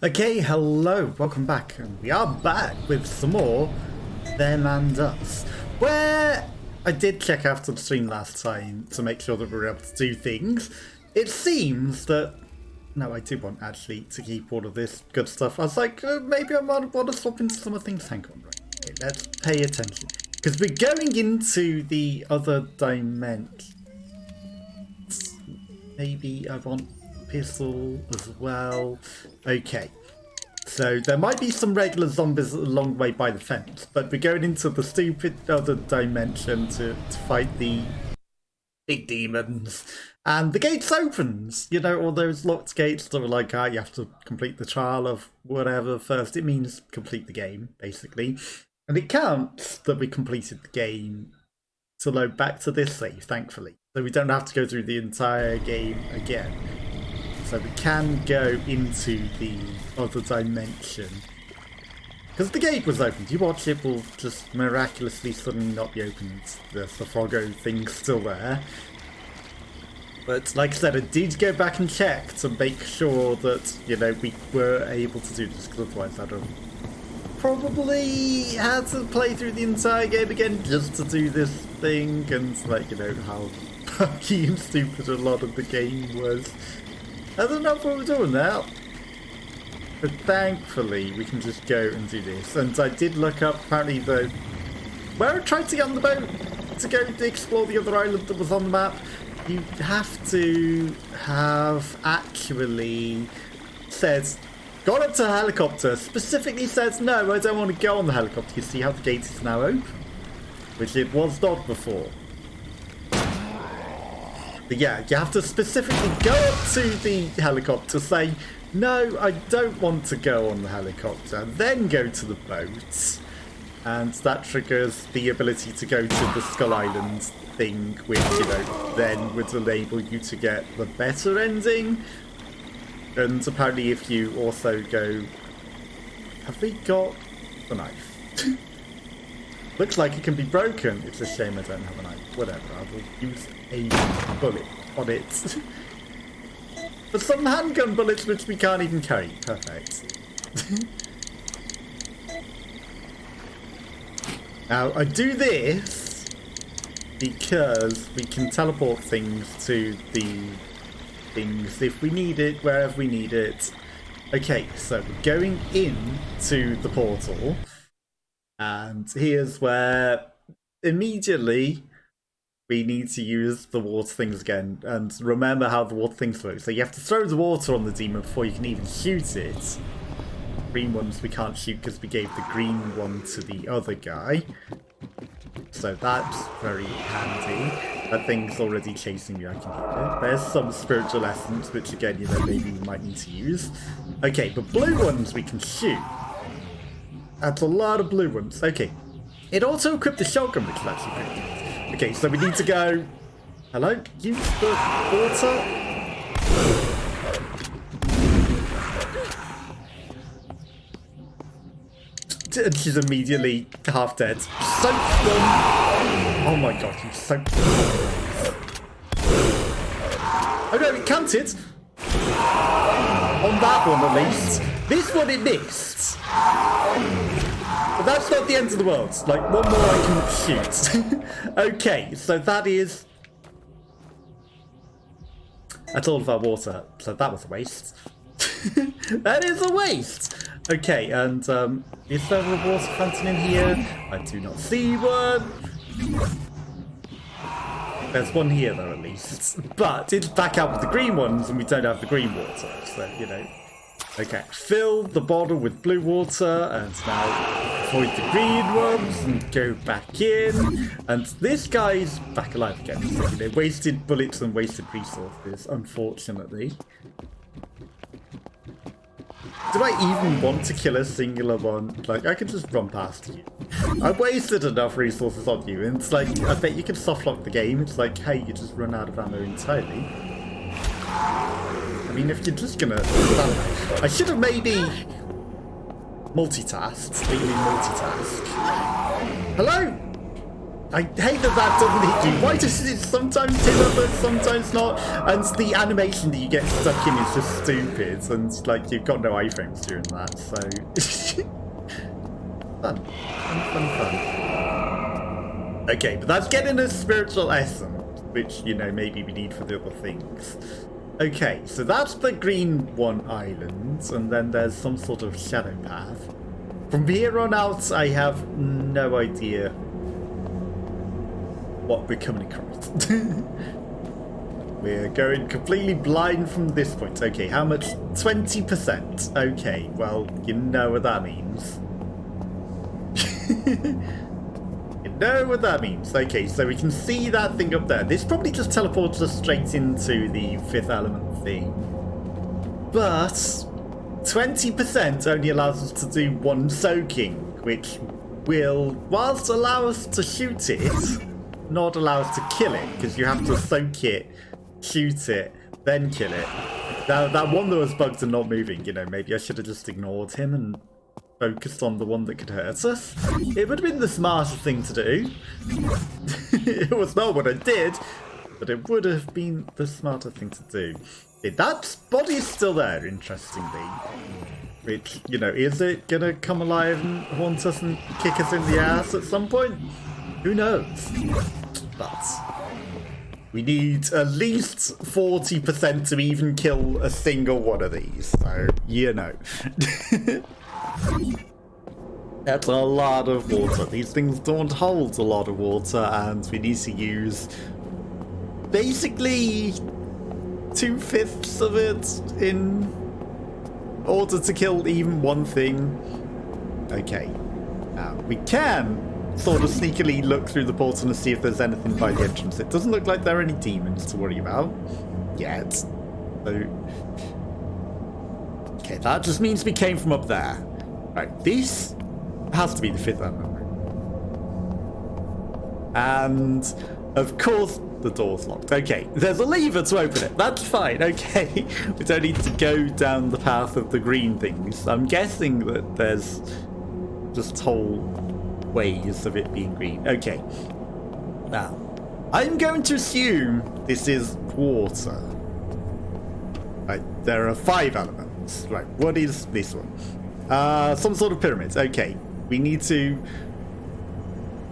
Okay, hello, welcome back, and we are back with some more Them and Us, where I did check after the stream last time to make sure that we were able to do things. It seems that, no, I do want actually to keep all of this good stuff. I was like, maybe I might want to swap into some of the things. Hang on, right, okay, let's pay attention, because we're going into the other dimension. Maybe I want pistol as well. Okay, so there might be some regular zombies along the way by the fence, but we're going into the stupid other dimension to fight the big demons. And the gates opens, you know, all those locked gates that were like, you have to complete the trial of whatever first. It means complete the game, basically. And it counts that we completed the game to load back to this save, thankfully. So we don't have to go through the entire game again. So we can go into the other dimension. Because the gate was opened. You watch, it will just miraculously suddenly not be opened. There's the Froggo thing still there. But like I said, I did go back and check to make sure that, you know, we were able to do this. Because otherwise I'd have probably had to play through the entire game again just to do this thing. And like, you know, how buggy and stupid a lot of the game was. I don't know what we're doing now. But thankfully, we can just go and do this. And I did look up, apparently, where I tried to get on the boat to go to explore the other island that was on the map, you have to have actually said, got up to a helicopter, specifically says, no, I don't want to go on the helicopter. You see how the gate is now open, which it was not before. But yeah, you have to specifically go up to the helicopter, say, no, I don't want to go on the helicopter, then go to the boat. And that triggers the ability to go to the Skull Island thing, which, you know, then would enable you to get the better ending. And apparently if you also go... Have we got a knife? Looks like it can be broken. It's a shame I don't have a knife. Whatever, I will use a bullet on it. But some handgun bullets which we can't even carry. Perfect. Now, I do this because we can teleport things to the things if we need it, wherever we need it. Okay, so we're going into the portal. And here's where immediately we need to use the water things again. And remember how the water things work. So you have to throw the water on the demon before you can even shoot it. Green ones we can't shoot because we gave the green one to the other guy. So that's very handy. That thing's already chasing me, I can hear it. There's some spiritual essence, which again, you know, maybe we might need to use. Okay, but blue ones we can shoot. That's a lot of blue ones. Okay. It also equipped the shotgun, which is actually pretty good. Okay, so we need to go... Hello? Use the water? And she's immediately half dead. So dumb. Oh my god, he's so dumb. Oh no, it counted. On that one at least. This one it missed. But that's not the end of the world. Like, one more I can shoot. Okay, so that is... That's all of our water. So that was a waste. That is a waste! Okay, and is there a water fountain in here? I do not see one. There's one here though, at least. But it's back out with the green ones and we don't have the green water. So, you know. Okay, fill the bottle with blue water and now avoid the green ones and go back in. And this guy's back alive again. So, you know, wasted bullets and wasted resources, unfortunately. Do I even want to kill a singular one? Like, I could just run past you. I wasted enough resources on you, and it's like, I bet you can softlock the game. It's like, hey, you just run out of ammo entirely. I mean, if you're just gonna... I should have maybe multitasked. Really multitask. Hello? I hate that doesn't hit you. Why does it sometimes hit others, sometimes not? And the animation that you get stuck in is just stupid. And like you've got no iframes during that, so fun. Okay, but that's getting a spiritual essence, which, you know, maybe we need for the other things. Okay, so that's the green one island, and then there's some sort of shadow path. From here on out, I have no idea what we're coming across. We're going completely blind from this point. Okay, how much? 20%. Okay, well, you know what that means. You know what that means. Okay, so we can see that thing up there. This probably just teleports us straight into the fifth element thing. But 20% only allows us to do one soaking, which will, whilst allow us to shoot it, not allow us to kill it, because you have to soak it, shoot it, then kill it. That one that was bugged and not moving, you know, maybe I should have just ignored him and focused on the one that could hurt us. It would have been the smarter thing to do. It was not what I did, but it would have been the smarter thing to do. That body is still there, interestingly. Which, you know, is it gonna come alive and haunt us and kick us in the ass at some point? Who knows? But we need at least 40% to even kill a single one of these. So, you know. That's a lot of water. These things don't hold a lot of water, and we need to use basically 2/5 of it in order to kill even one thing. Okay. Now, we can sort of sneakily look through the portal and see if there's anything by the entrance. It doesn't look like there are any demons to worry about yet. So, okay, that just means we came from up there. Right, this has to be the fifth element. And, of course, the door's locked. Okay, there's a lever to open it. That's fine, okay. We don't need to go down the path of the green things. I'm guessing that there's just whole ways of it being green. Okay. Now, I'm going to assume this is water. Right, there are 5 elements. Right, what is this one? Some sort of pyramid. Okay, we need to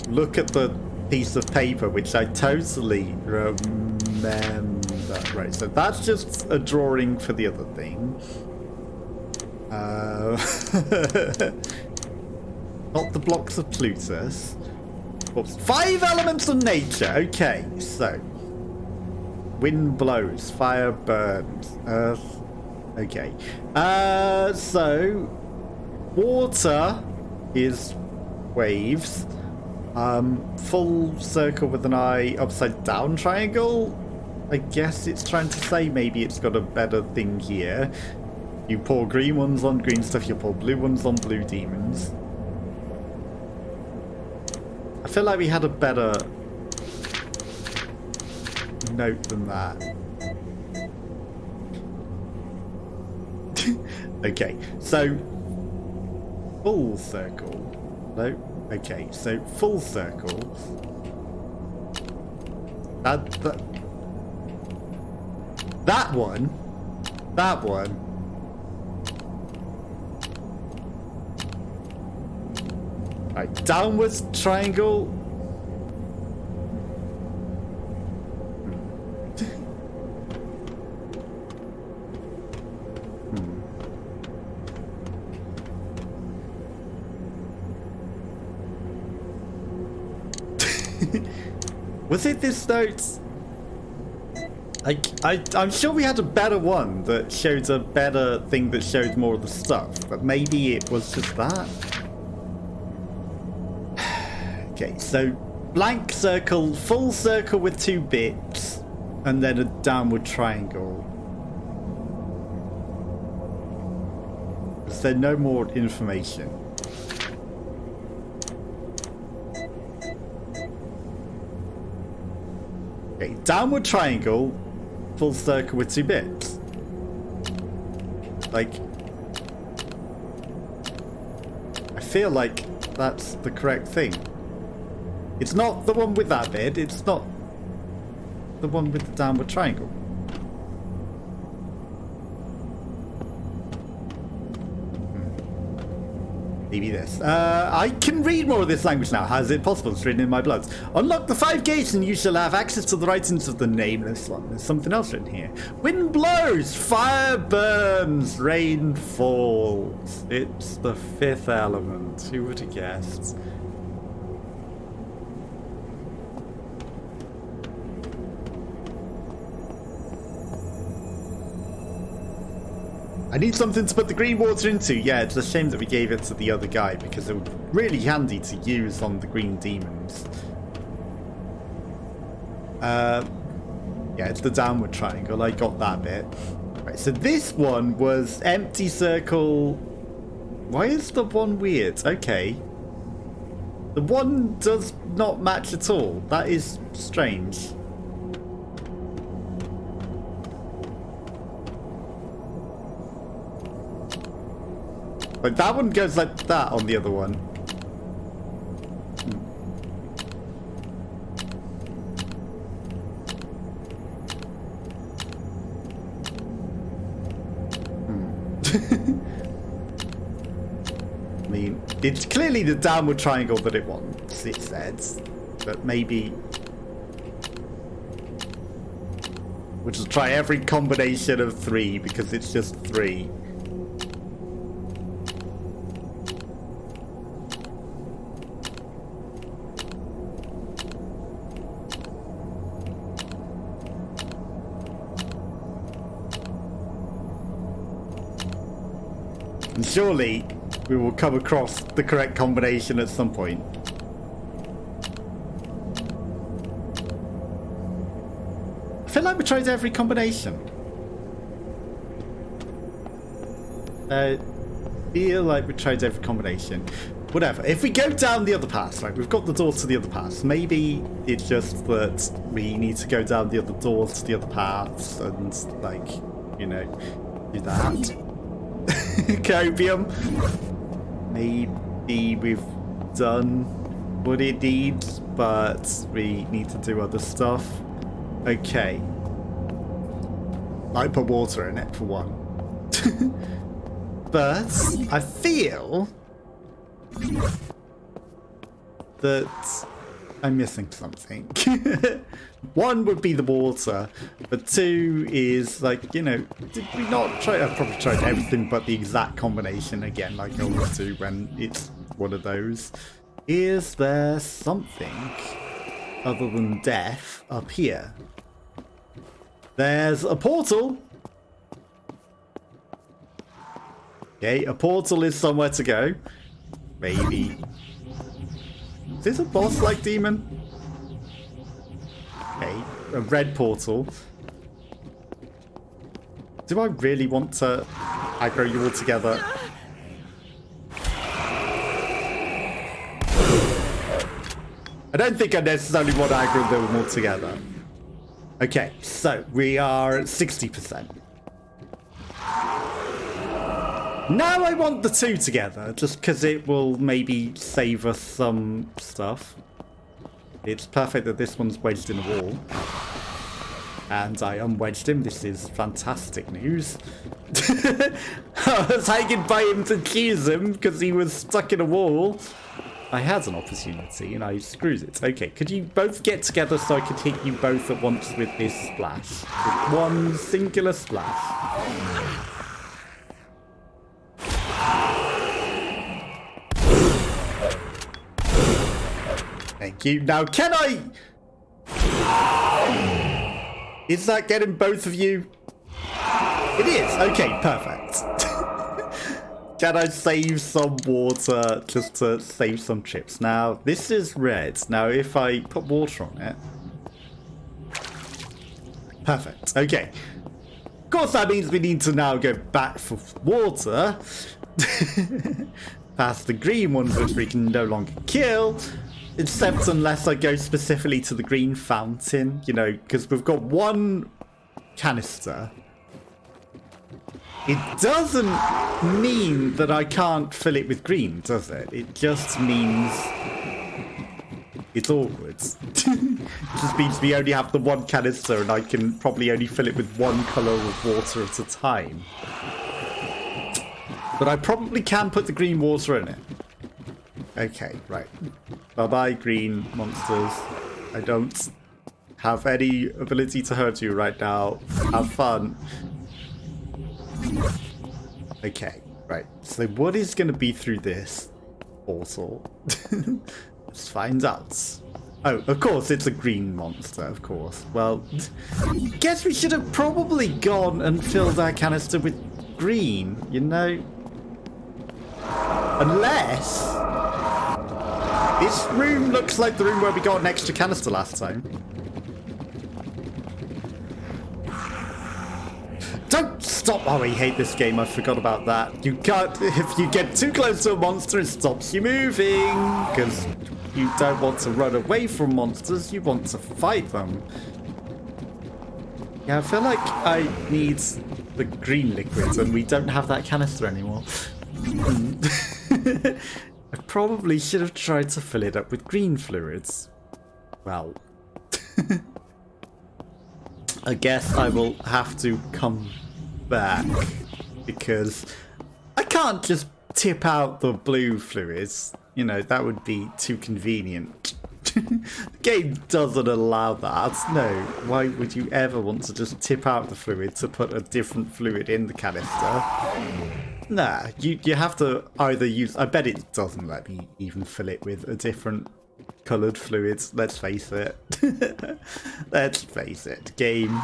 look at the piece of paper, which I totally remember. Right, so that's just a drawing for the other thing. Not the blocks of Plutus. Oops. 5 elements of nature. Okay, so wind blows, fire burns, earth. Okay. So water is waves. Full circle with an eye, upside down triangle. I guess it's trying to say maybe it's got a better thing here. You pour green ones on green stuff, you pour blue ones on blue demons. I feel like we had a better note than that. Okay, so full circle. No. Okay, so full circle. That one. That one. Right, downwards triangle. Was it this note? I'm sure we had a better one that showed a better thing that showed more of the stuff, but maybe it was just that. Okay, so blank circle, full circle with 2 bits, and then a downward triangle. Is there no more information? Okay, downward triangle, full circle with 2 bits. Like, I feel like that's the correct thing. It's not the one with that bit. It's not the one with the downward triangle. Maybe this. I can read more of this language now. How is it possible? It's written in my blood. Unlock the 5 gates and you shall have access to the writings of the Nameless One. There's something else written here. Wind blows, fire burns, rain falls. It's the 5th element. Who would have guessed? I need something to put the green water into. Yeah, it's a shame that we gave it to the other guy because it would be really handy to use on the green demons. Yeah, it's the downward triangle. I got that bit. Right, so this one was empty circle. Why is the one weird? Okay. The one does not match at all. That is strange. But that one goes like that on the other one. I mean, it's clearly the downward triangle that it wants, it says. But maybe we'll just try every combination of 3 because it's just 3. And surely we will come across the correct combination at some point. I feel like we tried every combination. I feel like we tried every combination. Whatever. If we go down the other path, right, we've got the door to the other path. Maybe it's just that we need to go down the other doors to the other paths and, like, you know, do that. Copium. Maybe we've done what it needs, but we need to do other stuff. Okay. I put water in it for one. But I feel that I'm missing something. 1 would be the water, but 2 is like, you know, did we not try? I've probably tried everything but the exact combination again, like I always do when it's one of those. Is there something other than death up here? There's a portal. Okay, a portal is somewhere to go. Maybe. Is this a boss-like demon? Okay, a red portal. Do I really want to aggro you all together? I don't think I necessarily want to aggro them all together. Okay, so we are at 60%. Now I want the 2 together, just because it will maybe save us some stuff. It's perfect that this one's wedged in a wall. And I unwedged him. This is fantastic news. I was hanging by him to choose him because he was stuck in a wall. I had an opportunity and I screwed it. Okay, could you both get together so I could hit you both at once with this splash? With one singular splash. Thank you. Now, can I... Is that getting both of you? It is. Okay, perfect. Can I save some water just to save some chips? Now, this is red. Now, if I put water on it... Perfect. Okay. Of course, that means we need to now go back for water. Past the green ones, which we can no longer kill. Except unless I go specifically to the green fountain, you know, because we've got 1 canister. It doesn't mean that I can't fill it with green, does it? It just means It's awkward. It just means we only have the one canister and I can probably only fill it with one colour of water at a time. But I probably can put the green water in it. Okay, right. Bye-bye, green monsters. I don't have any ability to hurt you right now. Have fun. Okay, right. So what is going to be through this portal? Let's find out. Oh, of course, it's a green monster, of course. Well, guess we should have probably gone and filled our canister with green, you know? Unless... this room looks like the room where we got an extra canister last time. Don't stop! Oh, I hate this game. I forgot about that. You can't... if you get too close to a monster, it stops you moving. Because you don't want to run away from monsters. You want to fight them. Yeah, I feel like I need the green liquid, and we don't have that canister anymore. I probably should have tried to fill it up with green fluids. Well... I guess I will have to come back because I can't just tip out the blue fluids. You know, that would be too convenient. The game doesn't allow that. No, why would you ever want to just tip out the fluid to put a different fluid in the canister? Nah, you have to either use... I bet it doesn't let me even fill it with a different coloured fluids, let's face it. Let's face it, game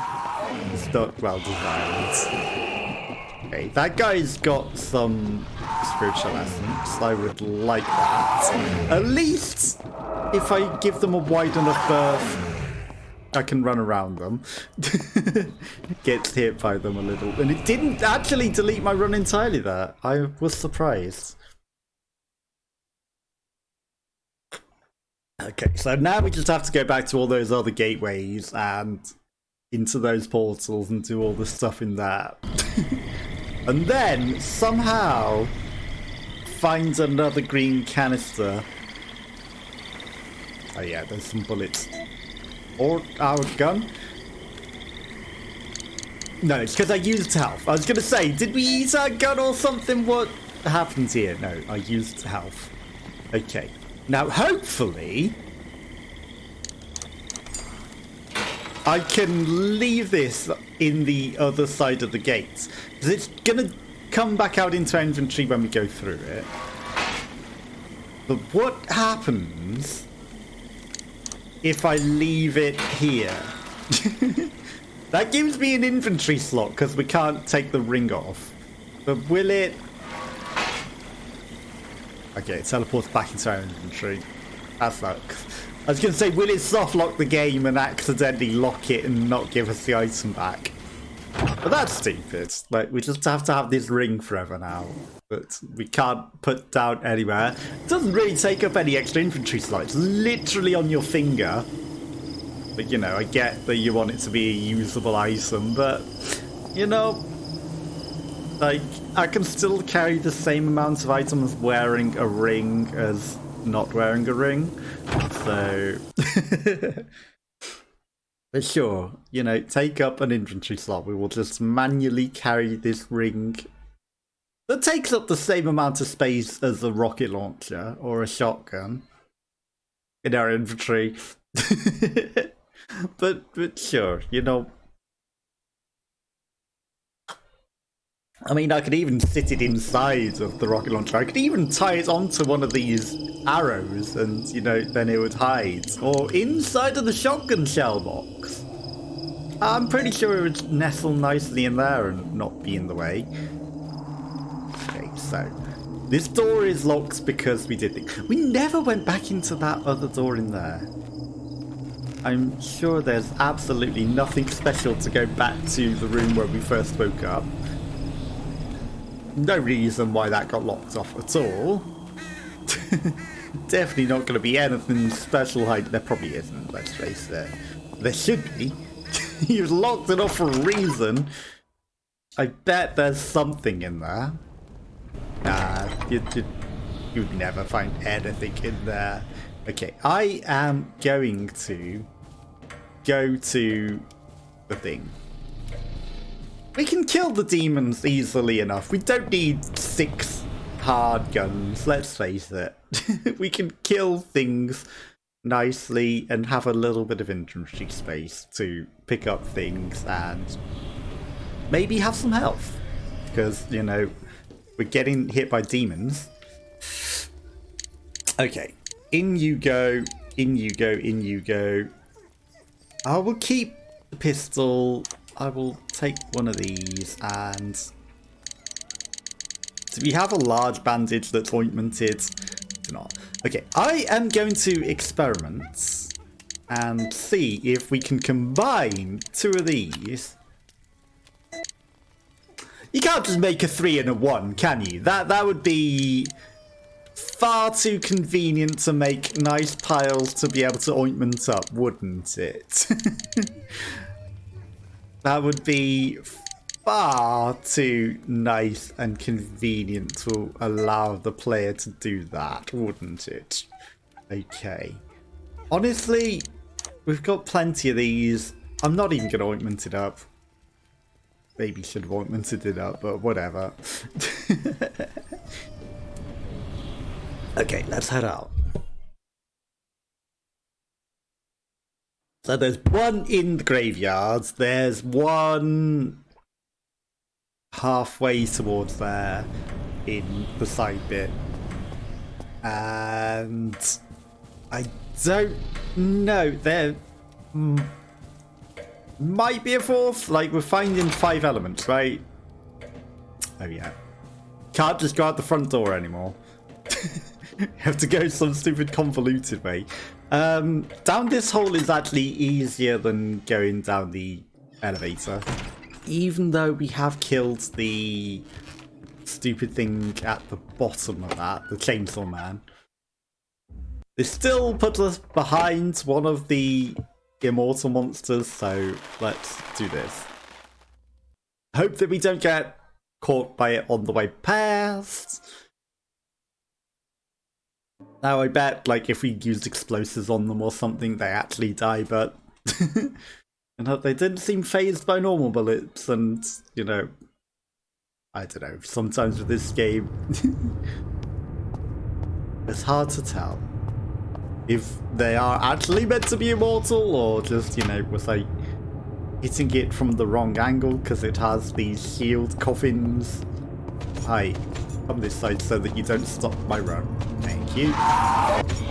is not well designed. Okay, that guy's got some spiritual essence. I would like that. At least if I give them a wide enough berth, I can run around them. Gets hit by them a little. And it didn't actually delete my run entirely there. I was surprised. Okay, so now we just have to go back to all those other gateways and into those portals and do all the stuff in there. And then, somehow, find another green canister. Oh yeah, there's some bullets. Or our gun? No, it's because I used health. I was going to say, did we use our gun or something? What happened here? No, I used health. Okay. Now, hopefully, I can leave this in the other side of the gates. Because it's going to come back out into our inventory when we go through it. But what happens if I leave it here? That gives me an inventory slot because we can't take the ring off. But will it... Okay, it teleports back into our inventory. That sucks. I was going to say, will it soft lock the game and accidentally lock it and not give us the item back? But that's stupid. Like, we just have to have this ring forever now. But we can't put down anywhere. It doesn't really take up any extra inventory slots. It's literally on your finger. But, you know, I get that you want it to be a usable item, but, you know... Like, I can still carry the same amount of items wearing a ring as not wearing a ring. So... But sure, you know, take up an inventory slot. We will just manually carry this ring that takes up the same amount of space as a rocket launcher or a shotgun in our inventory. But sure, you know... I mean, I could even sit it inside of the rocket launcher. I could even tie it onto one of these arrows and, you know, then it would hide. Or inside of the shotgun shell box. I'm pretty sure it would nestle nicely in there and not be in the way. Okay, so this door is locked because we did it. We never went back into that other door in there. I'm sure there's absolutely nothing special to go back to the room where we first woke up. No reason why that got locked off at all. Definitely not going to be anything special hiding. There probably isn't, let's face it. There should be. You've locked it off for a reason. I bet there's something in there. Nah, you'd never find anything in there. Okay, I am going to go to the thing. We can kill the demons easily enough. We don't need 6 hard guns, let's face it. We can kill things nicely and have a little bit of infantry space to pick up things and maybe have some health. Because, you know, we're getting hit by demons. Okay, in you go, in you go, in you go. I will keep the pistol. I will take one of these and... Do we have a large bandage that's ointmented? Do not. Okay, I am going to experiment and see if we can combine 2 of these. You can't just make a 3 and a 1, can you? That would be far too convenient to make nice piles to be able to ointment up, wouldn't it? That would be far too nice and convenient to allow the player to do that, wouldn't it? Okay. Honestly, we've got plenty of these. I'm not even going to ointment it up. Maybe should have ointmented it up, but whatever. Okay, let's head out. So there's one in the graveyard. There's one halfway towards there in the side bit. And I don't know. There might be a 4th. Like, we're finding 5 elements, right? Oh, yeah. Can't just go out the front door anymore. Have to go some stupid convoluted way. Down this hole is actually easier than going down the elevator. Even though we have killed the stupid thing at the bottom of that, the chainsaw man. This still puts us behind one of the immortal monsters, so let's do this. Hope that we don't get caught by it on the way past. Now I bet, like, if we used explosives on them or something, they actually die, but... and they didn't seem phased by normal bullets, and, you know... I don't know, sometimes with this game... it's hard to tell if they are actually meant to be immortal, or just, you know, was like hitting it from the wrong angle because it has these shield coffins. Hi, come this side so that you don't stop my run. Thank you.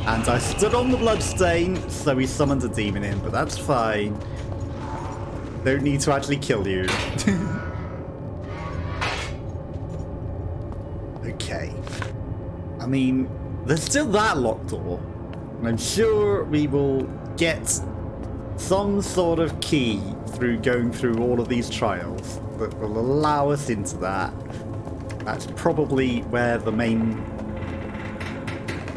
And I stood on the bloodstain, so we summoned a demon in, but that's fine. Don't need to actually kill you. Okay. I mean, there's still that locked door. And I'm sure we will get some sort of key through going through all of these trials that will allow us into that. That's probably where the main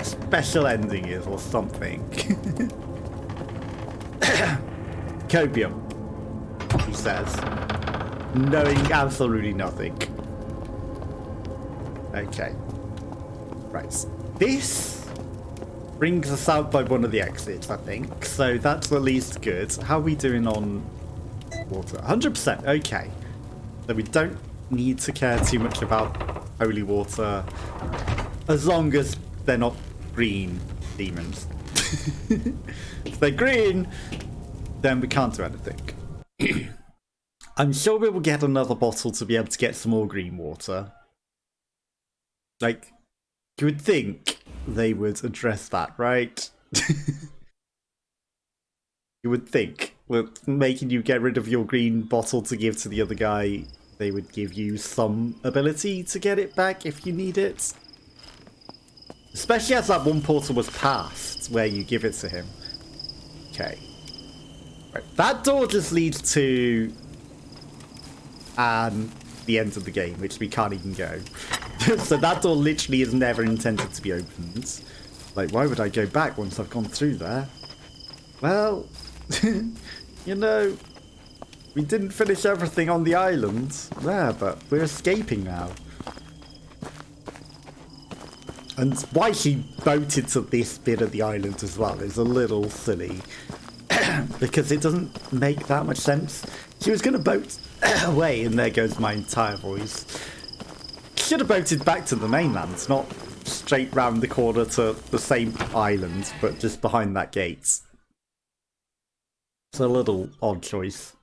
special ending is, or something. Copium, he says, knowing absolutely nothing. Okay. Right. This brings us out by one of the exits, I think. So that's at least good. How are we doing on water? 100%. Okay. So we don't need to care too much about holy water, as long as they're not green demons. If they're green, then we can't do anything. I'm sure we will get another bottle to be able to get some more green water. Like, you would think they would address that, right? You would think, with making you get rid of your green bottle to give to the other guy, they would give you some ability to get it back if you need it. Especially as that one portal was passed, where you give it to him. Okay. Right. That door just leads to the end of the game, which we can't even go. So that door literally is never intended to be opened. Like, why would I go back once I've gone through there? Well, you know, we didn't finish everything on the island there, but we're escaping now. And why she boated to this bit of the island as well is a little silly. Because it doesn't make that much sense. She was going to boat away, and there goes my entire voice. Should have boated back to the mainland, not straight round the corner to the same island, but just behind that gate. It's a little odd choice.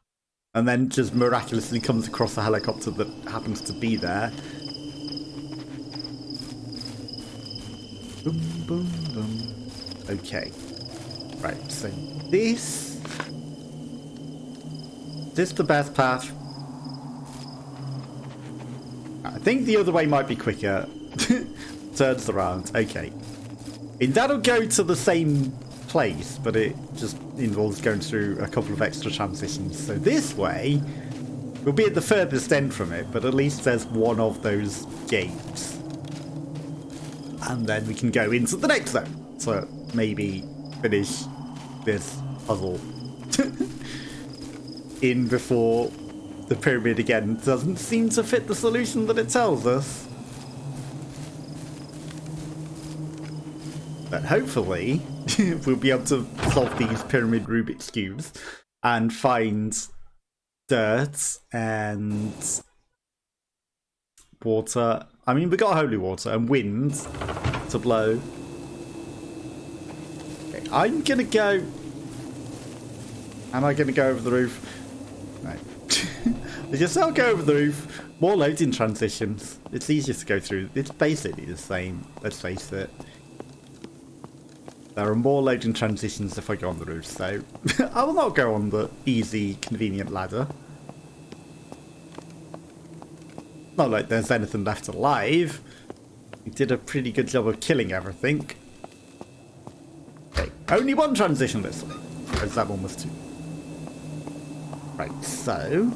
And then just miraculously comes across a helicopter that happens to be there. Boom, boom, boom. Okay. Right, so this the best path? I think the other way might be quicker. Turns around. Okay. And that'll go to the same place, but it just involves going through a couple of extra transitions. So this way, we'll be at the furthest end from it, but at least there's one of those gates. And then we can go into the next zone to maybe finish this puzzle in before the pyramid again doesn't seem to fit the solution that it tells us. But hopefully we'll be able to solve these pyramid Rubik's cubes and find dirt and water. I mean, we got holy water and wind to blow. Okay, I'm gonna go. Am I gonna go over the roof? No. I guess I'll go over the roof. More loading transitions. It's easier to go through. It's basically the same. Let's face it. There are more loading transitions if I go on the roof, so I will not go on the easy, convenient ladder. Not like there's anything left alive. We did a pretty good job of killing everything. Okay, only one transition this way. Whereas that one was two. Right, so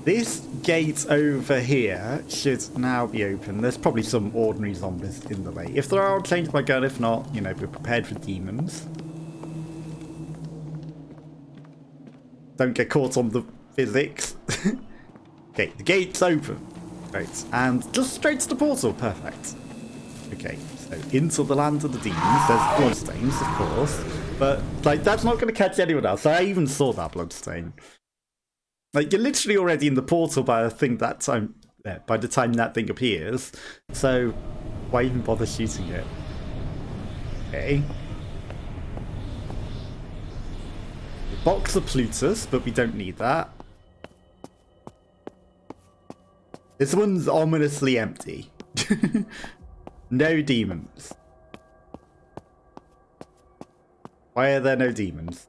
this gate over here should now be open. There's probably some ordinary zombies in the way. If there are, I'll change my gun. If not, you know, we're prepared for demons. Don't get caught on the physics. Okay, the gate's open. Right, and just straight to the portal. Perfect. Okay, so into the land of the demons. There's bloodstains, of course. But, like, that's not going to catch anyone else. I even saw that bloodstain. Like, you're literally already in the portal by the time that thing appears. So, why even bother shooting it? Okay. The box of Plutus, but we don't need that. This one's ominously empty. No demons. Why are there no demons?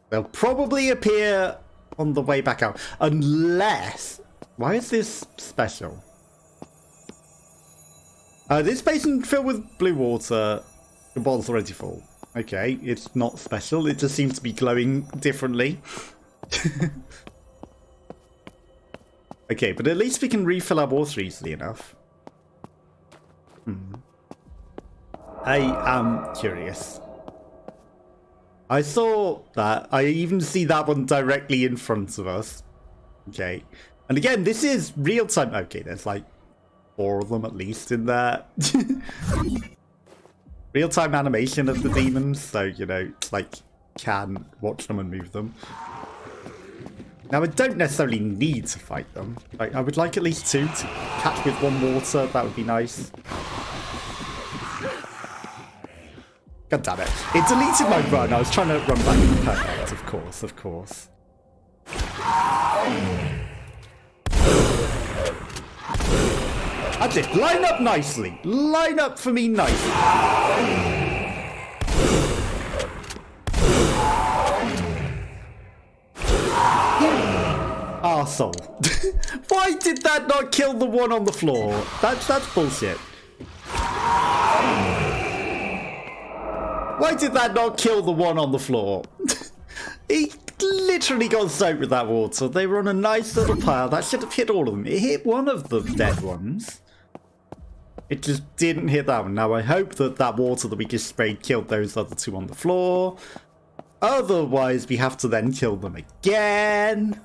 They'll probably appear on the way back out. Unless... Why is this special? This basin filled with blue water. The bottle's already full. Okay, it's not special. It just seems to be glowing differently. Okay, but at least we can refill our water easily enough. I am curious. I saw that. I even see that one directly in front of us. Okay. And again, this is real time. Okay, there's like 4 of them at least in there. Real time animation of the demons. So, you know, like, can watch them and move them. Now, I don't necessarily need to fight them. Like, I would like at least 2 to catch with 1 water. That would be nice. God damn it. It deleted my run. I was trying to run back. Perfect. Of course, of course. That's it. Line up nicely. Line up for me nicely. Arsehole. Why did that not kill the one on the floor? That's bullshit. Why did that not kill the one on the floor? He literally got soaked with that water. They were on a nice little pile. That should have hit all of them. It hit one of the dead ones. It just didn't hit that one. Now, I hope that that water that we just sprayed killed those other 2 on the floor. Otherwise, we have to then kill them again.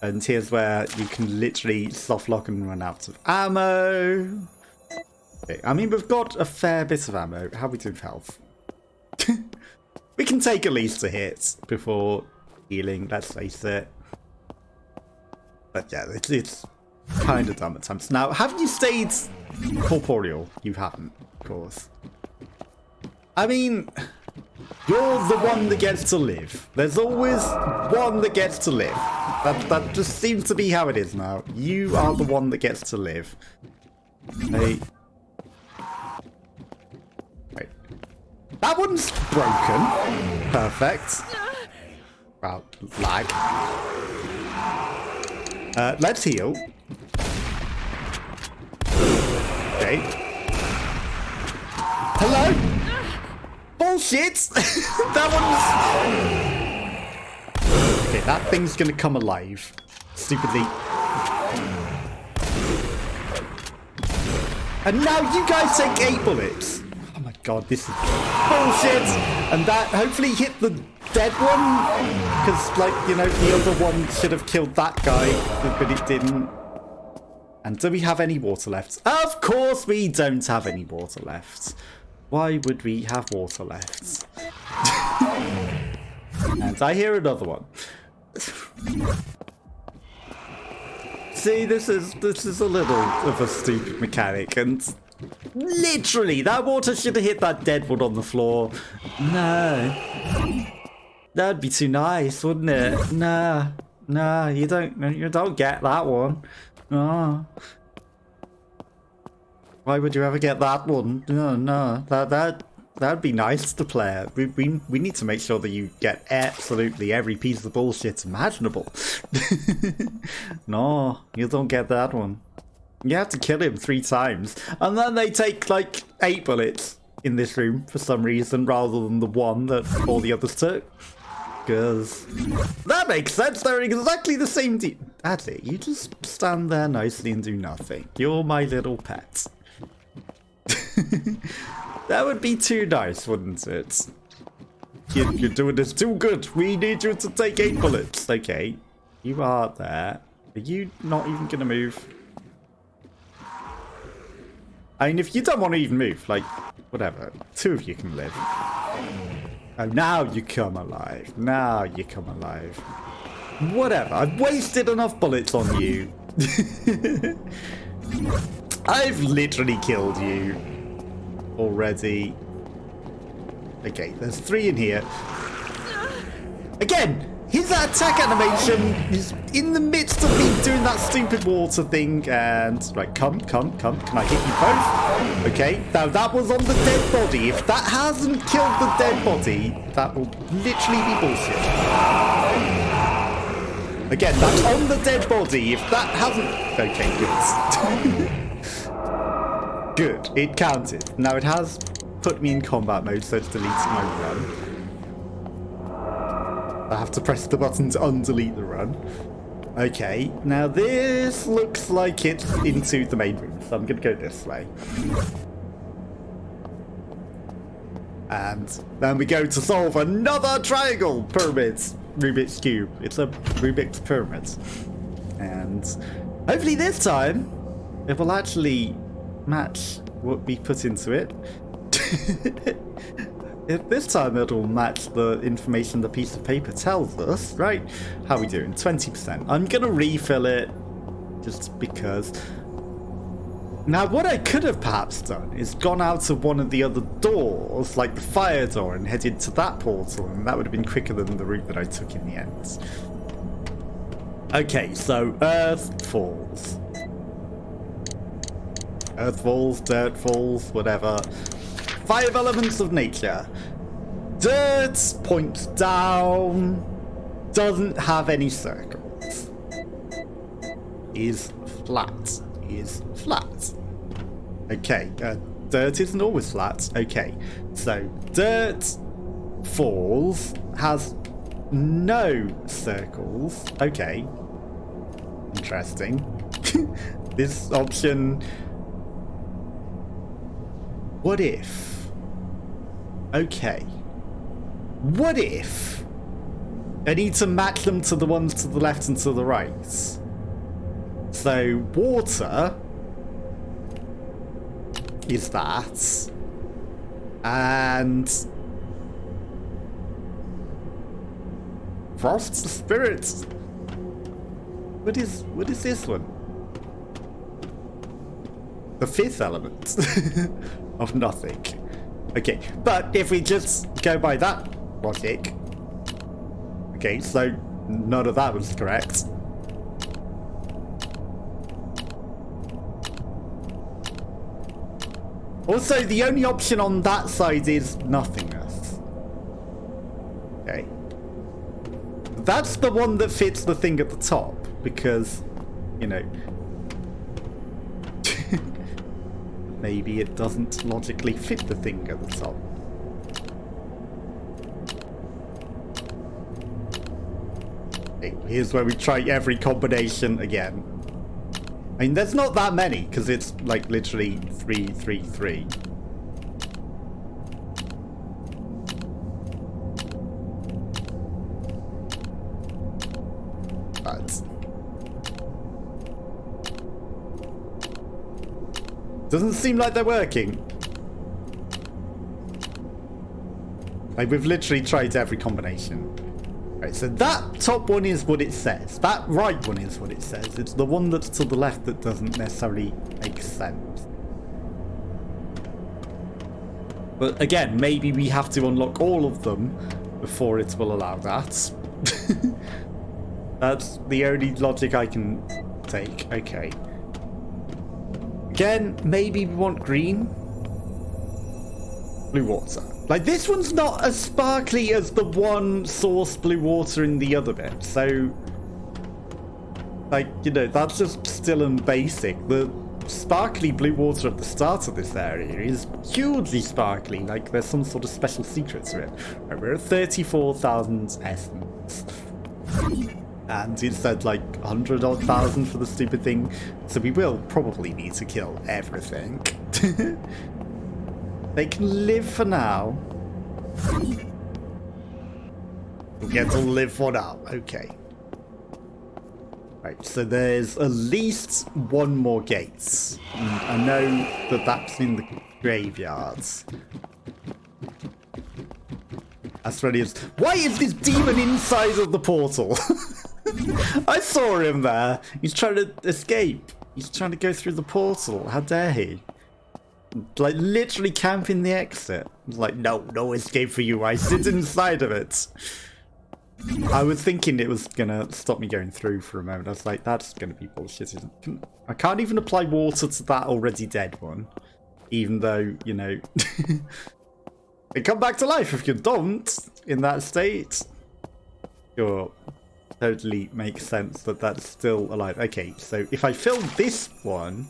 And here's where you can literally soft lock and run out of ammo. Okay, I mean, we've got a fair bit of ammo. How are we doing with health? We can take at least a hit before healing, let's face it. But yeah, it's kind of dumb at times. Now, have you stayed corporeal? You haven't, of course. I mean, you're the one that gets to live. There's always one that gets to live. That just seems to be how it is now. You are the one that gets to live. Hey. Wait. That one's broken. Perfect. Well, lag. Let's heal. Okay. Hello? Bullshit! That one's... Okay, that thing's gonna come alive. Stupidly. And now you guys take 8 bullets. Oh my god, this is bullshit! And that hopefully hit the dead one. Because, like, you know, the other one should have killed that guy, but it didn't. And do we have any water left? Of course we don't have any water left. Why would we have water left? And I hear another one. See, this is a little of a stupid mechanic, and literally that water should have hit that dead one on the floor. No, that'd be too nice, wouldn't it? Nah, you don't get that one. No. Why would you ever get that one? No, that'd be nice to play. We need to make sure that you get absolutely every piece of bullshit imaginable. No, you don't get that one. You have to kill him 3 times, and then they take like 8 bullets in this room for some reason, rather than the 1 that all the others took. Because that makes sense. They're exactly the same. Adley, you just stand there nicely and do nothing. You're my little pet. That would be too nice, wouldn't it? You're doing this too good. We need you to take 8 bullets. Okay, you are there. Are you not even gonna move? I mean, if you don't want to even move, like, whatever. 2 of you can live. Oh, now you come alive. Now you come alive. Whatever. I've wasted enough bullets on you. I've literally killed you already. Okay, there's 3 in here. Again, his attack animation is in the midst of me doing that stupid water thing, and right, come. Can I hit you both? Okay, now that was on the dead body. If that hasn't killed the dead body, that will literally be bullshit. Again, that's on the dead body. If that hasn't... Okay, good. Good, it counted. Now it has put me in combat mode, so it's deleting my run. I have to press the button to undelete the run. Okay, now this looks like it's into the main room, so I'm going to go this way. And then we go to solve another triangle pyramid. Rubik's Cube. It's a Rubik's Pyramid. And hopefully this time it will actually match what we put into it. If this time it'll match the information the piece of paper tells us, right? How are we doing? 20%. I'm gonna refill it just because. Now, what I could have perhaps done is gone out of one of the other doors, like the fire door, and headed to that portal, and that would have been quicker than the route that I took in the end. Okay, so Earth falls. Earth falls, dirt falls, whatever. 5 elements of nature. Dirt points down, doesn't have any circles. Is flat. Is flat. Okay, dirt isn't always flat. Okay, so dirt falls, has no circles. Okay, interesting. This option. What if? Okay. What if I need to match them to the ones to the left and to the right? So water is that. And Frost's the Spirits. What is this one? The fifth element of nothing. Okay, but if we just go by that logic, okay, so none of that was correct. Also, the only option on that side is nothingness. Okay. That's the one that fits the thing at the top, because, you know, maybe it doesn't logically fit the thing at the top. Okay, here's where we try every combination again. I mean, there's not that many, because it's like literally 3, 3, 3. But doesn't seem like they're working. Like, we've literally tried every combination. Right, so that top one is what it says. That right one is what it says. It's the one that's to the left that doesn't necessarily make sense. But again, maybe we have to unlock all of them before it will allow that. That's the only logic I can take. Okay. Again, maybe we want green. Blue water. Like, this one's not as sparkly as the one source blue water in the other bit. So, like, you know, that's just still in basic. The sparkly blue water at the start of this area is hugely sparkly. Like, there's some sort of special secret to it. Right, we're at 34,000 essence. And it said like 100-odd thousand for the stupid thing. So we will probably need to kill everything. They can live for now. We'll get to live for now. Okay. Right, so there's at least one more gate. And I know that that's in the graveyards. As ready as... Why is this demon inside of the portal? I saw him there. He's trying to escape. He's trying to go through the portal. How dare he? Like, literally camping the exit. Like, no escape for you. I sit inside of it. I was thinking it was gonna stop me going through for a moment. I was like, that's gonna be bullshit. I can't even apply water to that already dead one. Even though, you know... It come back to life if you don't in that state. Sure. Totally makes sense that that's still alive. Okay, so if I fill this one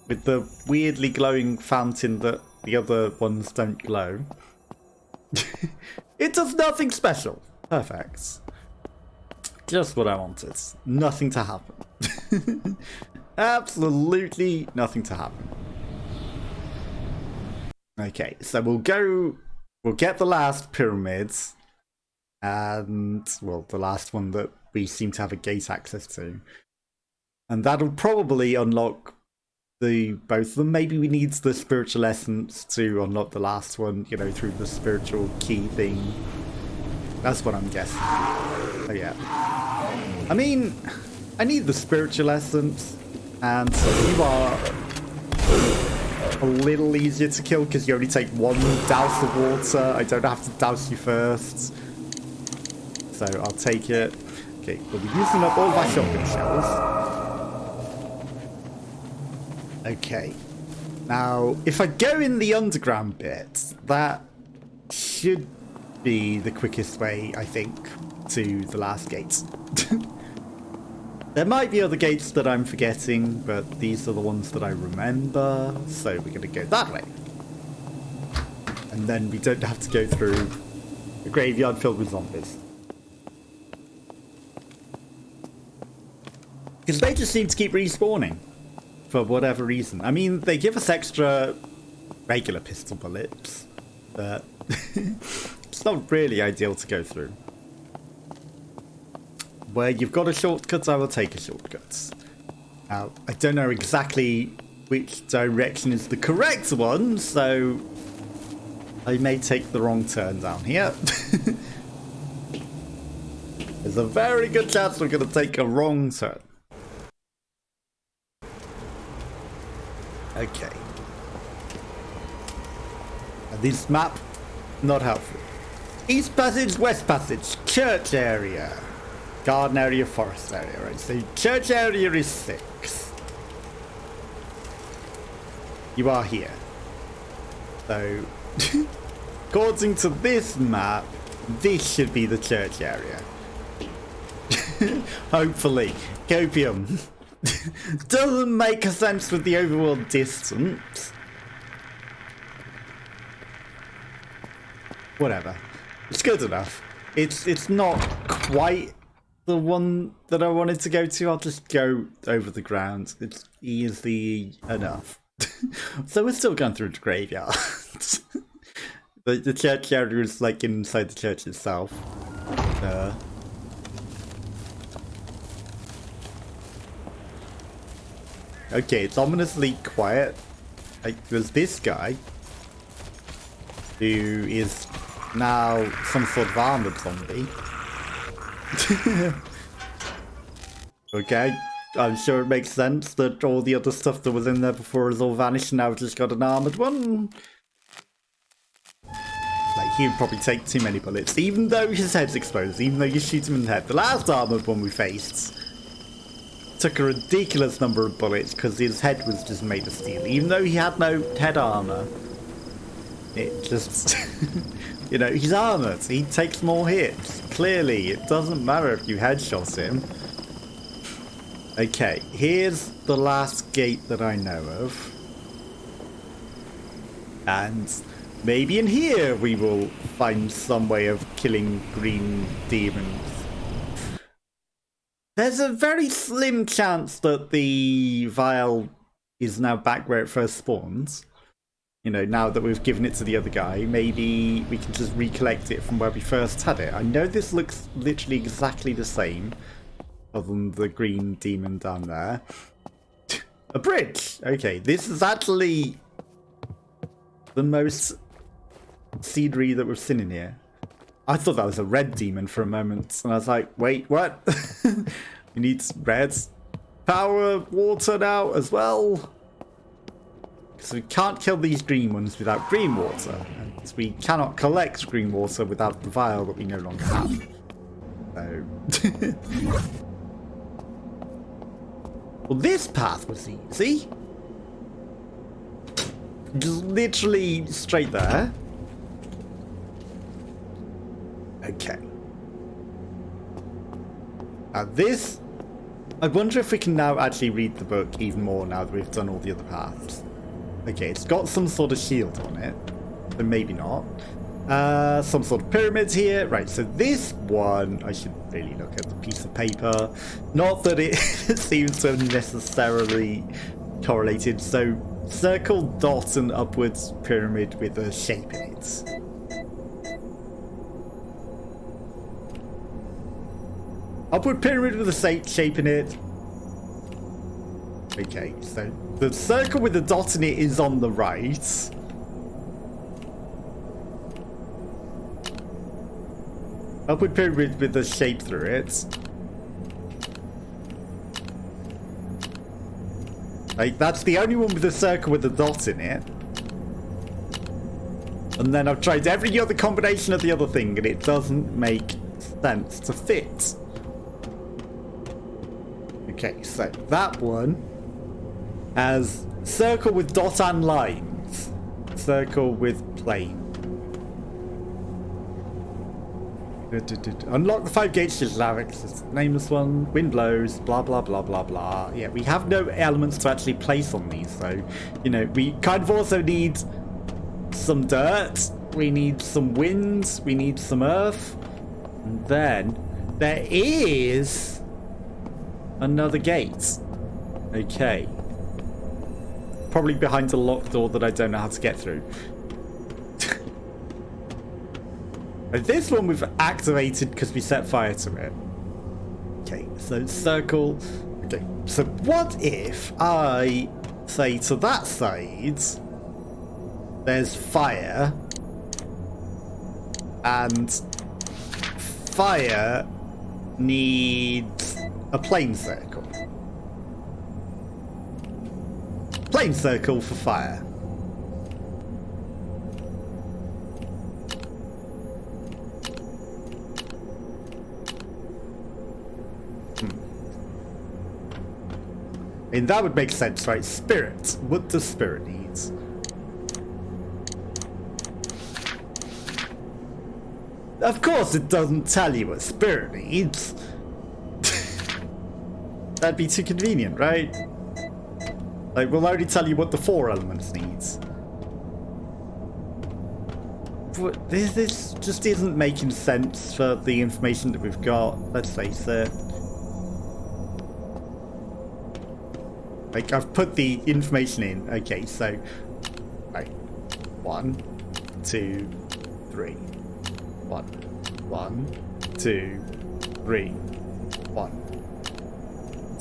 with the weirdly glowing fountain that the other ones don't glow, it does nothing special. Perfect. Just what I wanted. Nothing to happen. Absolutely nothing to happen. Okay, so we'll get the last pyramids. And, well, the last one that we seem to have a gate access to. And that'll probably unlock both of them. Maybe we need the spiritual essence to unlock the last one, you know, through the spiritual key thing. That's what I'm guessing. Oh, yeah. I mean, I need the spiritual essence. And so you are a little easier to kill because you only take one douse of water. I don't have to douse you first. So I'll take it. Okay, we'll be using up all my shotgun shells. Okay. Now, if I go in the underground bit, that should be the quickest way, I think, to the last gate. There might be other gates that I'm forgetting, but these are the ones that I remember. So we're going to go that way. And then we don't have to go through a graveyard filled with zombies. Because they just seem to keep respawning. For whatever reason. I mean, they give us extra regular pistol bullets. But it's not really ideal to go through. Where you've got a shortcut, I will take a shortcut. Now, I don't know exactly which direction is the correct one, so I may take the wrong turn down here. There's a very good chance we're going to take a wrong turn. Okay. And this map, not helpful. East Passage, West Passage, church area. Garden area, forest area, right? So church area is 6. You are here. So, according to this map, this should be the church area. Hopefully. Copium. Doesn't make sense with the overworld distance. Whatever. It's good enough. It's not quite the one that I wanted to go to. I'll just go over the ground. It's easy enough. So we're still going through the graveyard. The church area is like inside the church itself. Okay, it's ominously quiet. Like, there's this guy who is now some sort of armored zombie. Okay, I'm sure it makes sense that all the other stuff that was in there before has all vanished and now we've just got an armored one. Like, he would probably take too many bullets, even though his head's exposed, even though you shoot him in the head. The last armored one we faced took a ridiculous number of bullets because his head was just made of steel, even though he had no head armor. It just, you know, he's armored. He takes more hits. Clearly, it doesn't matter if you headshot him. Okay, here's the last gate that I know of. And maybe in here we will find some way of killing green demons. There's a very slim chance that the vial is now back where it first spawns. You know, now that we've given it to the other guy, maybe we can just recollect it from where we first had it. I know this looks literally exactly the same, other than the green demon down there. A bridge! Okay, this is actually the most scenery that we've seen in here. I thought that was a red demon for a moment, and I was like, wait, what? We need red power water now as well. So we can't kill these green ones without green water, and we cannot collect green water without the vial that we no longer have. So... well, this path was easy. Just literally straight there. Okay. Now this... I wonder if we can now actually read the book even more now that we've done all the other paths. Okay, it's got some sort of shield on it. But maybe not. Some sort of pyramid here. Right, so this one, I should really look at the piece of paper. Not that it seems to have necessarily correlated. So, circle, dot, and upwards pyramid with a shape in it. Upward pyramid with a shape in it. Okay, so the circle with the dot in it is on the right. Upward pyramid with a shape through it. Like, that's the only one with a circle with a dot in it. And then I've tried every other combination of the other thing and it doesn't make sense to fit. Okay, so that one has circle with dot and lines. Circle with plane. Unlock the 5 gates to Larix. It's the nameless one. Wind blows. Blah, blah, blah, blah, blah. Yeah, we have no elements to actually place on these, so, you know, we kind of also need some dirt. We need some wind. We need some earth. And then there is another gate. Okay. Probably behind a locked door that I don't know how to get through. This one we've activated because we set fire to it. Okay, so circle. Okay, so what if I say to that side, there's fire, and fire needs a plane circle. Plane circle for fire. And that would make sense, right? Spirit. What does spirit need? Of course it doesn't tell you what spirit needs. That'd be too convenient, right? Like, we'll only tell you what the 4 elements needs. But this just isn't making sense for the information that we've got, let's face it. Like, I've put the information in. Okay, so, right, 1, 2, 3. 1, 2, 3. 1,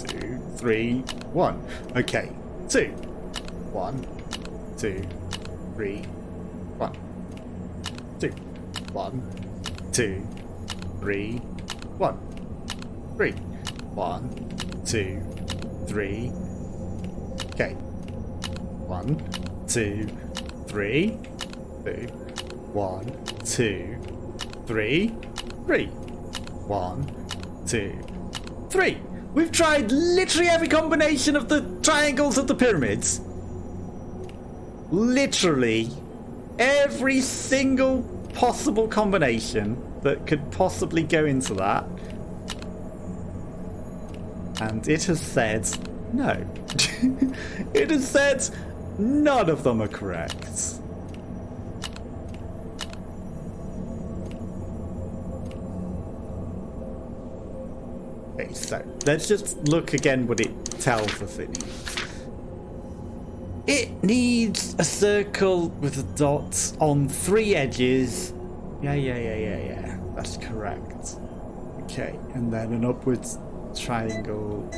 2, 3, 1. Okay, 2. 1, 2, 3, 1. 2. 1, 2, 3, 1. 3. 1, 2, 3. Okay. 1, 2, 3. 2. 1, 2, 3. 3. 1, 2, 3. We've tried literally every combination of the triangles of the pyramids. Literally every single possible combination that could possibly go into that. And it has said no. It has said none of them are correct. Okay, so let's just look again what it tells us it needs. It needs a circle with a dot on 3 edges. Yeah. That's correct. Okay, and then an upwards triangle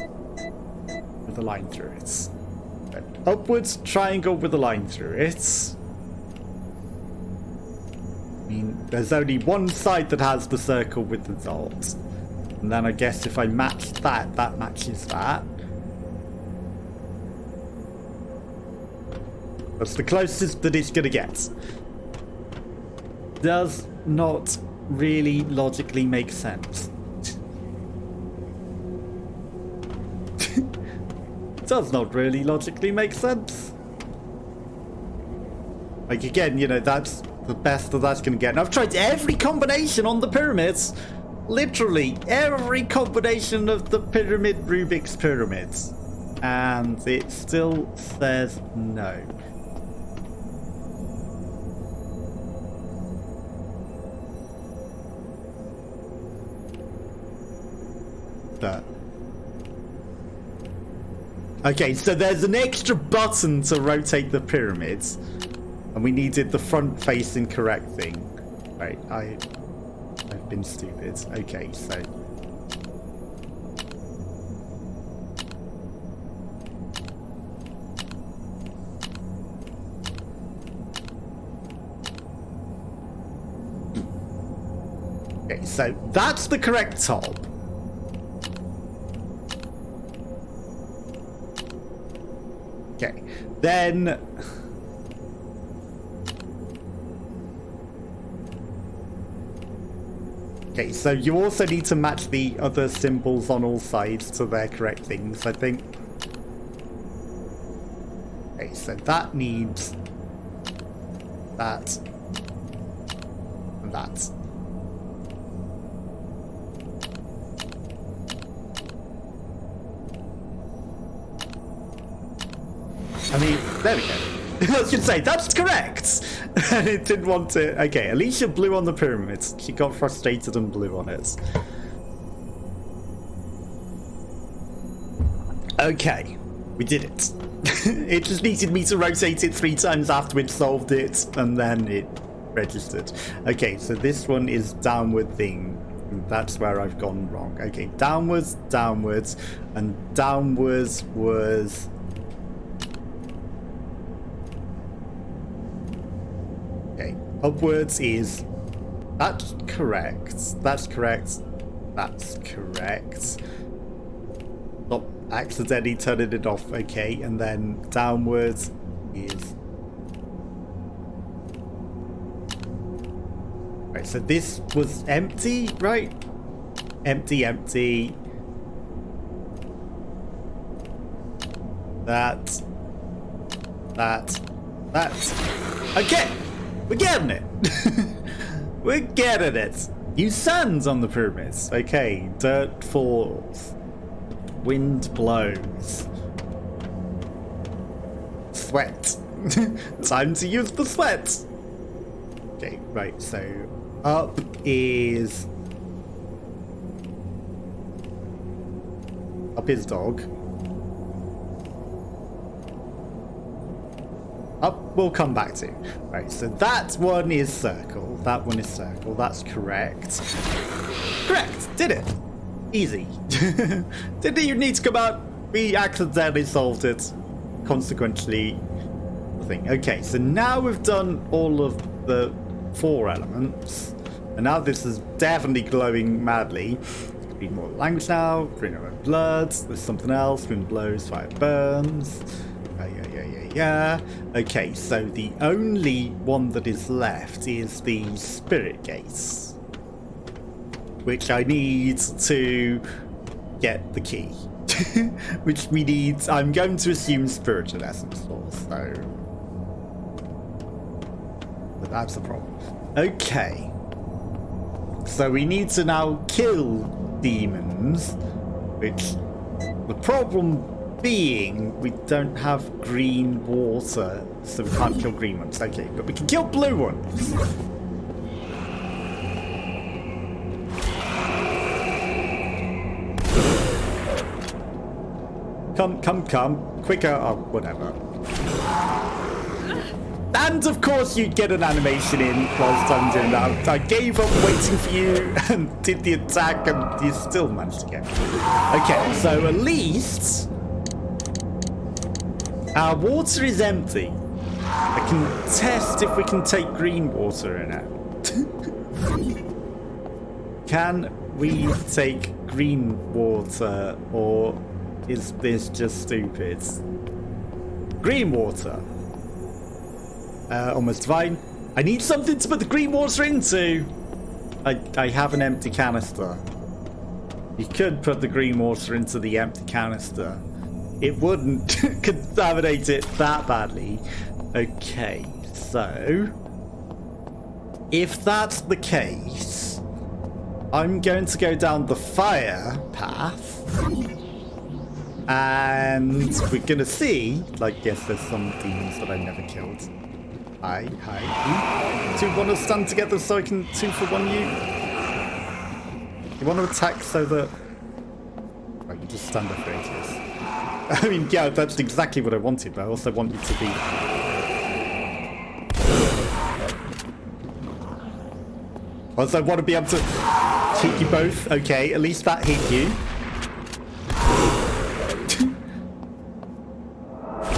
with a line through it. An upwards triangle with a line through it. I mean, there's only one side that has the circle with the dot. And then I guess if I match that, that matches that. That's the closest that it's gonna get. Does not really logically make sense. Does not really logically make sense. Like, again, you know, that's the best that that's gonna get. And I've tried every combination on the pyramids. Literally every combination of the Rubik's pyramids. And it still says no. That. Okay, so there's an extra button to rotate the pyramids, and we needed the front-facing correct thing. Right, I've been stupid. Okay, so okay, so that's the correct top. Okay, then okay, so you also need to match the other symbols on all sides to their correct things, I think. Okay, so that needs that and that. I mean, there we go. I was going to say, that's correct! And it didn't want to... Okay, Alicia blew on the pyramids. She got frustrated and blew on it. Okay, we did it. It just needed me to rotate it 3 times after it solved it, and then it registered. Okay, so this one is downward thing. That's where I've gone wrong. Okay, downwards, downwards, and downwards was... Okay, upwards is... That's correct. That's correct. That's correct. Stop accidentally turning it off. Okay, and then downwards is... Right, so this was empty, right? Empty, empty. That. Okay, we're getting it. We're getting it. Use sands on the pyramids. Okay, dirt falls. Wind blows. Sweat. Time to use the sweat. Okay, right, so up is... Up is dog. Up we'll come back to. Right, so that one is circle. That one is circle. That's correct. Correct! Did it! Easy. Didn't even need to come out. We accidentally solved it. Consequently, nothing. Okay, so now we've done all of the 4 elements. And now this is definitely glowing madly. Read more language now. Green red blood. There's something else. Wind blows, fire burns. Yeah. Okay, so the only one that is left is the spirit gates, which I need to get the key. Which we need, I'm going to assume spiritual essence for, so... But that's the problem. Okay. So we need to now kill demons, which the problem being we don't have green water, so we can't kill green ones. Okay, but we can kill blue ones. Come. Quicker. Oh, whatever. And of course you'd get an animation in whilst I'm doing that. I gave up waiting for you and did the attack and you still managed to get me. Okay, so at least our water is empty. I can test if we can take green water in it. Can we take green water, or is this just stupid? Green water. Almost divine. I need something to put the green water into. I have an empty canister. You could put the green water into the empty canister. It wouldn't contaminate it that badly. Okay, so if that's the case, I'm going to go down the fire path, and we're gonna see, like, yes, there's some demons that I never killed. Hi. Do you want to stand together so I can 2-for-1 you? You want to attack so that... Right, you just stand up for ages. I mean, yeah, that's exactly what I wanted, but I also want you to be... Also, I want to be able to hit you both. Okay, at least that hit you.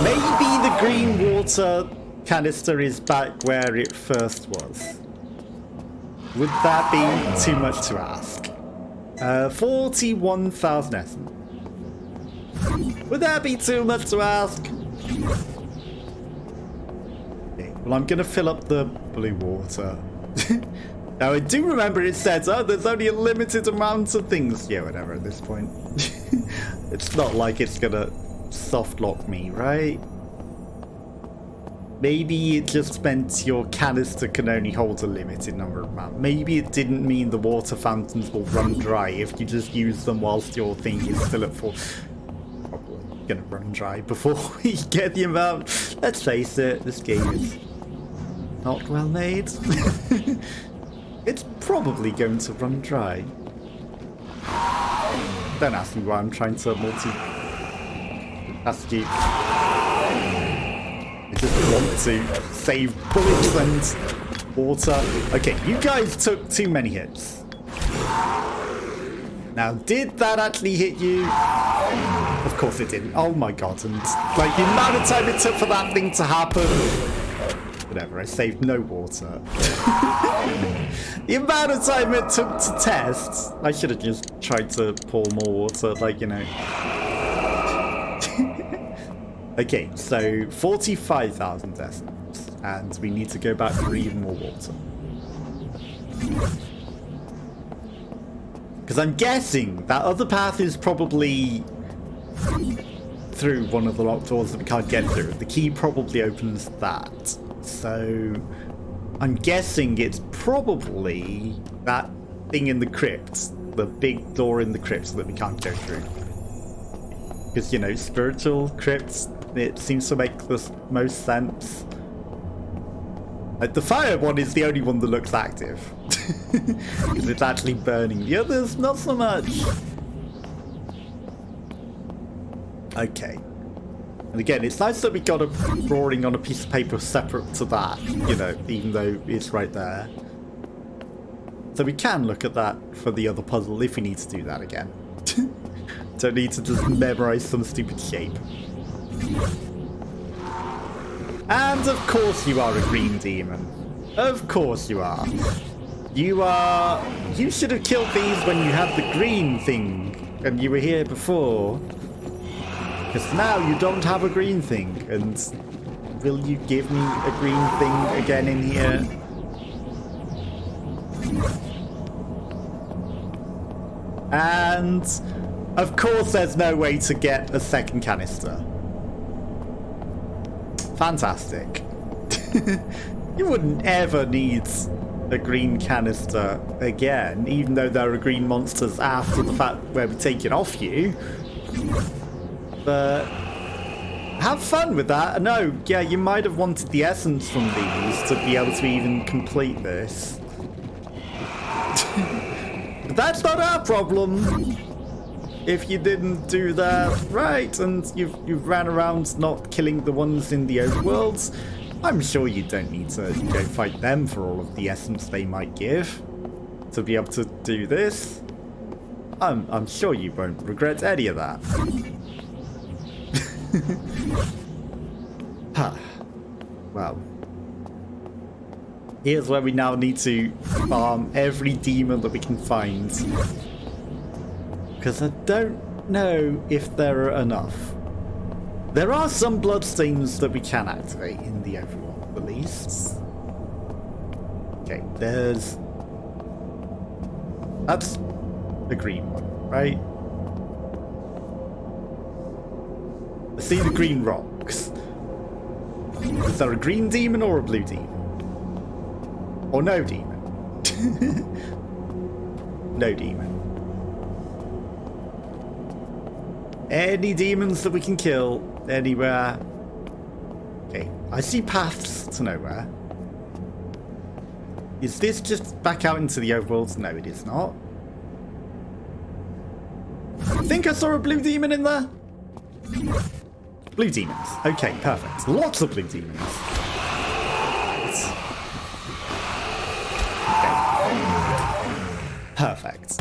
Maybe the green water canister is back where it first was. Would that be too much to ask? 41,000 essence. Would that be too much to ask? Okay, well, I'm going to fill up the blue water. Now, I do remember it says, oh, there's only a limited amount of things. Yeah, whatever at this point. It's not like it's going to soft lock me, right? Maybe it just meant your canister can only hold a limited number of amounts. Maybe it didn't mean the water fountains will run dry if you just use them whilst your thing is still at full. Probably gonna run dry before we get the amount. Let's face it, this game is not well made. It's probably going to run dry. Don't ask me why I'm trying to multi-task. I just want to save bullets and water. Okay, you guys took too many hits. Now, did that actually hit you? Of course it didn't. Oh my god, and like the amount of time it took for that thing to happen. Whatever, I saved no water. The amount of time it took to test, I should have just tried to pour more water, like, you know. Okay, so 45,000 essence, and we need to go back for even more water. Because I'm guessing that other path is probably through one of the locked doors that we can't get through. The key probably opens that. So I'm guessing it's probably that thing in the crypt, the big door in the crypt that we can't go through. Because, you know, spiritual crypts, it seems to make the most sense. Like, the fire one is the only one that looks active. Because it's actually burning. The others, not so much. Okay. And again, it's nice that we got a drawing on a piece of paper separate to that, you know, even though it's right there. So we can look at that for the other puzzle if we need to do that again. Don't need to just memorize some stupid shape. And of course you are a green demon. Of course you are. You should have killed these when you had the green thing and you were here before. Because now you don't have a green thing. And will you give me a green thing again in here? And of course there's no way to get a second canister. Fantastic. You wouldn't ever need a green canister again, even though there are green monsters after the fact where we take it off you. But have fun with that. No, yeah, you might have wanted the essence from these to be able to even complete this. But that's not our problem. If you didn't do that right, and you've ran around not killing the ones in the overworlds, I'm sure you don't need to go fight them for all of the essence they might give to be able to do this. I'm sure you won't regret any of that. Well, here's where we now need to farm every demon that we can find. Because I don't know if there are enough. There are some bloodstains that we can activate in the overworld, at least. Okay, that's the green one, right? I see the green rocks. Is there a green demon or a blue demon? Or no demon? No demon. Any demons that we can kill anywhere. Okay, I see paths to nowhere. Is this just back out into the overworld? No, it is not. I think I saw a blue demon in there. Blue demons. Okay, perfect. Lots of blue demons. Okay. Perfect.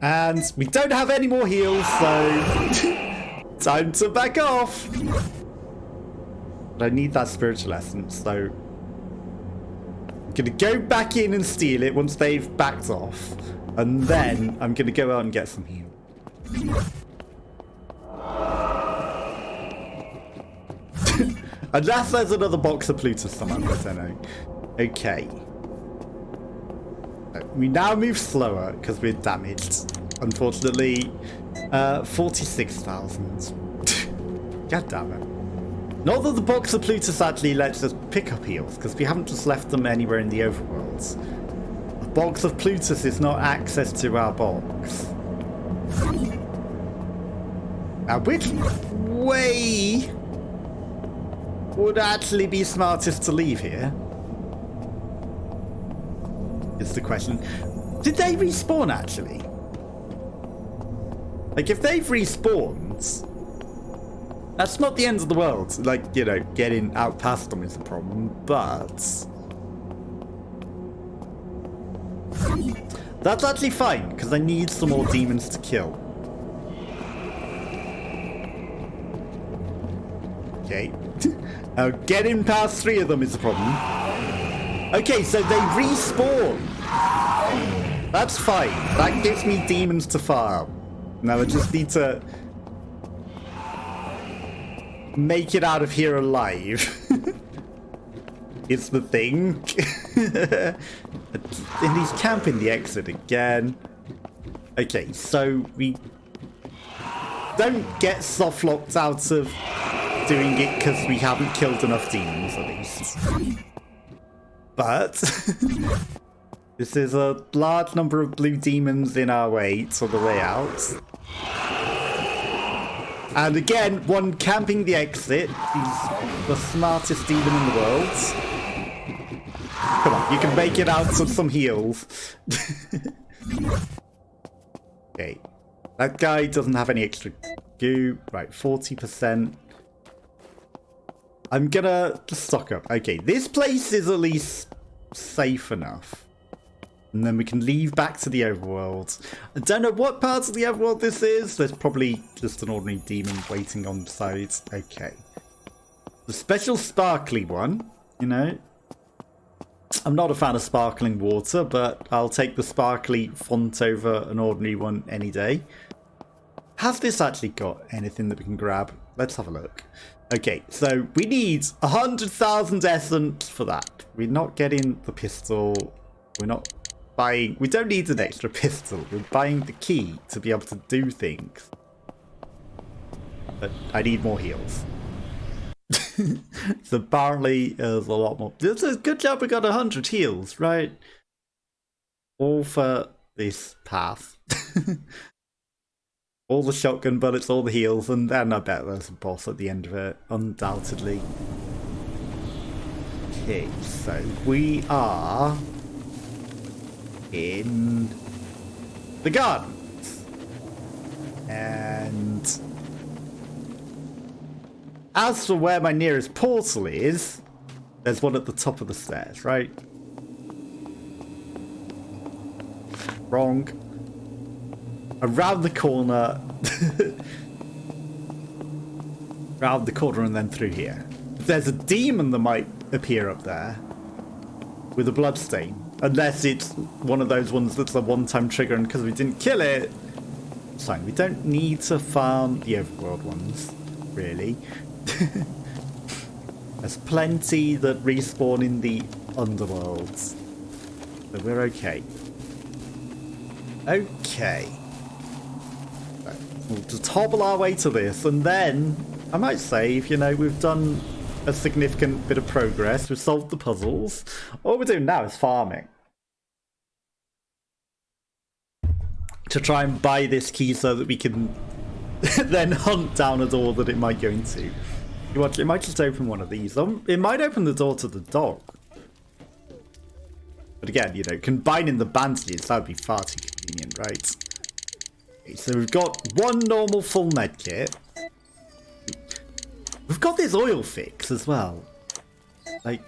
And we don't have any more heals, so time to back off. But I need that spiritual essence, so I'm going to go back in and steal it once they've backed off. And then I'm going to go out and get some heal. Unless there's another box of Plutus somewhere, I don't know. Okay. We now move slower because we're damaged. Unfortunately, 46,000. God damn it. Not that the box of Plutus actually lets us pick up heals, because we haven't just left them anywhere in the overworlds. The box of Plutus is not access to our box. Now, which way would actually be smartest to leave here? Is the question. Did they respawn actually? Like, if they've respawned, that's not the end of the world. Like, you know, getting out past them is a problem, but That's actually fine, because I need some more demons to kill. Okay. Now, getting past 3 of them is the problem. Okay, so they respawn. That's fine. That gives me demons to farm. Now I just need to make it out of here alive. It's the thing. And he's camping the exit again. Okay, so we don't get soft locked out of doing it because we haven't killed enough demons, at least. But this is a large number of blue demons in our way to the way out. And again, one camping the exit. He's the smartest demon in the world. Come on, you can make it out with some heals. Okay. That guy doesn't have any extra goo. Right, 40%. I'm gonna just stock up. Okay, this place is at least safe enough. And then we can leave back to the overworld. I don't know what part of the overworld this is. There's probably just an ordinary demon waiting on sides. Okay. The special sparkly one, you know. I'm not a fan of sparkling water, but I'll take the sparkly font over an ordinary one any day. Has this actually got anything that we can grab? Let's have a look. Okay, so we need 100,000 essence for that. We're not getting the pistol. We're not buying... We don't need an extra pistol. We're buying the key to be able to do things. But I need more heals. So apparently there's a lot more. It's a good job we got 100 heals, right? All for this path. All the shotgun bullets, all the heals, and then I bet there's a boss at the end of it, undoubtedly. Okay, so we are in the gardens. And as for where my nearest portal is, there's one at the top of the stairs, right? Wrong. Around the corner. Around the corner and then through here. There's a demon that might appear up there with a bloodstain. Unless it's one of those ones that's a one-time trigger, and because we didn't kill it, it's fine. We don't need to farm the overworld ones, really. There's plenty that respawn in the underworlds. So we're okay. Okay. We'll just hobble our way to this, and then I might save. You know, we've done a significant bit of progress. We've solved the puzzles. All we're doing now is farming. To try and buy this key so that we can then hunt down a door that it might go into. You watch, it might just open one of these. It might open the door to the dog. But again, you know, combining the bandages, that would be far too convenient, right? Okay, so we've got one normal full med kit. We've got this oil fix as well. Like,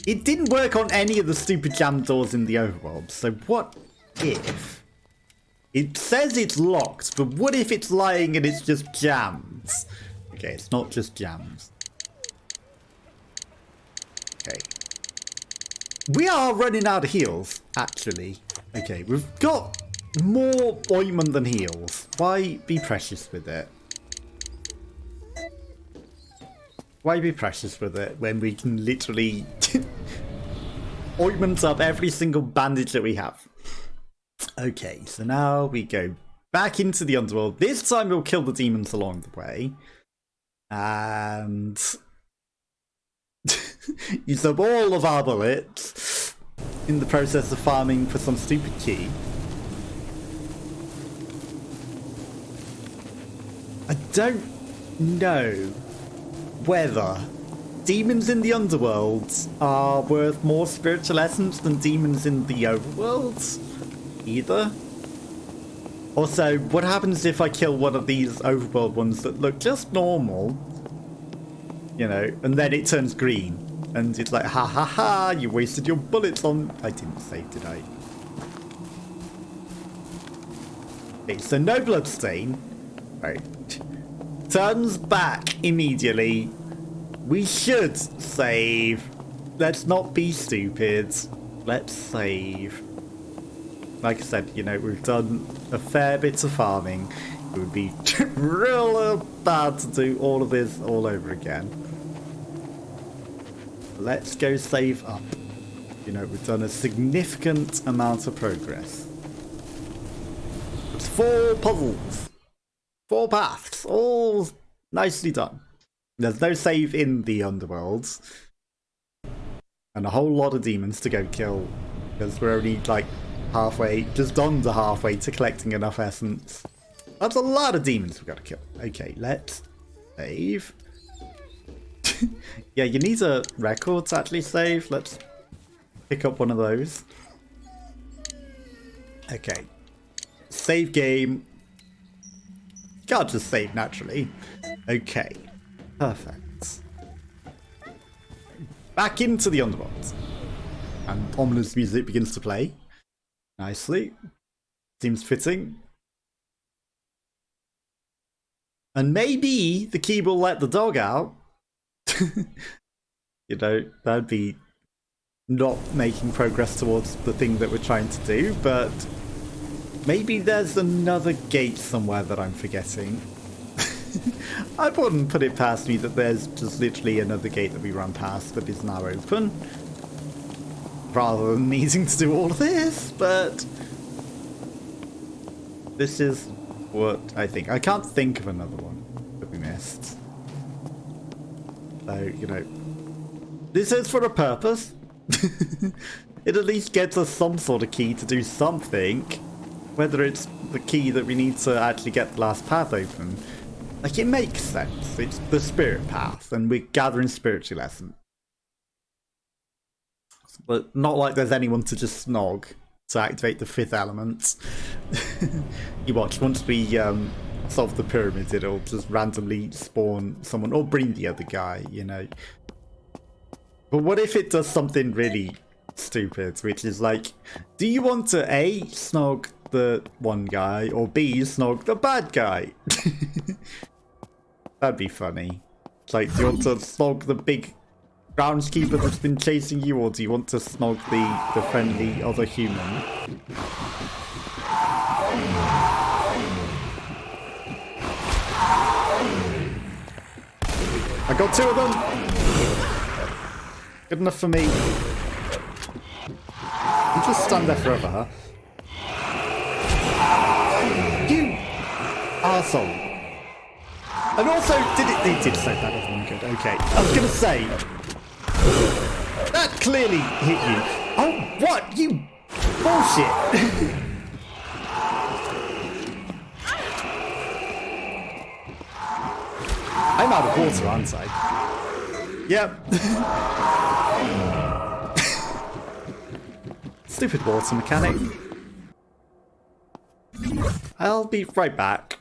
it didn't work on any of the stupid jam doors in the overworld, so what if... It says it's locked, but what if it's lying and it's just jams? Okay, it's not just jams. Okay. We are running out of heals, actually. Okay, we've got more ointment than heals. Why be precious with it? Why be precious with it when we can literally ointment up every single bandage that we have? Okay, so now we go back into the underworld. This time we'll kill the demons along the way. And use up all of our bullets in the process of farming for some stupid key. I don't know whether demons in the underworld are worth more spiritual essence than demons in the overworld. Either. Also, what happens if I kill one of these overworld ones that look just normal, you know, and then it turns green? And it's like, ha ha ha, you wasted your bullets on... I didn't save, did I? Okay, so no bloodstain. Right. Turns back immediately. We should save. Let's not be stupid. Let's save. Like I said, you know, we've done a fair bit of farming. It would be real bad to do all of this all over again. Let's go save up. You know, we've done a significant amount of progress. It's 4 puzzles. 4 paths. All nicely done. There's no save in the underworlds. And a whole lot of demons to go kill. Because we're only like halfway, just under halfway to collecting enough essence. That's a lot of demons we've got to kill. Okay, let's save. Yeah, you need a record to actually save. Let's pick up one of those. Okay. Save game. Can't just save naturally. Okay. Perfect. Back into the underworld. And ominous music begins to play. Nicely. Seems fitting. And maybe the key will let the dog out. You know, that'd be not making progress towards the thing that we're trying to do, but maybe there's another gate somewhere that I'm forgetting. I wouldn't put it past me that there's just literally another gate that we run past that is now open. Rather than needing to do all of this, but this is what I think. I can't think of another one that we missed. So, you know, this is for a purpose. It at least gets us some sort of key to do something. Whether it's the key that we need to actually get the last path open. Like, it makes sense. It's the spirit path, and we're gathering spiritual essence. But not like there's anyone to just snog to activate the 5th element. You watch, once we solve the pyramid, it'll just randomly spawn someone, or bring the other guy, you know. But what if it does something really stupid, which is like, do you want to A, snog the one guy, or B, snog the bad guy? That'd be funny. It's like, do you want to snog the big groundskeeper that's been chasing you, or do you want to snog the friendly other human? I got 2 of them! Good enough for me. You just stand there forever, huh? You arsehole. And also, they did say that everyone good. Okay. I was gonna say, that clearly hit you. Oh, what? You bullshit. I'm out of water, aren't I? Yep. Stupid water mechanic. I'll be right back.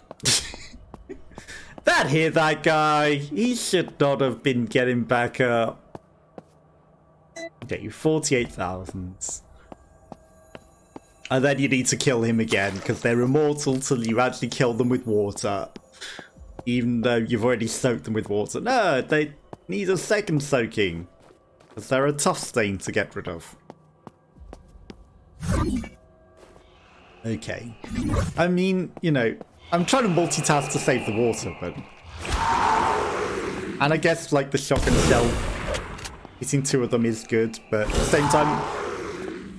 That guy. He should not have been getting back up. Okay, 48,000. And then you need to kill him again, because they're immortal till you actually kill them with water. Even though you've already soaked them with water. No, they need a second soaking. Because they're a tough stain to get rid of. Okay. I mean, you know, I'm trying to multitask to save the water, but... And I guess, like, the shotgun shell, hitting 2 of them is good, but at the same time,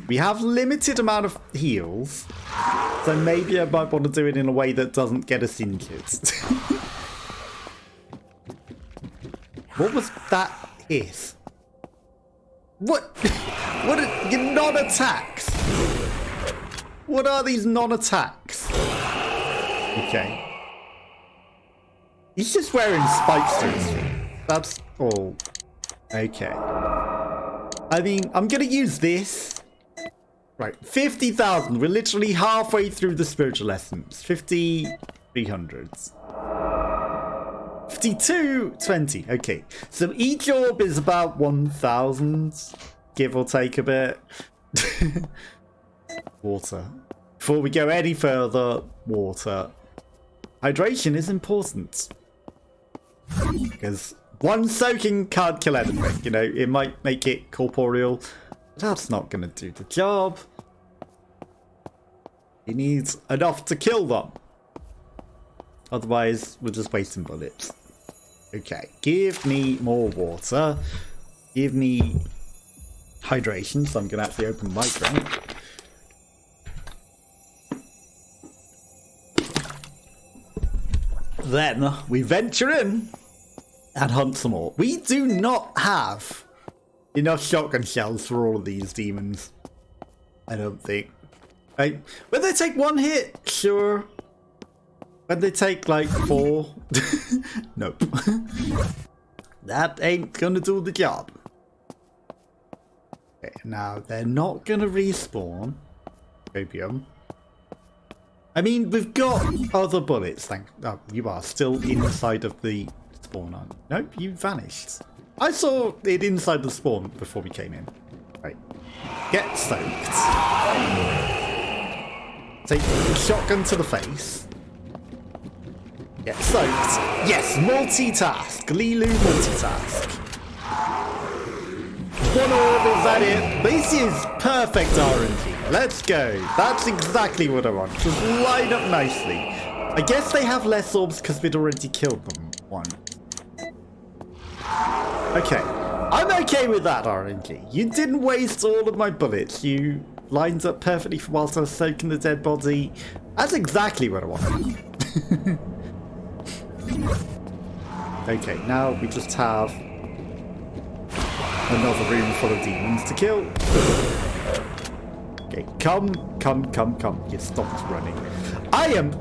we have limited amount of heals, so maybe I might want to do it in a way that doesn't get us injured. What was that hiss? What? What are your non-attacks? What are these non-attacks? Okay. He's just wearing spikes to his feet. That's all. Okay. I mean, I'm gonna use this. Right, 50,000. We're literally halfway through the spiritual essence. 5,300. 5220. Okay, so each orb is about 1,000, give or take a bit. Water. Before we go any further, water. Hydration is important. Because one soaking can't kill anything. You know, it might make it corporeal. But that's not going to do the job. You need enough to kill them. Otherwise, we're just wasting bullets. Okay, give me more water. Give me hydration, so I'm going to actually open my drink. Then we venture in and hunt some more. We do not have enough shotgun shells for all of these demons. I don't think. Right? When they take one hit, sure. When they take like 4, nope. That ain't gonna do the job. Okay, now they're not gonna respawn. Opium. I mean, we've got other bullets. Oh, you are still inside of the spawn, aren't you? Nope, you vanished. I saw it inside the spawn before we came in. Right. Get soaked. Take the shotgun to the face. Get soaked. Yes, multitask. Lilu multitask. One orb, is that it? This is perfect RNG. Let's go. That's exactly what I want. Just line up nicely. I guess they have less orbs because we'd already killed them one. Okay. I'm okay with that, RNG. You didn't waste all of my bullets. You lined up perfectly whilst I was soaking the dead body. That's exactly what I want. Okay, now we just have another room full of demons to kill. Okay, come. You stopped running. I am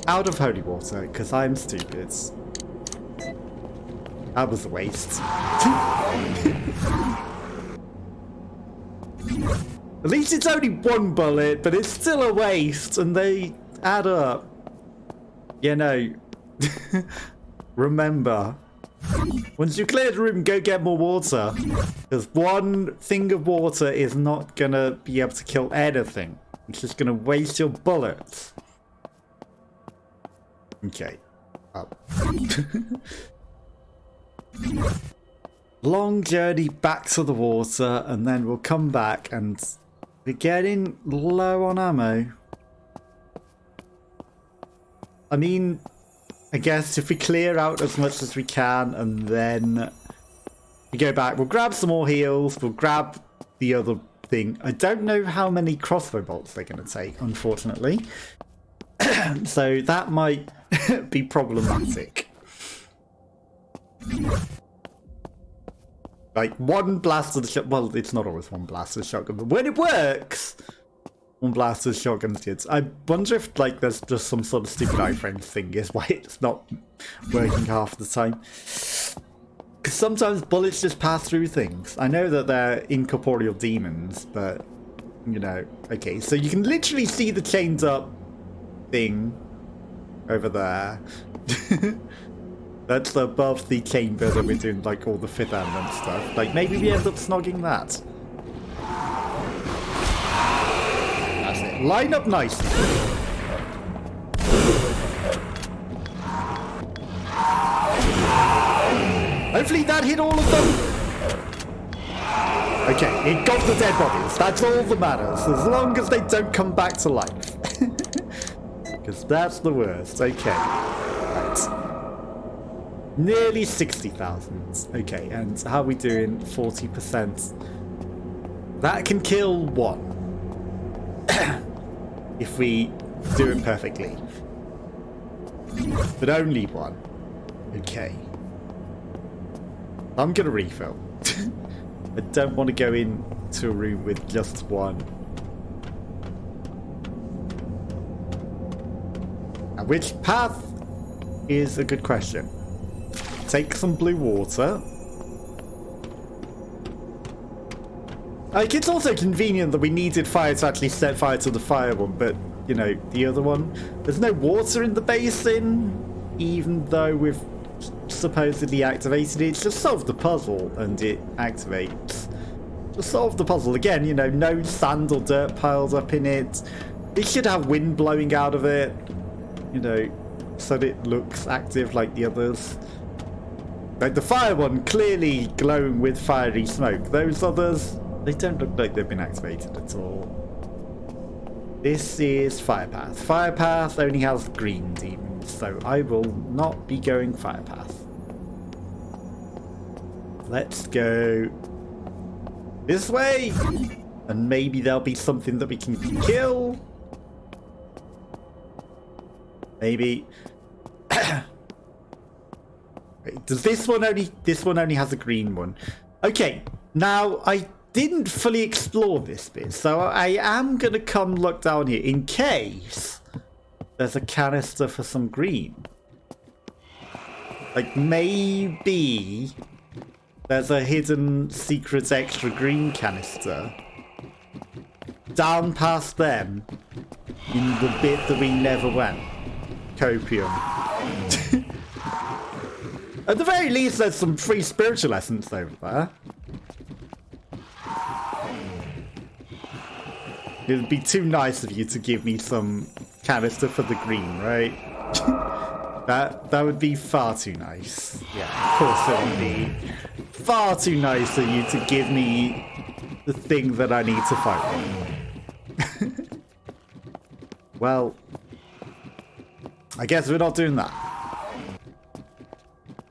out of holy water because I'm stupid. That was a waste. At least it's only one bullet, but it's still a waste, and they add up. You know, remember, once you clear the room, go get more water. Because one thing of water is not going to be able to kill anything. It's just going to waste your bullets. Okay. Up. Long journey back to the water, and then we'll come back, and we're getting low on ammo. I mean, I guess if we clear out as much as we can and then we go back, we'll grab some more heals, we'll grab the other thing. I don't know how many crossbow bolts they're going to take, unfortunately. So that might be problematic. Like one blast of the shotgun, well, it's not always one blast of the shotgun, but when it works, one blast of the shotgun's good. I wonder if like there's just some sort of stupid iframe thing is why it's not working half the time. Because sometimes bullets just pass through things. I know that they're incorporeal demons, but you know, okay, so you can literally see the chained up thing over there. That's above the chamber that we're doing like all the fifth element stuff. Like maybe we end up snogging that. That's it. Line up nicely. Hopefully that hit all of them. Okay, it got the dead bodies. That's all that matters. As long as they don't come back to life. Because that's the worst. Okay. Right. Nearly 60,000. Okay, and how are we doing? 40%. That can kill one. If we do it perfectly. But only one. Okay. I'm gonna refill. I don't want to go into a room with just one. Now, which path is a good question. Take some blue water. Like, it's also convenient that we needed fire to actually set fire to the fire one, but, you know, the other one, there's no water in the basin. even though we've supposedly activated it. Just solve the puzzle and it activates. Just solve the puzzle again, you know, no sand or dirt piles up in it. It should have wind blowing out of it, you know, so that it looks active like the others. Like the fire one, clearly glowing with fiery smoke. Those others, they don't look like they've been activated at all. This is Firepath. Firepath only has green demons, so I will not be going Firepath. Let's go this way, and maybe there'll be something that we can kill. Maybe. Does this one only has a green one? Okay, now I didn't fully explore this bit, so I am gonna come look down here in case there's a canister for some green. Like maybe there's a hidden secret extra green canister down past them in the bit that we never went. Copium. At the very least, there's some free spiritual essence over there. It would be too nice of you to give me some canister for the green, right? That would be far too nice. Yeah, of course it would be far too nice of you to give me the thing that I need to fight with. Well, I guess we're not doing that.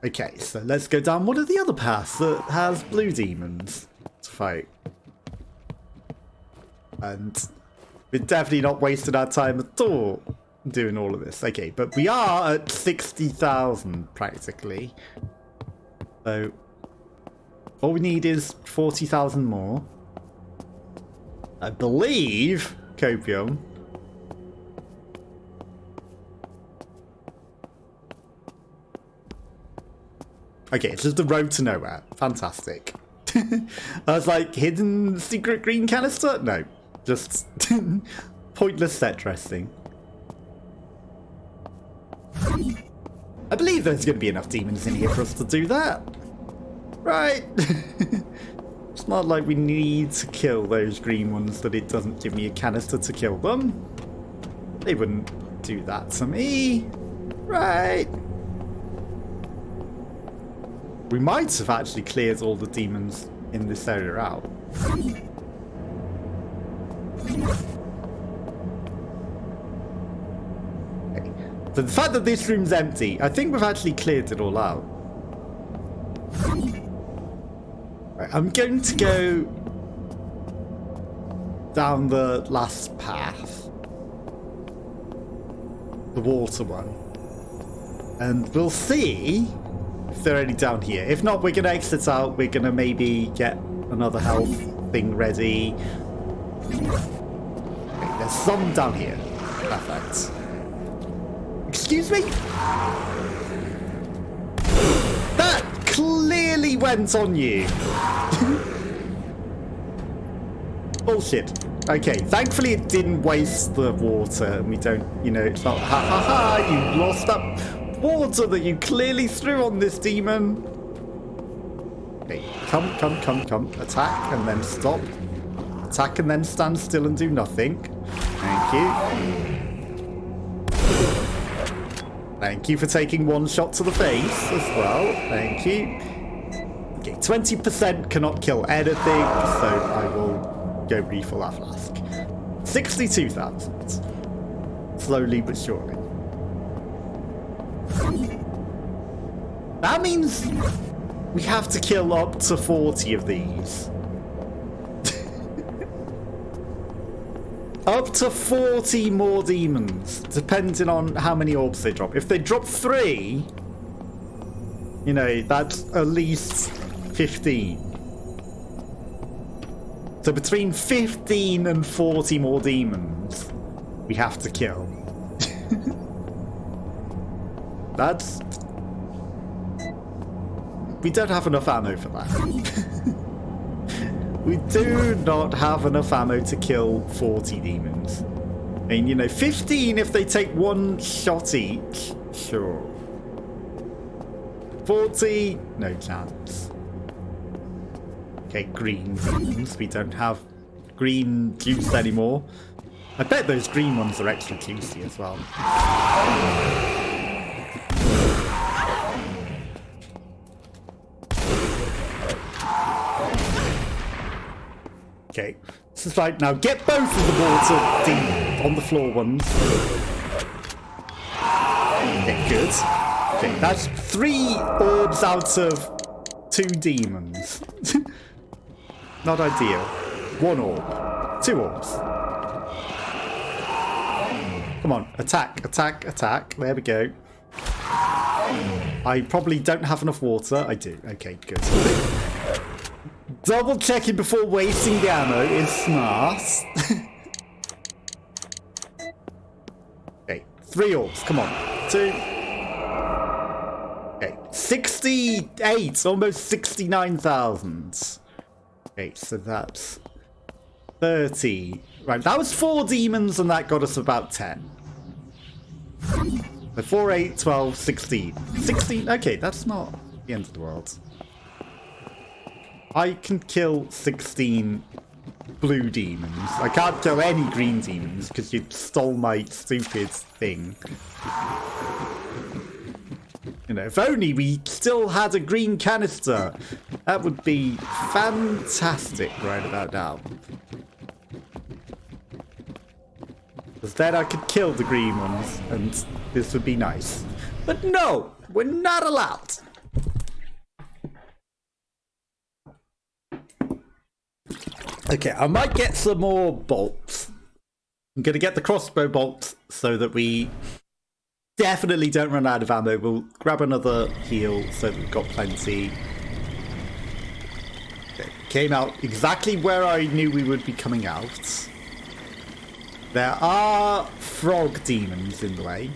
Okay, so let's go down one of the other paths that has blue demons to fight. And we're definitely not wasting our time at all doing all of this. Okay, but we are at 60,000 practically. So all we need is 40,000 more. I believe copium. Okay, it's just the road to nowhere. Fantastic. I was like, hidden secret green canister? No, just pointless set dressing. I believe there's going to be enough demons in here for us to do that. Right. It's not like we need to kill those green ones that it doesn't give me a canister to kill them. They wouldn't do that to me. Right. We might have actually cleared all the demons in this area out. Okay. So the fact that this room's empty, I think we've actually cleared it all out. Right, I'm going to go down the last path. The water one. And we'll see if they're any down here. If not, we're going to exit out. We're going to maybe get another health thing ready. Okay, there's some down here. Perfect. Excuse me? That clearly went on you. Bullshit. Okay, thankfully it didn't waste the water. And we don't, you know, it's not, ha ha ha, you lost that water that you clearly threw on this demon. Okay, come. Attack and then stop. Attack and then stand still and do nothing. Thank you. Thank you for taking one shot to the face as well. Thank you. Okay, 20% cannot kill anything, so I will go refill that flask. 62,000. Slowly but surely. That means we have to kill up to 40 of these. Up to 40 more demons, depending on how many orbs they drop. If they drop 3, you know, that's at least 15. So between 15 and 40 more demons we have to kill. That's... We don't have enough ammo for that. We do not have enough ammo to kill 40 demons. I mean, you know, 15 if they take one shot each, sure. 40. No chance. Okay, green demons. We don't have green juice anymore. I bet those green ones are extra juicy as well. Okay, this is right now. Get both of the water deep on the floor ones. Okay, good. Okay, that's 3 orbs out of 2 demons. Not ideal. 1 orb. 2 orbs. Come on, attack, attack, attack. There we go. I probably don't have enough water. I do. Okay, good. Double checking before wasting the ammo is smart. Okay, 3 orbs. Come on. 2. Okay, 68. Almost 69,000. Okay, so that's 30. Right, that was 4 demons and that got us about 10. So 4, 8, 12, 16. 16, okay, that's not the end of the world. I can kill 16 blue demons. I can't kill any green demons because you stole my stupid thing. You know, if only we still had a green canister. That would be fantastic right about now. Because then I could kill the green ones and this would be nice. But no, we're not allowed. Okay, I might get some more bolts. I'm going to get the crossbow bolt so that we definitely don't run out of ammo. We'll grab another heal so that we've got plenty. Okay, came out exactly where I knew we would be coming out. There are frog demons in the way.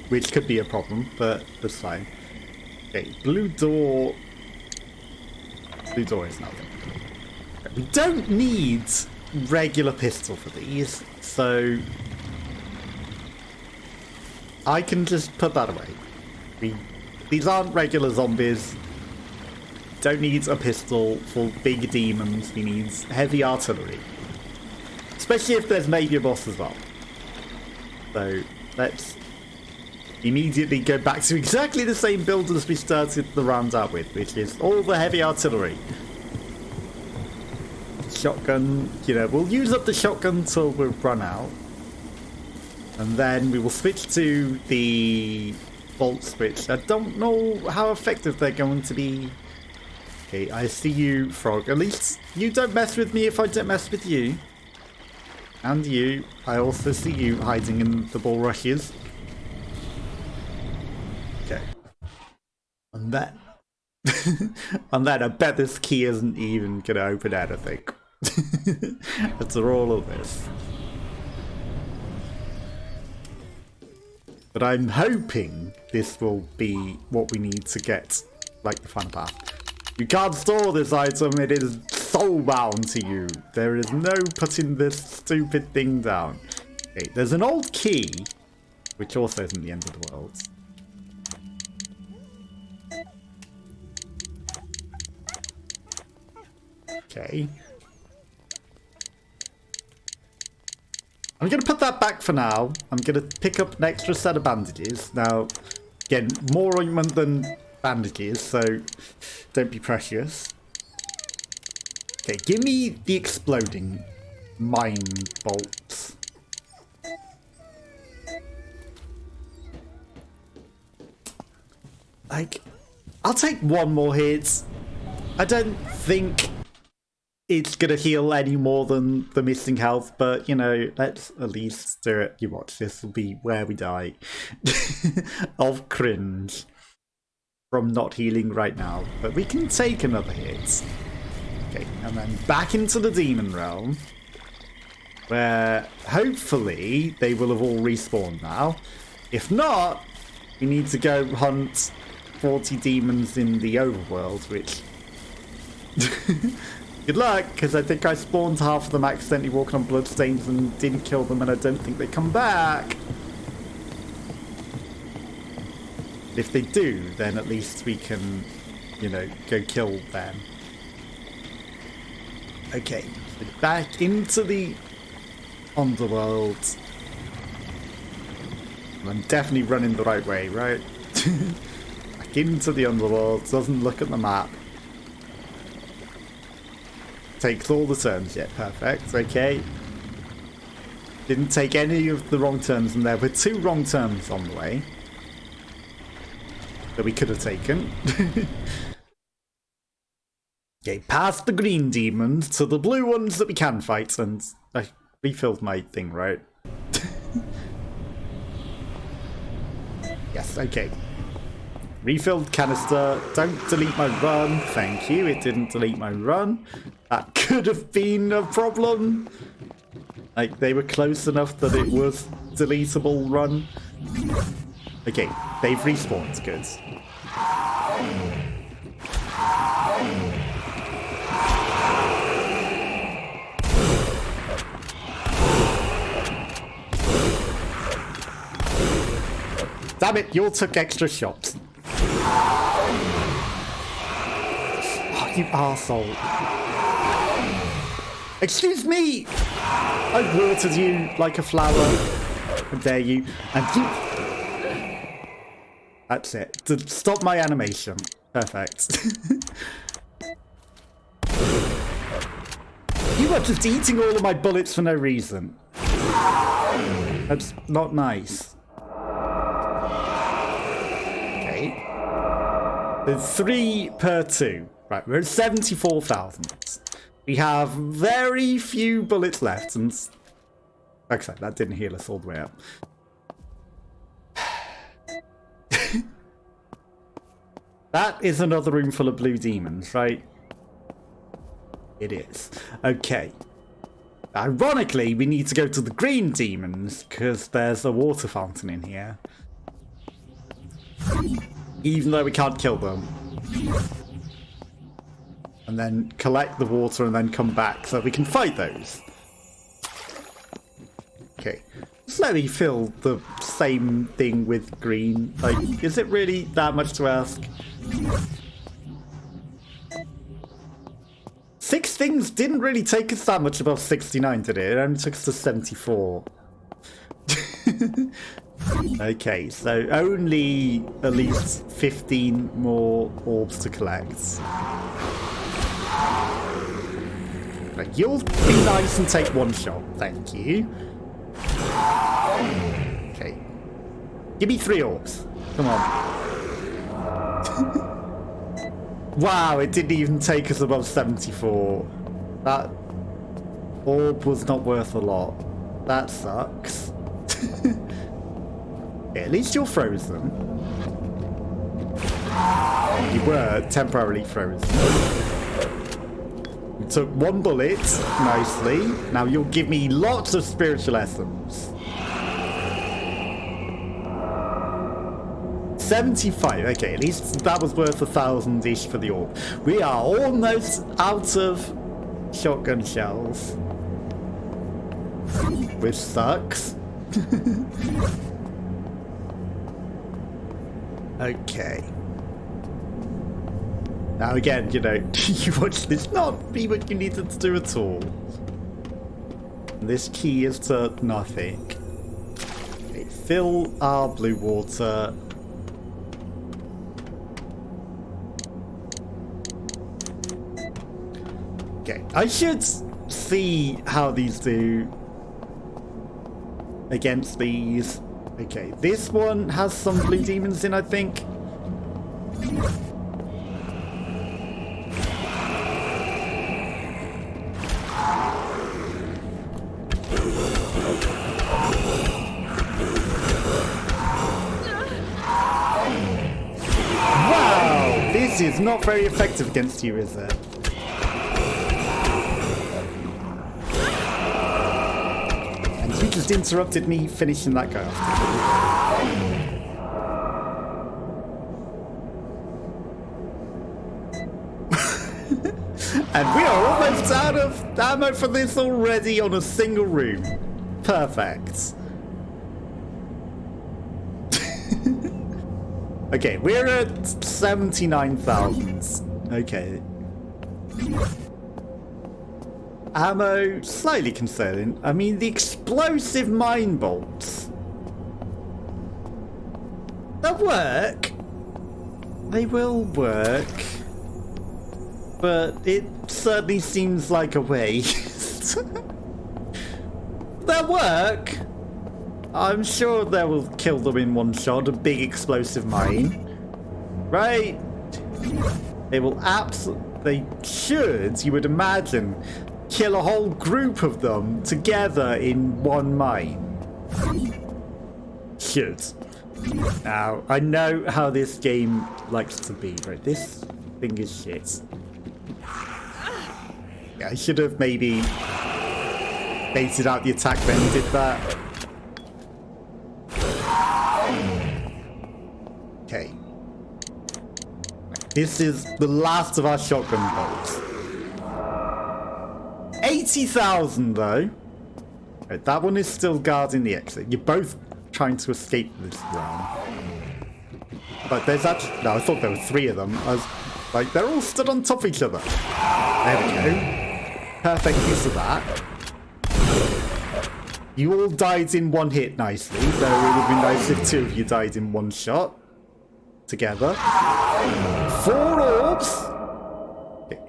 Which could be a problem, but that's fine. Okay, blue door. Blue door is nothing. We don't need regular pistol for these, so I can just put that away. These aren't regular zombies. Don't need a pistol for big demons. We need heavy artillery. Especially if there's maybe a boss as well. So let's immediately go back to exactly the same build as we started the round out with, which is all the heavy artillery. Shotgun, you know, we'll use up the shotgun until we're run out. And then we will switch to the bolt switch. I don't know how effective they're going to be. Okay, I see you, frog. At least you don't mess with me if I don't mess with you. And you. I also see you hiding in the bulrushes. Okay. And then... and then I bet this key isn't even going to open anything. After all of this. But I'm hoping this will be what we need to get, like, the fun path. You can't store this item, it is soulbound to you. There is no putting this stupid thing down. Okay, there's an old key, which also isn't the end of the world. Okay. I'm going to put that back for now. I'm going to pick up an extra set of bandages. Now, again, more ointment than bandages, so don't be precious. Okay, give me the exploding mine bolts. Like, I'll take one more hit. I don't think it's gonna heal any more than the missing health, but you know, let's at least do it. You watch, this will be where we die of cringe from not healing right now, but we can take another hit. Okay, and then back into the demon realm, where hopefully they will have all respawned now. If not, we need to go hunt 40 demons in the overworld, which good luck, because I think I spawned half of them accidentally walking on bloodstains and didn't kill them, and I don't think they come back. If they do, then at least we can, you know, go kill them. Okay, so back into the underworld. I'm definitely running the right way, right? Back into the underworld, doesn't look at the map. Takes all the turns, yeah, perfect, okay. Didn't take any of the wrong turns, and there were 2 wrong turns on the way that we could have taken. Okay, past the green demons to the blue ones that we can fight, and I refilled my thing, right? Yes, okay. Refilled canister. Don't delete my run. Thank you. It didn't delete my run. That could have been a problem. Like, they were close enough that it was deletable run. Okay, they've respawned. Good. Damn it, you all took extra shots. Oh, you arsehole. Excuse me! I watered you like a flower. How dare you? And you... That's it. To stop my animation. Perfect. You are just eating all of my bullets for no reason. That's not nice. There's 3 per 2. Right, we're at 74,000. We have very few bullets left, and like I said, that didn't heal us all the way up. That is another room full of blue demons, right? It is. Okay. Ironically, we need to go to the green demons, because there's a water fountain in here. Even though we can't kill them. And then collect the water and then come back so we can fight those. Okay. Just let me fill the same thing with green. Like, is it really that much to ask? 6 things didn't really take us that much above 69, did it? It only took us to 74. Okay, so only at least 15 more orbs to collect. Right, you'll be nice and take 1 shot, thank you. Okay. Give me 3 orbs. Come on. Wow, it didn't even take us above 74. That orb was not worth a lot. That sucks. At least you're frozen. You were temporarily frozen. You took 1 bullet, nicely. Now you'll give me lots of spiritual essence. 75. Okay, at least that was worth 1,000-ish for the orb. We are almost out of shotgun shells. Which sucks. Okay. Now again, you know, you watch this not be what you needed to do at all. This key is to nothing. Okay, fill our blue water. Okay, I should see how these do against these. Okay, this one has some blue demons in, I think. Wow, this is not very effective against you, is it? You just interrupted me finishing that guy off. And we are almost out of ammo for this already on a single room. Perfect. Okay, we're at 79,000. Okay. Ammo, slightly concerning. I mean, the explosive mine bolts. They'll work. They will work. But it certainly seems like a waste. They'll work. I'm sure they will kill them in one shot. A big explosive mine. Right? They will absolutely... They should, you would imagine, kill a whole group of them together in one mine. Should. Now, I know how this game likes to be, right? This thing is shit. Yeah, I should have maybe baited out the attack when he did that. Okay. This is the last of our shotgun bolts. 80,000 though. Right, that one is still guarding the exit. You're both trying to escape this round. But there's actually... No, I thought there were 3 of them. I was like, they're all stood on top of each other. There we go. Perfect use of that. You all died in one hit nicely, though it would be nice if 2 of you died in one shot. Together. 4 orbs! Okay.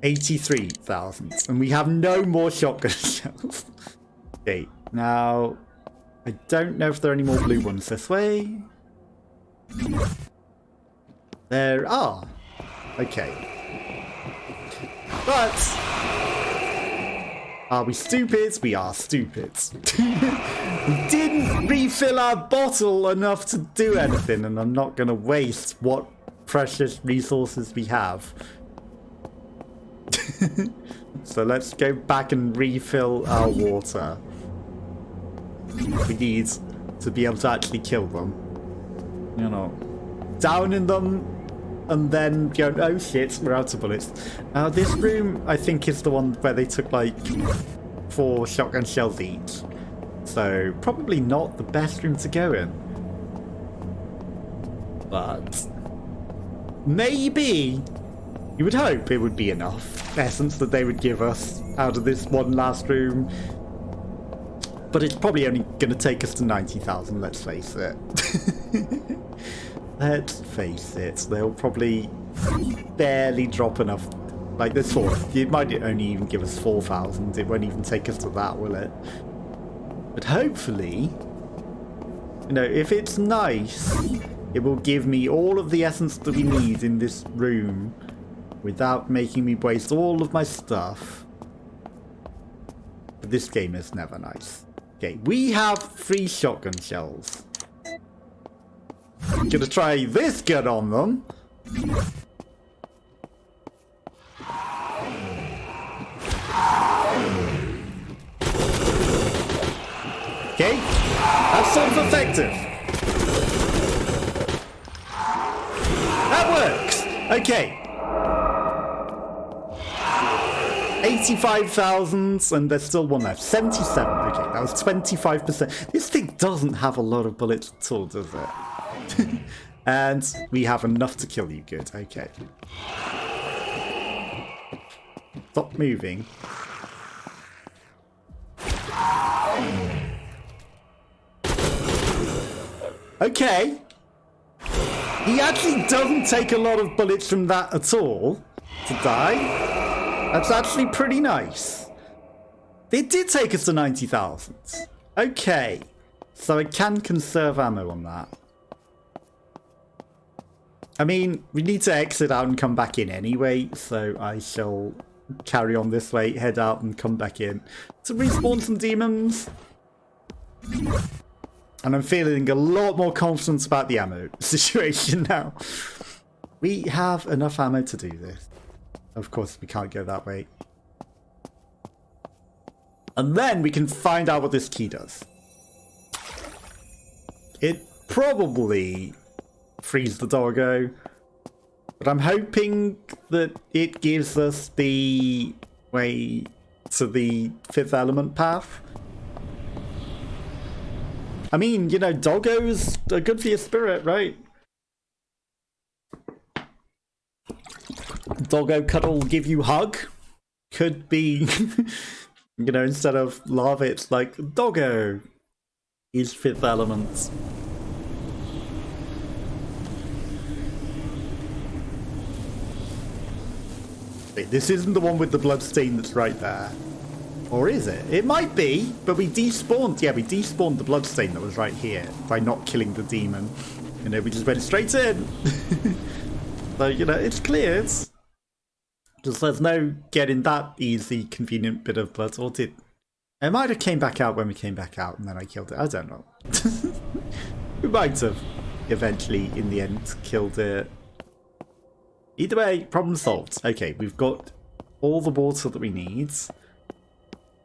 83,000. And we have no more shotgun shells. Okay, now... I don't know if there are any more blue ones this way. There are. Okay. But... Are we stupid? We are stupid. We didn't refill our bottle enough to do anything, and I'm not going to waste what precious resources we have. So let's go back and refill our water. We need to be able to actually kill them. You know, downing them and then going, oh shit, we're out of bullets. Now this room, I think, is the one where they took like 4 shotgun shells each. So probably not the best room to go in. But maybe, you would hope it would be enough essence that they would give us out of this one last room. But it's probably only going to take us to 90,000, let's face it. Let's face it, they'll probably barely drop enough. Like this 4, it might only even give us 4,000. It won't even take us to that, will it? But hopefully, you know, if it's nice, it will give me all of the essence that we need in this room without making me waste all of my stuff. But this game is never nice. Okay, we have 3 shotgun shells. I'm gonna try this gun on them. Okay, that's sort of effective. That works. Okay. 85,000, and there's still one left. 77. Okay, that was 25%. This thing doesn't have a lot of bullets at all, does it? And we have enough to kill you. Good. Okay. Stop moving. Okay. He actually doesn't take a lot of bullets from that at all to die. That's actually pretty nice. It did take us to 90,000. Okay. So I can conserve ammo on that. I mean, we need to exit out and come back in anyway, so I shall carry on this way, head out and come back in to respawn some demons. And I'm feeling a lot more confident about the ammo situation now. We have enough ammo to do this. Of course, we can't go that way. And then we can find out what this key does. It probably frees the doggo, but I'm hoping that it gives us the way to the 5th element path. I mean, you know, doggos are good for your spirit, right? Doggo cuddle give you hug. Could be, you know, instead of lava, it's like doggo is fifth element. Wait, this isn't the one with the bloodstain that's right there. Or is it? It might be, but we despawned. Yeah, we despawned the bloodstain that was right here by not killing the demon. You know, we just went straight in. So, you know, it's cleared. Just there's no getting that easy, convenient bit of blood. Or did... It might have came back out when we came back out and then I killed it. I don't know. We might have eventually, in the end, killed it. Either way, problem solved. Okay, we've got all the water that we need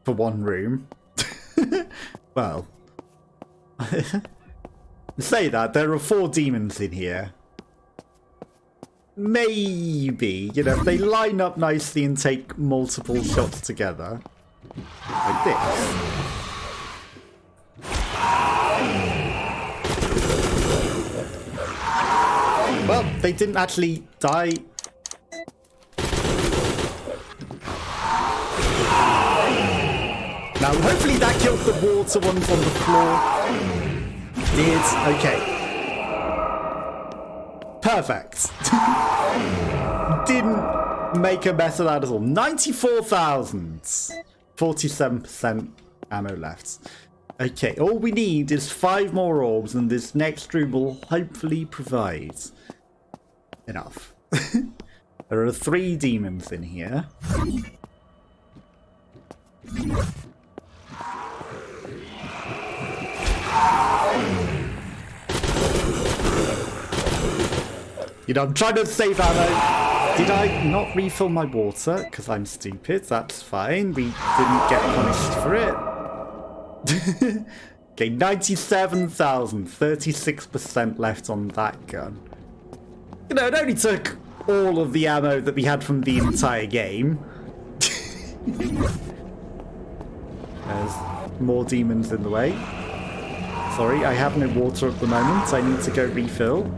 for one room. Well, say that, there are 4 demons in here. Maybe, you know, if they line up nicely and take multiple shots together, like this. Well, they didn't actually die. Now, hopefully that killed the water ones on the floor. Did. Okay. Perfect. Didn't make a mess of that at all. 94,000. 47% ammo left. Okay, all we need is 5 more orbs, and this next room will hopefully provide enough. There are 3 demons in here. You know, I'm trying to save ammo. Did I not refill my water? Because I'm stupid. That's fine. We didn't get punished for it. Okay, 97,000. 36% left on that gun. You know, it only took all of the ammo that we had from the entire game. There's more demons in the way. Sorry, I have no water at the moment. I need to go refill.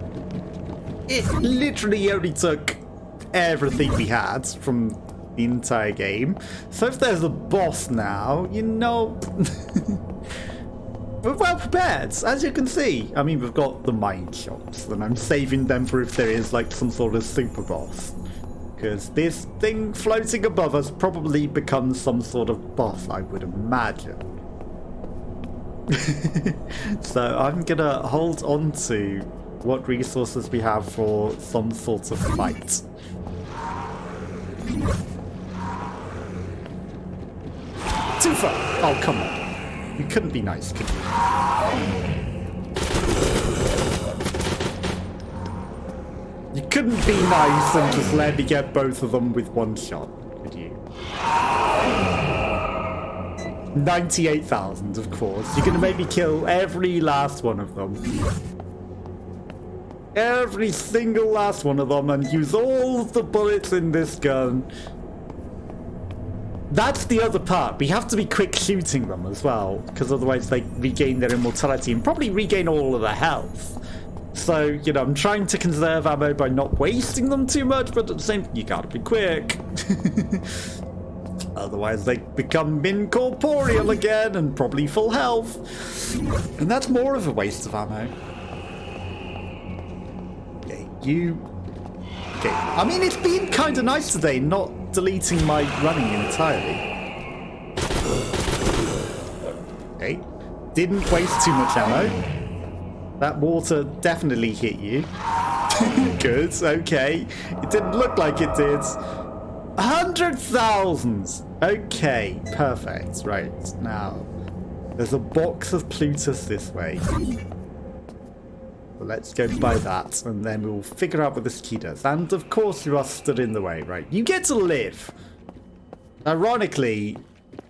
It literally only took everything we had from the entire game. So if there's a boss now, you know, we're well prepared, as you can see. I mean, we've got the mine shops, and I'm saving them for if there is like some sort of super boss. Because this thing floating above us probably becomes some sort of boss, I would imagine. So I'm gonna hold on to what resources we have for some sort of fight. Too far! Oh, come on. You couldn't be nice, could you? You couldn't be nice and just let me get both of them with one shot, could you? 98,000, of course. You're gonna make me kill every last one of them. Every single last one of them, and use all of the bullets in this gun. That's the other part. We have to be quick shooting them as well, because otherwise they regain their immortality and probably regain all of their health. So, you know, I'm trying to conserve ammo by not wasting them too much, but at the same time, you gotta be quick. Otherwise they become incorporeal again and probably full health. And that's more of a waste of ammo. Okay, you... Okay, I mean, it's been kind of nice today not deleting my running entirely. Okay, didn't waste too much ammo. That water definitely hit you. Good, okay. It didn't look like it did. 100,000! Okay, perfect. Right, now, there's a box of Plutus this way. So let's go buy that, and then we'll figure out what this key does. And of course you are stood in the way, right? You get to live! Ironically...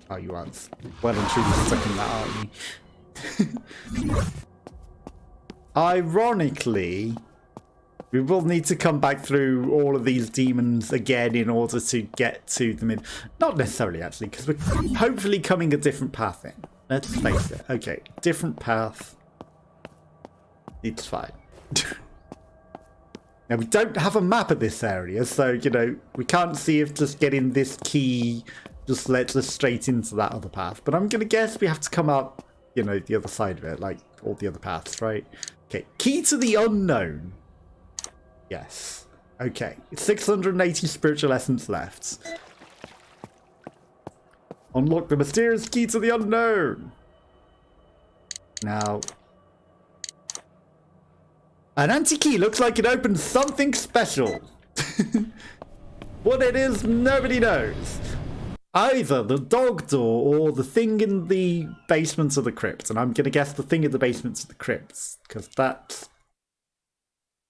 Oh, you aren't well and truly stuck in that, aren't you? Ironically, we will need to come back through all of these demons again in order to get to the mid. Not necessarily, actually, because we're hopefully coming a different path in. Let's face it. Okay, different path. It's fine. Now, we don't have a map of this area, so, you know, we can't see if just getting this key just lets us straight into that other path. But I'm going to guess we have to come out, you know, the other side of it, like all the other paths, right? Okay, key to the unknown. Yes. Okay, 680 spiritual essence left. Unlock the mysterious key to the unknown. Now, an anti-key looks like it opens something special. What it is, nobody knows. Either the dog door or the thing in the basement of the crypt. And I'm going to guess the thing in the basement of the crypts, because that's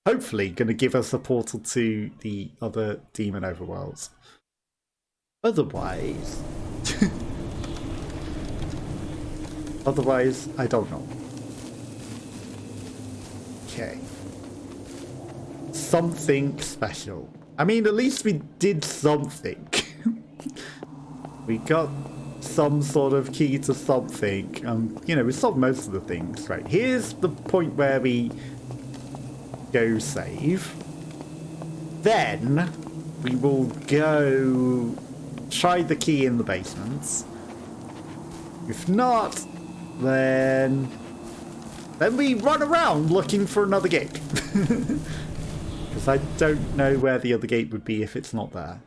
hopefully going to give us a portal to the other demon overworlds. Otherwise... Otherwise, I don't know. Okay. Something special. I mean, at least we did something. We got some sort of key to something. You know, we solved most of the things. Right, here's the point where we go save. Then we will go try the key in the basement. If not, then we run around looking for another gate. Because I don't know where the other gate would be if it's not there.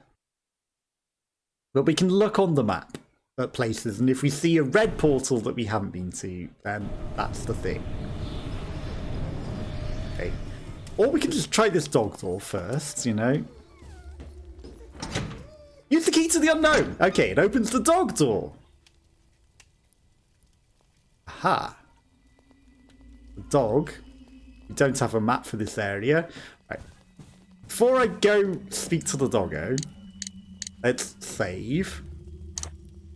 But we can look on the map at places, and if we see a red portal that we haven't been to, then that's the thing. Okay. Or we can just try this dog door first, you know. Use the key to the unknown! Okay, it opens the dog door. Aha. The dog. We don't have a map for this area. Right. Before I go speak to the doggo, let's save.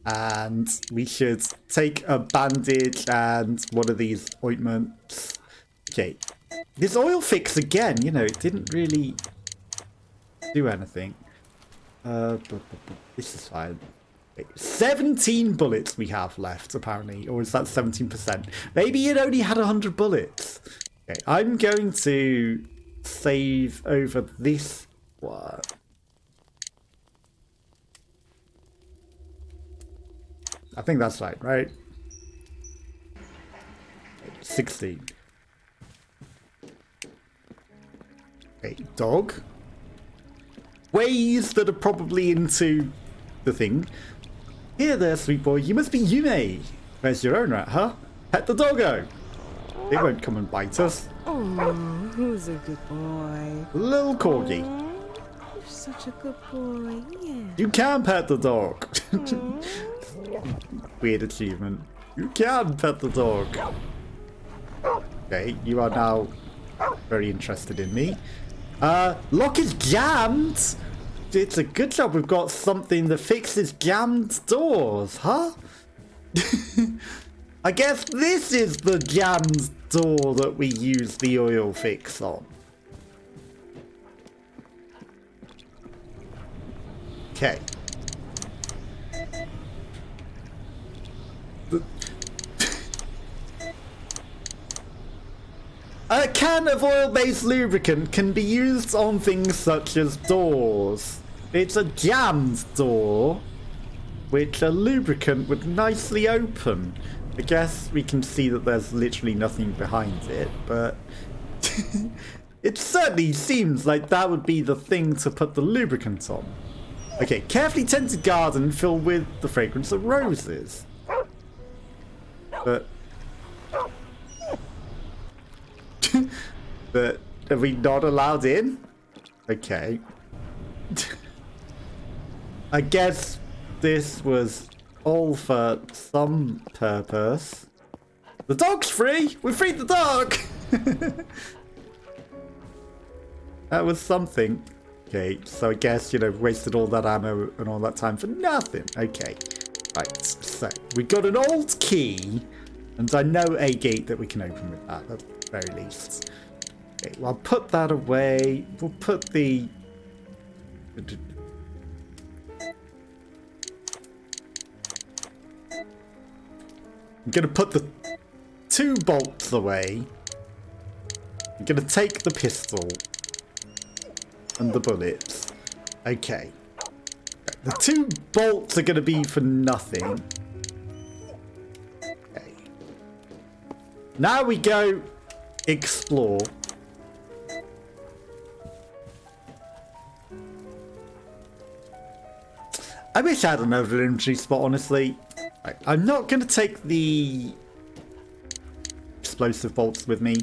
And we should take a bandage and one of these ointments. Okay. This oil fix again, you know, it didn't really do anything. This is fine. 17 bullets we have left, apparently. Or is that 17%? Maybe it only had 100 bullets. Okay, I'm going to save over this one. I think that's right? 16. Okay, dog. Ways that are probably into the thing. Here there, sweet boy. You must be Yume. Where's your owner at, huh? Pet the doggo. They won't come and bite us. Oh, who's a good boy? Little corgi. You're such a good boy, yeah. You can pet the dog. Weird achievement. You can pet the dog. Okay, you are now very interested in me. Lock is jammed. It's a good job we've got something that fixes jammed doors, huh? I guess this is the jammed door that we use the oil fix on. Okay. A can of oil-based lubricant can be used on things such as doors. It's a jammed door, which a lubricant would nicely open. I guess we can see that there's literally nothing behind it, but it certainly seems like that would be the thing to put the lubricant on. Okay, carefully tended garden filled with the fragrance of roses. But... but are we not allowed in? Okay. I guess this was all for some purpose. The dog's free! We freed the dog! That was something. Okay, so I guess, you know, wasted all that ammo and all that time for nothing. Okay. Right, so we got an old key, and I know a gate that we can open with that, at the very least. Okay, well, I'll put that away. We'll put the... I'm going to put the 2 bolts away. I'm going to take the pistol. And the bullets. Okay. The 2 bolts are going to be for nothing. Okay. Now we go explore. I wish I had another inventory spot, honestly. Right, I'm not going to take the explosive bolts with me.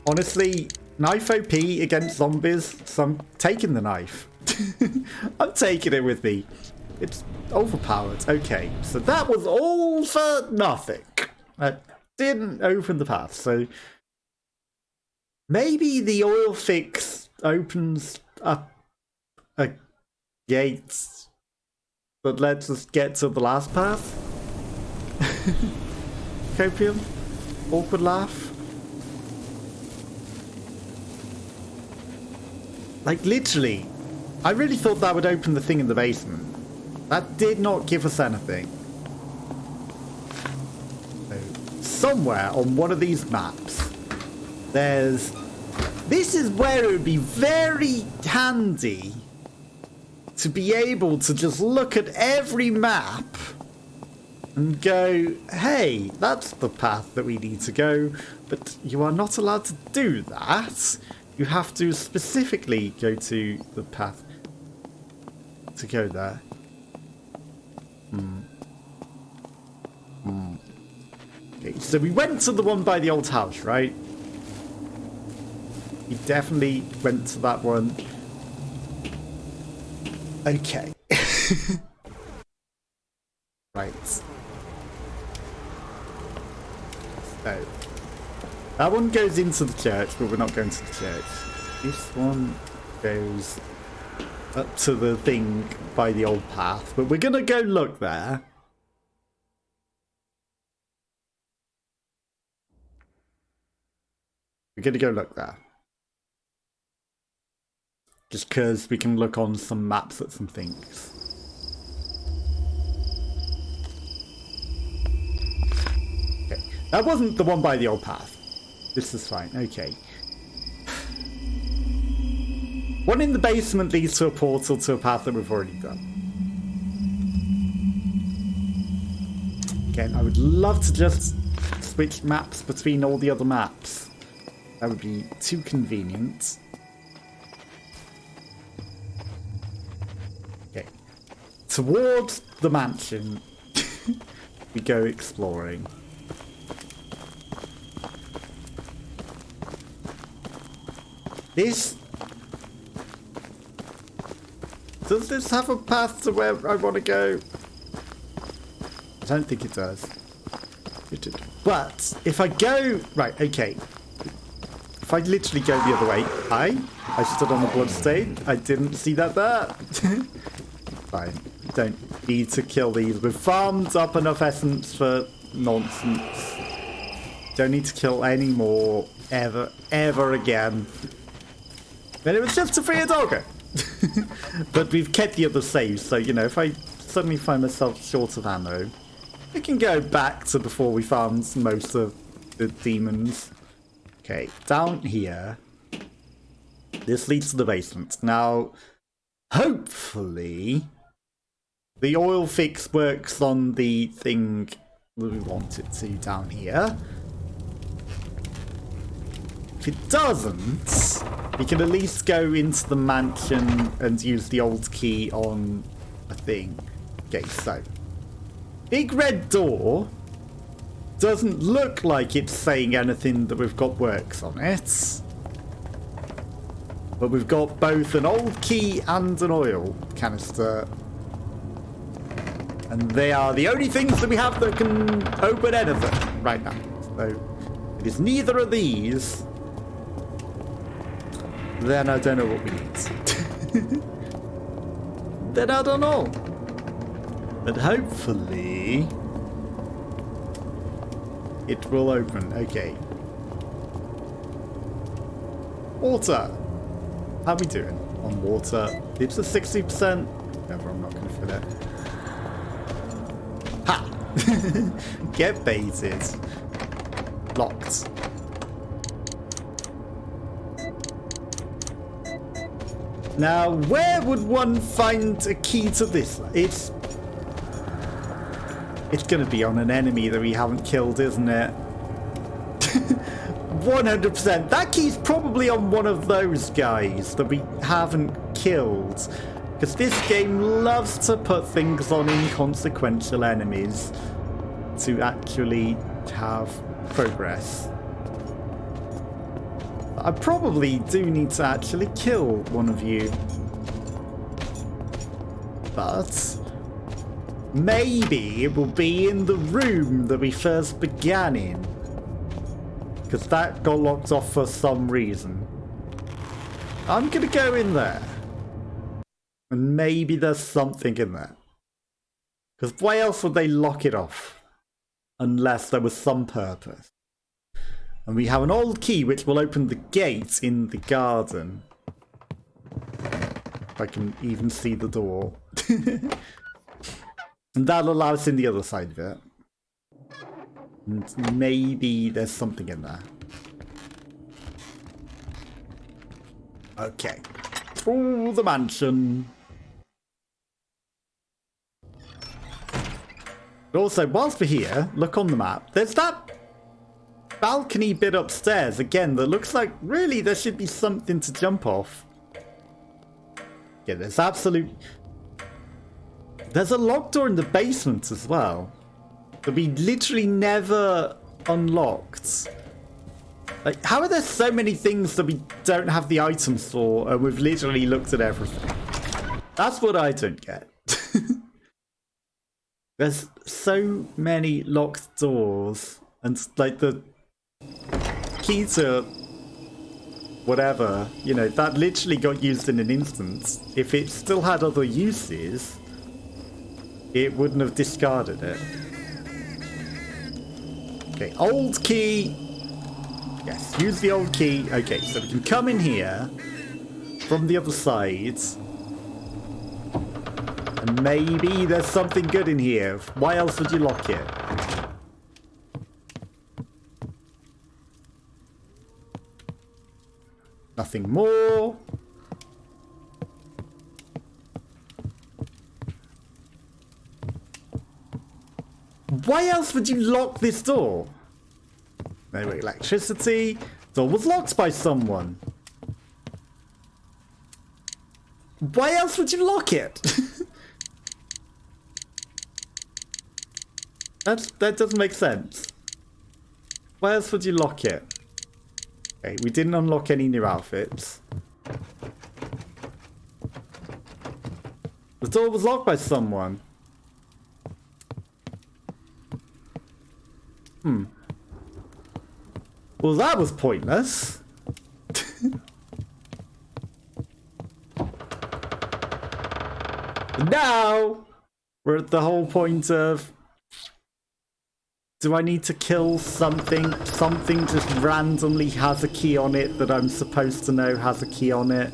Honestly, knife OP against zombies, so I'm taking the knife. I'm taking it with me. It's overpowered. Okay, so that was all for nothing. I didn't open the path, so maybe the oil fix opens up a gate that lets us get to the last path. Copium? Awkward laugh? Like, literally, I really thought that would open the thing in the basement. That did not give us anything. So, somewhere on one of these maps, there's... This is where it would be very handy to be able to just look at every map and go, hey, that's the path that we need to go, but you are not allowed to do that. You have to specifically go to the path to go there. Okay, so we went to the one by the old house, right? We definitely went to that one. Okay. Right. So, that one goes into the church, but we're not going to the church. This one goes up to the thing by the old path, but we're going to go look there. We're going to go look there. Just because we can look on some maps at some things. Okay, that wasn't the one by the old path. This is fine, okay. One in the basement leads to a portal to a path that we've already done. Again, I would love to just switch maps between all the other maps. That would be too convenient. Okay. Towards the mansion, we go exploring. Does this have a path to where I want to go? I don't think it does. But if I go... Right, okay. If I literally go the other way... I stood on the bloodstain. I didn't see that there. Fine. Don't need to kill these. We've farmed up enough essence for nonsense. Don't need to kill any more. Ever again. And it was just to free a doggo. But we've kept the other saves, so, you know, if I suddenly find myself short of ammo, we can go back to before we farmed most of the demons. Okay, down here. This leads to the basement. Now, hopefully, the oil fix works on the thing that we want it to down here. If it doesn't, we can at least go into the mansion and use the old key on a thing. Okay, so. Big red door doesn't look like it's saying anything that we've got works on it. But we've got both an old key and an oil canister. And they are the only things that we have that can open anything right now. So, it is neither of these. Then I don't know what we need. Then I don't know. But hopefully it will open. Okay. Water. How are we doing on water? It's a 60%. Never, I'm not going to fill it. Ha! Get baited. Locked. Now, where would one find a key to this? It's going to be on an enemy that we haven't killed, isn't it? 100%. That key's probably on one of those guys that we haven't killed. Because this game loves to put things on inconsequential enemies to actually have progress. I probably do need to actually kill one of you. But maybe it will be in the room that we first began in. Because that got locked off for some reason. I'm going to go in there. And maybe there's something in there. Because why else would they lock it off? Unless there was some purpose. And we have an old key which will open the gate in the garden. If I can even see the door. And that'll allow us in the other side of it. And maybe there's something in there. Okay. Through the mansion. But also, whilst we're here, look on the map. There's that balcony bit upstairs again that looks like really there should be something to jump off. Yeah, there's a locked door in the basement as well that we literally never unlocked. Like, how are there so many things that we don't have the items for and we've literally looked at everything? That's what I don't get. There's so many locked doors and like the key to whatever, you know, that literally got used in an instant. If it still had other uses, it wouldn't have discarded it. Okay, old key. Yes, use the old key. Okay, so we can come in here from the other side. And maybe there's something good in here. Why else would you lock it? Nothing more. Why else would you lock this door? No electricity. Door was locked by someone. Why else would you lock it? That doesn't make sense. Why else would you lock it? Okay, we didn't unlock any new outfits. The door was locked by someone. Well, that was pointless. Now, we're at the whole point of... Do I need to kill something? Something just randomly has a key on it that I'm supposed to know has a key on it.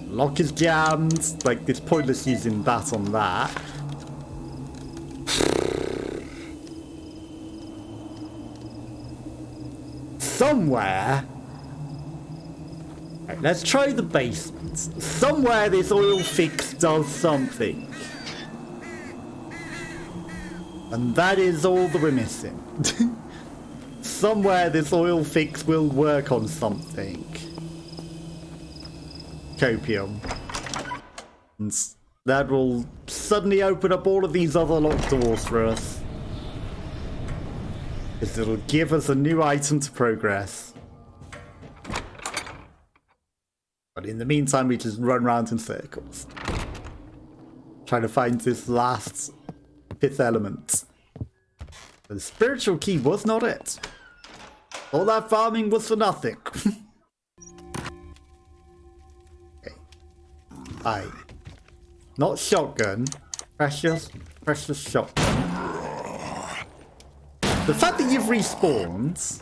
Lock is jammed. Like, it's pointless using that on that. Somewhere... Right, let's try the basement. Somewhere this oil fix does something. And that is all that we're missing. Somewhere this oil fix will work on something. Copium. And that will suddenly open up all of these other locked doors for us. Because it'll give us a new item to progress. But in the meantime, we just run around in circles. Trying to find this last fifth element. The spiritual key was not it. All that farming was for nothing. Okay. Aye. Not shotgun. Precious shotgun. The fact that you've respawned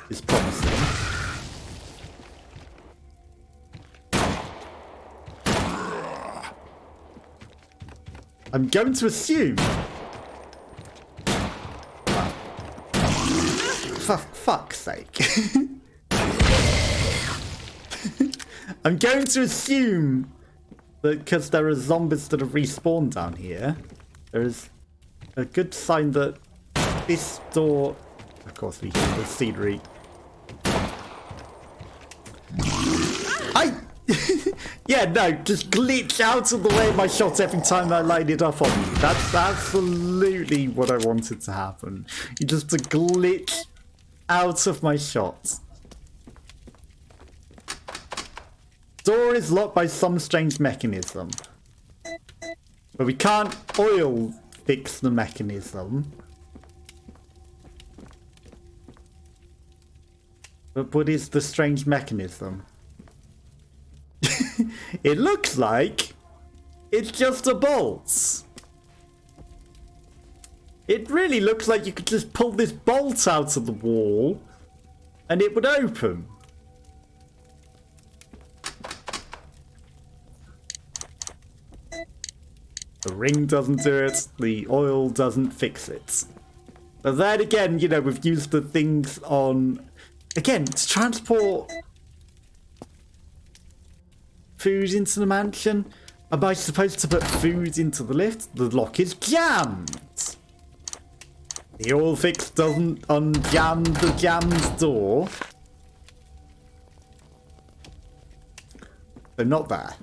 is promising. I'm going to assume fuck's sake. I'm going to assume that because there are zombies that have respawned down here, there is a good sign that this door... Of course, we hear the scenery. Yeah, no, just glitch out of the way of my shot every time I line it up on you. That's absolutely what I wanted to happen. You just to glitch out of my shot. Door is locked by some strange mechanism. But we can't oil fix the mechanism. But what is the strange mechanism? It looks like it's just a bolt. It really looks like you could just pull this bolt out of the wall and it would open. The ring doesn't do it, the oil doesn't fix it. But then again, you know, we've used the things on... Again, to transport food into the mansion. Am I supposed to put food into the lift? The lock is jammed. The oil fix doesn't unjam the jammed door. They're not there.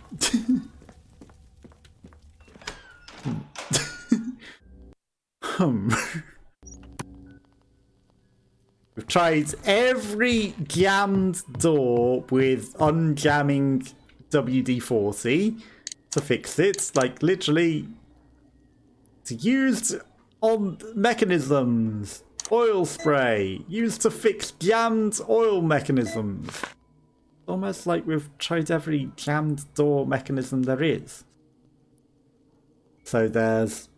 We've tried every jammed door with unjamming WD-40 to fix it. Like, literally, to use on mechanisms. Oil spray, used to fix jammed oil mechanisms. Almost like we've tried every jammed door mechanism there is. So there's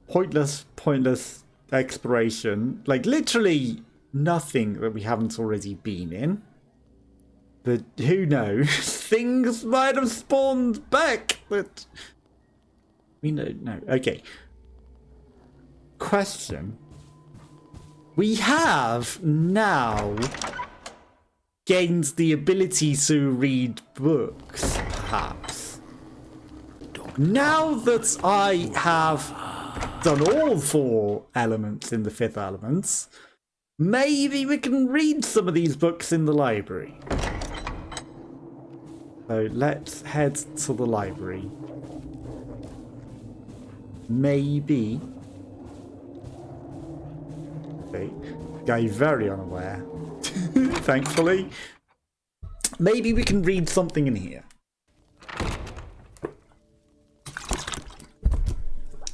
pointless exploration. Like, literally nothing that we haven't already been in. But who knows? Things might have spawned back, but we don't know. Okay. Question. We have now gained the ability to read books, perhaps. Now that I have done all 4 elements in the 5th element, maybe we can read some of these books in the library. So let's head to the library. Maybe. Okay. Guy very unaware. Thankfully. Maybe we can read something in here.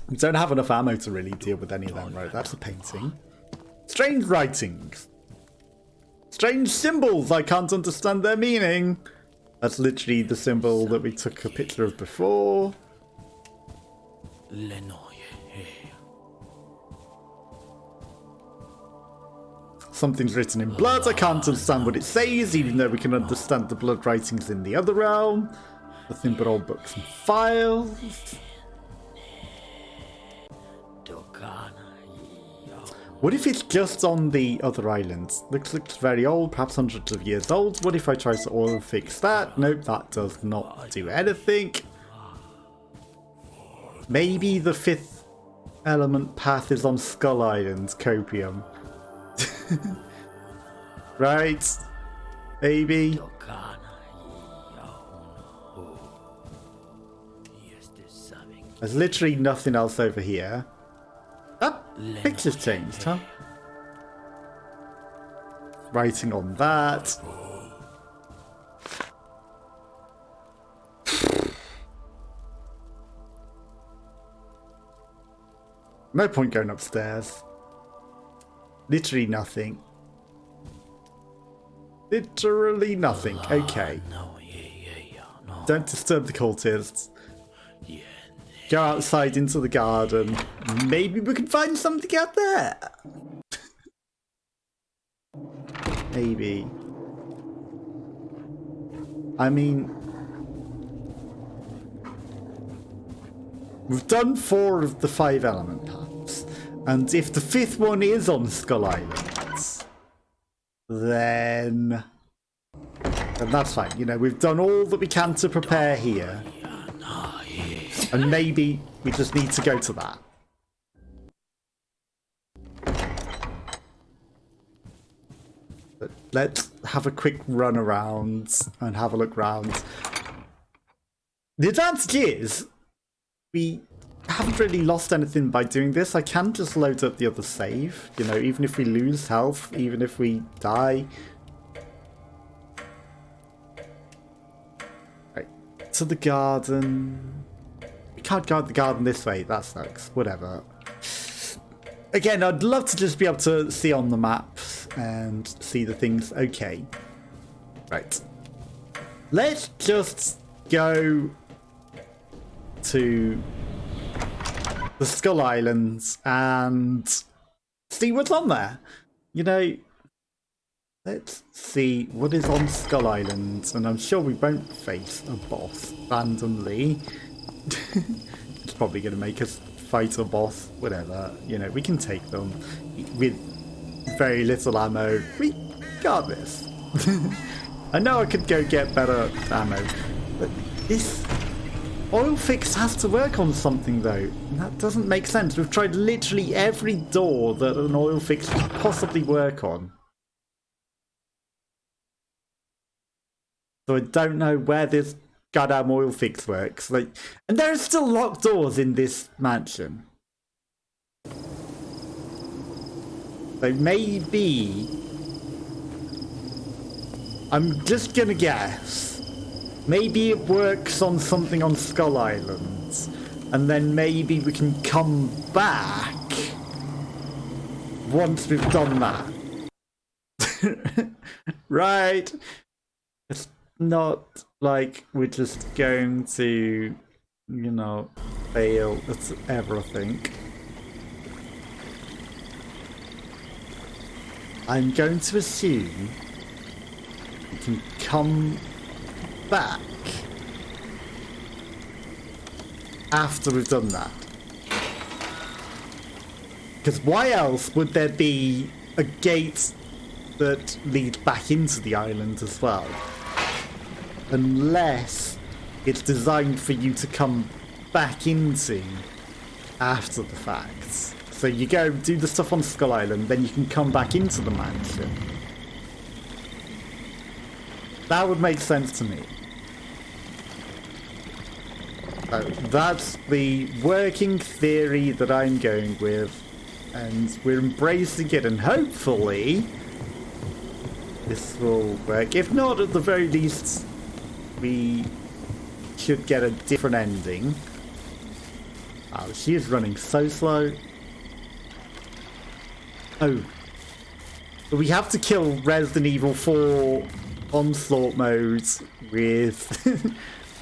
We don't have enough ammo to really deal with any of them, right? That's a painting. Strange writings. Strange symbols. I can't understand their meaning. That's literally the symbol that we took a picture of before. Something's written in blood. I can't understand what it says, even though we can understand the blood writings in the other realm. Nothing but old books and files. What if it's just on the other island? Looks very old, perhaps hundreds of years old. What if I try to oil fix that? Nope, that does not do anything. Maybe the 5th element path is on Skull Island, Copium. Right? Maybe. There's literally nothing else over here. Oh, picture's changed, huh? Writing on that. No point going upstairs. Literally nothing. Literally nothing. Okay. Don't disturb the cultists. Go outside into the garden. Maybe we can find something out there. Maybe. I mean, we've done 4 of the 5 element paths. And if the 5th one is on Skull Island, then that's fine. You know, we've done all that we can to prepare here. And maybe we just need to go to that. But let's have a quick run around and have a look around. The advantage is we haven't really lost anything by doing this. I can just load up the other save, you know, even if we lose health, even if we die. Right, to the garden. We can't guard the garden this way, that sucks, whatever. Again, I'd love to just be able to see on the maps and see the things. Okay. Right. Let's just go to the Skull Islands and see what's on there. You know, let's see what is on Skull Island. And I'm sure we won't face a boss randomly. It's probably going to make us fight a boss, whatever. You know, we can take them with very little ammo. We got this. I know I could go get better ammo, but this oil fix has to work on something though, and that doesn't make sense. We've tried literally every door that an oil fix could possibly work on. So I don't know where this goddamn oil fix works. Like, and there are still locked doors in this mansion. So maybe, I'm just gonna guess, maybe it works on something on Skull Island, and then maybe we can come back once we've done that. Right? It's not like we're just going to, you know, fail at everything. I'm going to assume we can come back after we've done that. Because why else would there be a gate that leads back into the island as well? Unless it's designed for you to come back into after the fact. So you go do the stuff on Skull Island, then you can come back into the mansion. That would make sense to me. So that's the working theory that I'm going with, and we're embracing it, and hopefully this will work. If not, at the very least, we should get a different ending. Oh, she is running so slow. Oh. But we have to kill Resident Evil 4 Onslaught mode with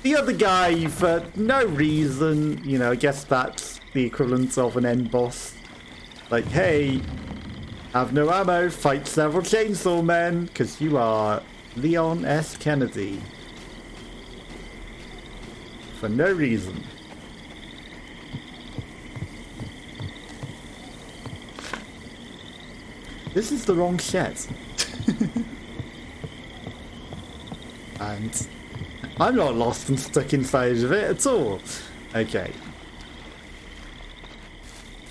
the other guy for no reason. You know, I guess that's the equivalent of an end boss. Like, hey, have no ammo, fight several chainsaw men, because you are Leon S. Kennedy. For no reason. This is the wrong shed. And I'm not lost and stuck inside of it at all. Okay.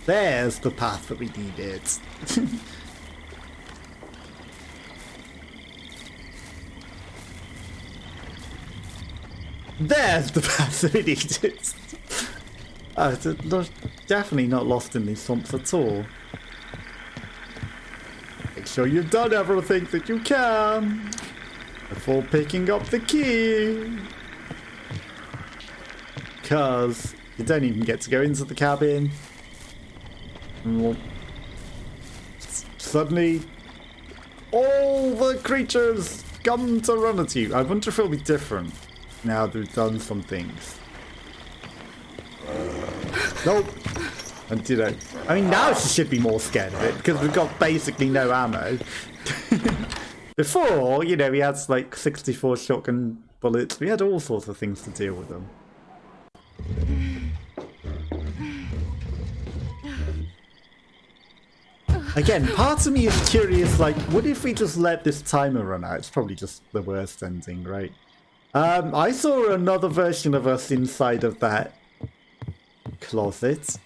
There's the path that we needed. There's the path that we needed. Definitely not lost in these swamps at all. Make sure you've done everything that you can before picking up the key. Because you don't even get to go into the cabin. And suddenly, all the creatures come to run at you. I wonder if it'll be different now that we've done some things. Nope. And you know, I mean, now she should be more scared of it because we've got basically no ammo. Before, you know, we had like 64 shotgun bullets. We had all sorts of things to deal with them. Again, part of me is curious, like, what if we just let this timer run out? It's probably just the worst ending, right? I saw another version of us inside of that closet.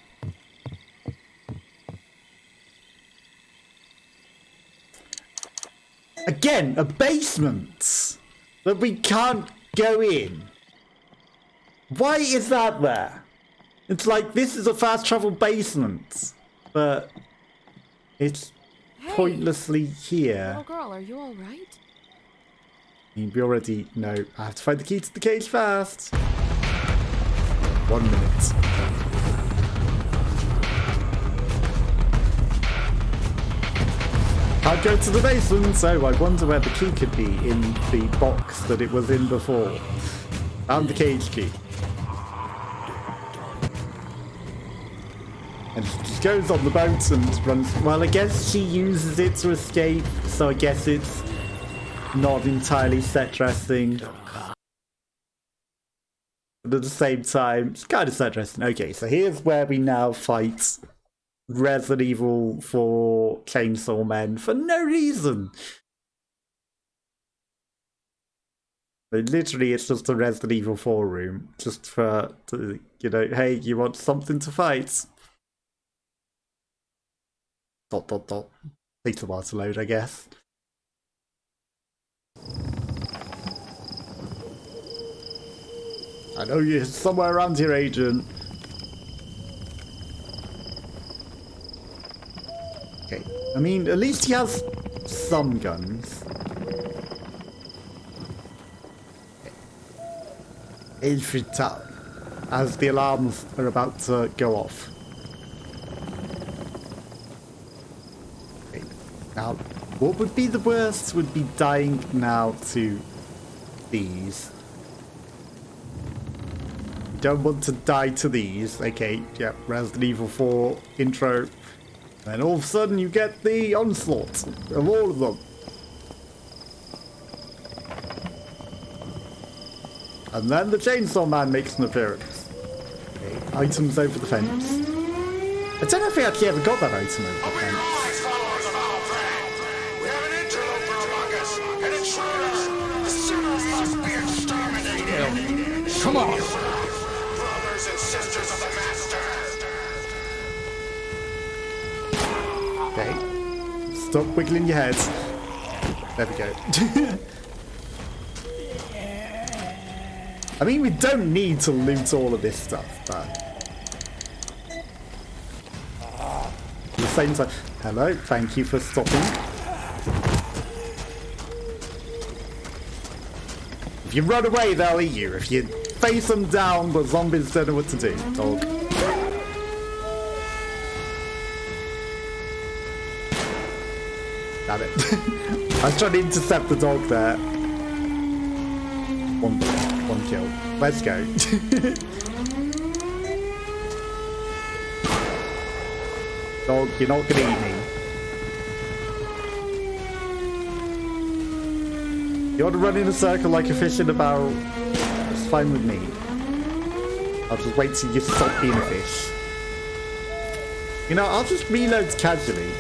Again, a basement that we can't go in. Why is that there? It's like, this is a fast travel basement, but it's pointlessly here. Little girl, are you all right? We already know. I have to find the key to the cage fast. 1 minute. Can't go to the basement, so I wonder where the key could be in the box that it was in before. Found the cage key. And she just goes on the boat and runs. Well, I guess she uses it to escape, so I guess it's not entirely set dressing. But at the same time, it's kind of set dressing. Okay, so here's where we now fight Resident Evil 4 Chainsaw Men for no reason. But literally, it's just a Resident Evil 4 room, just for, you know, hey, you want something to fight? ... Takes a while to load, I guess. I know you're somewhere around here, Agent. Okay, I mean, at least he has some guns. Infantile, as the alarms are about to go off. Okay, now, what would be the worst would be dying now to these. Don't want to die to these. Okay, yep, Resident Evil 4 intro. And all of a sudden you get the onslaught of all of them. And then the Chainsaw Man makes an appearance. Okay, items over the fence. I don't know if we actually ever got that item over the fence. Followers of our brand. We have an interloper among us, an intruder. The sinners must be exterminated. Come on. Brothers and sisters of the Master. Okay. Stop wiggling your head. There we go. I mean, we don't need to loot all of this stuff, but... At the same time... Hello, thank you for stopping. If you run away, they'll eat you. If you face them down, the zombies don't know what to do, dog. Damn it. I was trying to intercept the dog there. One kill. Let's go. Dog, you're not gonna eat me. You want to run in a circle like a fish in a barrel? It's fine with me. I'll just wait till you stop being a fish. You know, I'll just reload casually.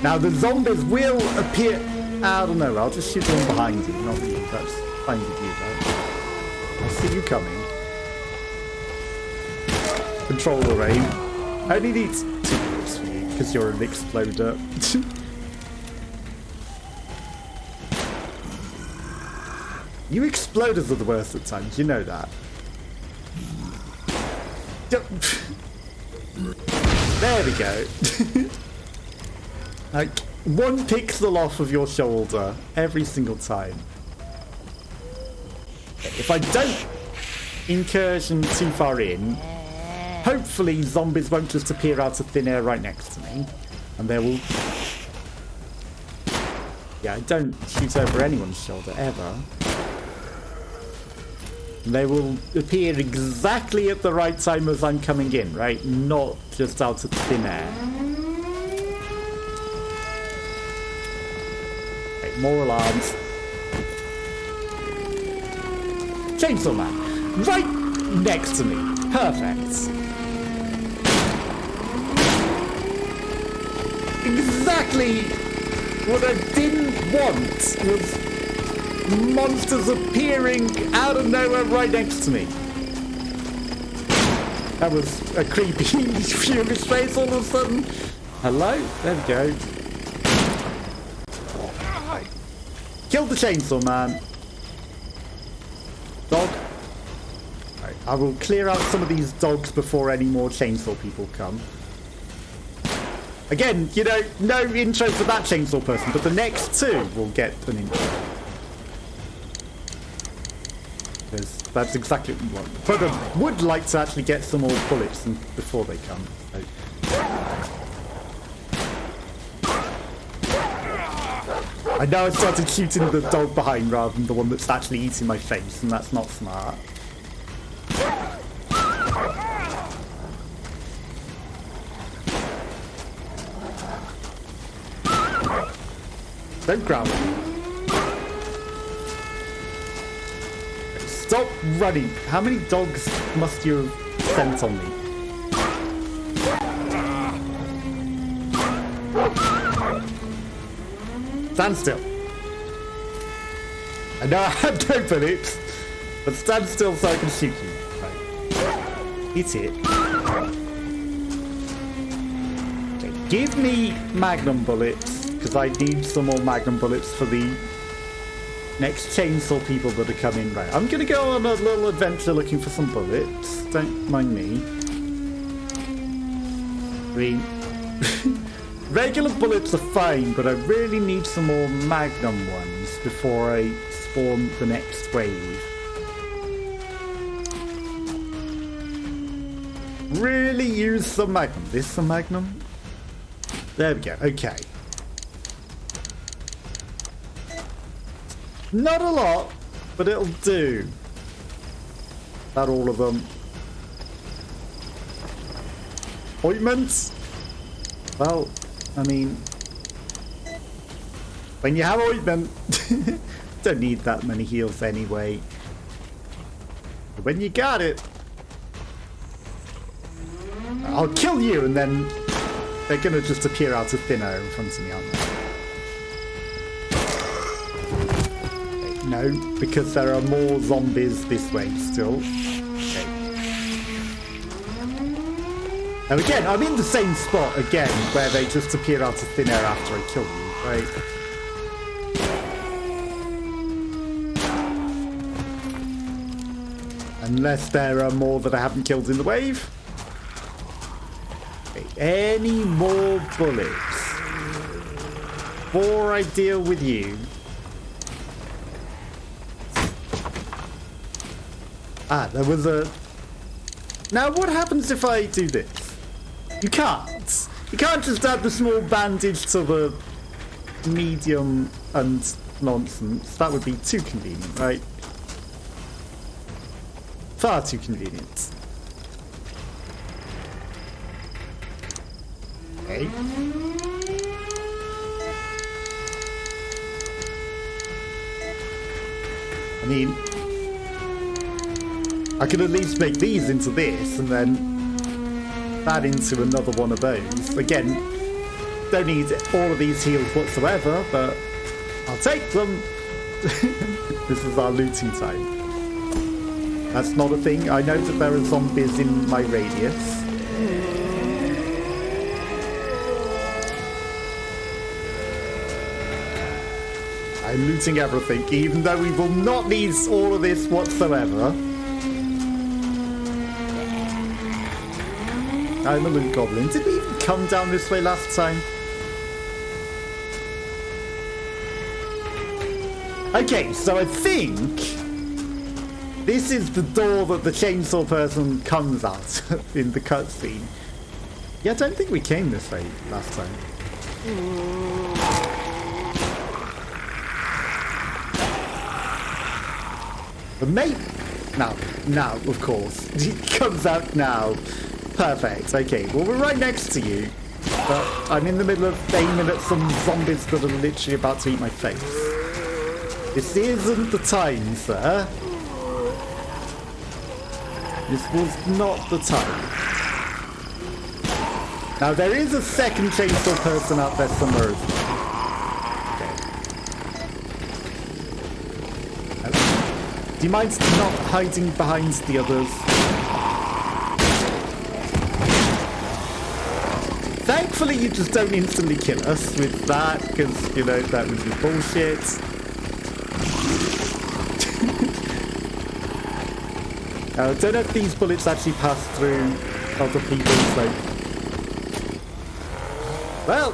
Now the zombies will appear. I don't know, I'll just shoot one behind you, not you. That's fine with you, though. I see you coming. Controller aim. I only need 2 bullets for you, because you're an exploder. You exploders are the worst at times, you know that. There we go. Like, 1 pixel off of your shoulder every single time. If I don't incursion too far in, hopefully zombies won't just appear out of thin air right next to me. And they will... Yeah, I don't shoot over anyone's shoulder, ever. They will appear exactly at the right time as I'm coming in, right? Not just out of thin air. More alarms. Chainsaw Man, right next to me. Perfect. exactly what I didn't want was monsters appearing out of nowhere right next to me. That was a creepy view of his face all of a sudden. Hello? There we go. Kill the chainsaw man. Dog. Right, I will clear out some of these dogs before any more chainsaw people come. Again, you know, no intro for that chainsaw person, but the next two will get an intro. Because that's exactly what we want. But I would like to actually get some more bullets before they come. So. I know I started shooting the dog behind rather than the one that's actually eating my face, and that's not smart. Don't growl. Stop running. How many dogs must you have sent on me? Stand still. I know I have no bullets, but stand still so I can shoot you. Right. Hit it. Okay, give me magnum bullets, because I need some more magnum bullets for the next chainsaw people that are coming. Right, I'm going to go on a little adventure looking for some bullets. Don't mind me. I mean... regular bullets are fine, but I really need some more magnum ones before I spawn the next wave. Really use some magnum. This some magnum? There we go. Okay. Not a lot, but it'll do. Not all of them. Ointments? Well... I mean, when you have ointment, don't need that many heals anyway. But when you got it, I'll kill you and then they're gonna just appear out of thin air in front of me, aren't they? No, because there are more zombies this way still. Now again, I'm in the same spot again, where they just appear out of thin air after I kill you, right? Unless there are more that I haven't killed in the wave. Okay, any more bullets before I deal with you? Ah, there was a... Now what happens if I do this? You can't. You can't just add the small bandage to the medium and nonsense. That would be too convenient, right? Far too convenient. Okay. I mean, I could at least make these into this and then that into another one of those. Again, don't need all of these heals whatsoever, but I'll take them. This is our looting time. That's not a thing. I know that there are zombies in my radius. I'm looting everything, even though we will not need all of this whatsoever. I'm a loot goblin. Did we even come down this way last time? Okay, so I think this is the door that the chainsaw person comes out in the cutscene. Yeah, I don't think we came this way last time. But maybe... Now, of course. It comes out now. Perfect. Okay, well, we're right next to you. But I'm in the middle of aiming at some zombies that are literally about to eat my face. This isn't the time, sir. This was not the time. Now there is a second chainsaw person out there somewhere as well. Okay. Do you mind not hiding behind the others? Thankfully you just don't instantly kill us with that, because, you know, that would be bullshit. I don't know if these bullets actually pass through other people, so... Well,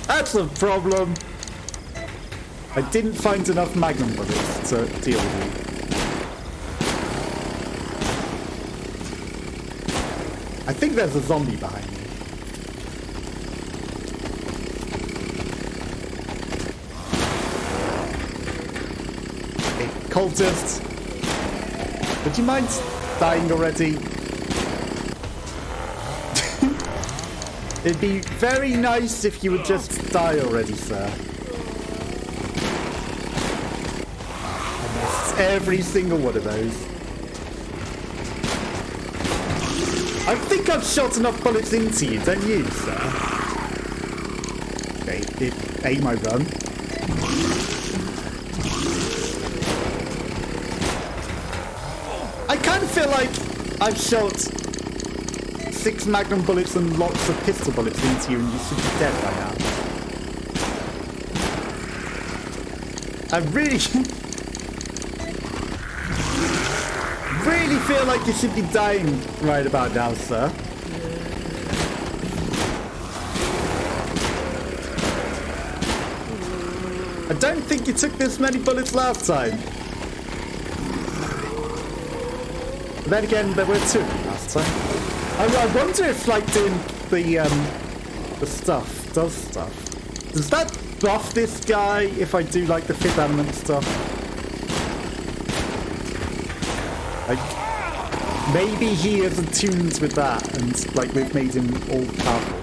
that's a problem. I didn't find enough magnum bullets to deal with you. I think there's a zombie behind me. Okay, cultist. Would you mind dying already? It'd be very nice if you would just die already, sir. I missed every single one of those. I think I've shot enough bullets into you, don't you, sir? Okay, it ain't my run. I kind of feel like I've shot 6 magnum bullets and lots of pistol bullets into you, and you should be dead by now. I really feel like you should be dying right about now, sir. I don't think you took this many bullets last time. But then again, there were 2 last time. I wonder if, like, doing the stuff does stuff. Does that buff this guy if I do, like, the 5th element stuff? Like, maybe he is attuned with that and, like, we've made him all powerful.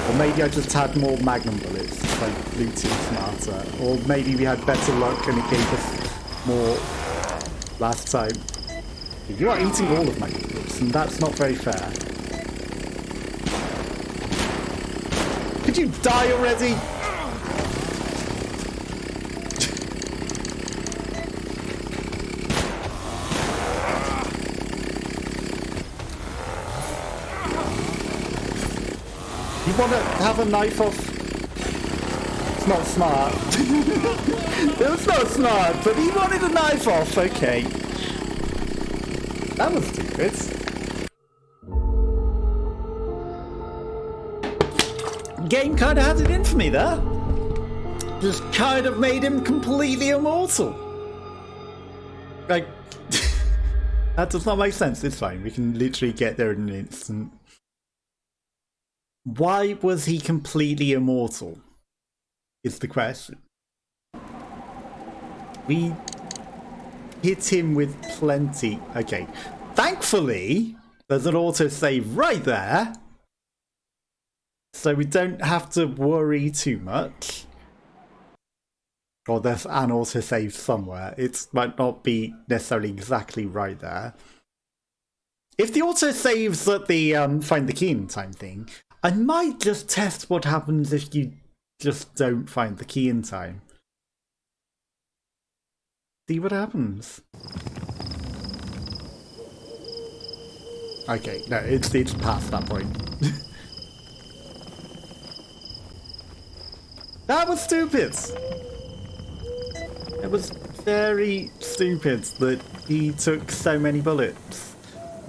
Or maybe I just had more magnum bullets, like, looting smarter. Or maybe we had better luck and it gave us more last time. You are eating all of my bullets, and that's not very fair. Could you die already? You want to have a knife off? It's not smart. It was not smart, but he wanted a knife off, okay. That was stupid. Game kind of had it in for me there. Just kind of made him completely immortal. Like, that does not make sense. It's fine. We can literally get there in an instant. Why was he completely immortal? Is the question. We hit him with plenty. Okay. Thankfully, there's an autosave right there. So we don't have to worry too much. Or there's an autosave somewhere. It might not be necessarily exactly right there. If the autosave's at the find the key in time thing, I might just test what happens if you just don't find the key in time. See what happens. Okay, no, it's past that point. That was stupid! It was very stupid that he took so many bullets.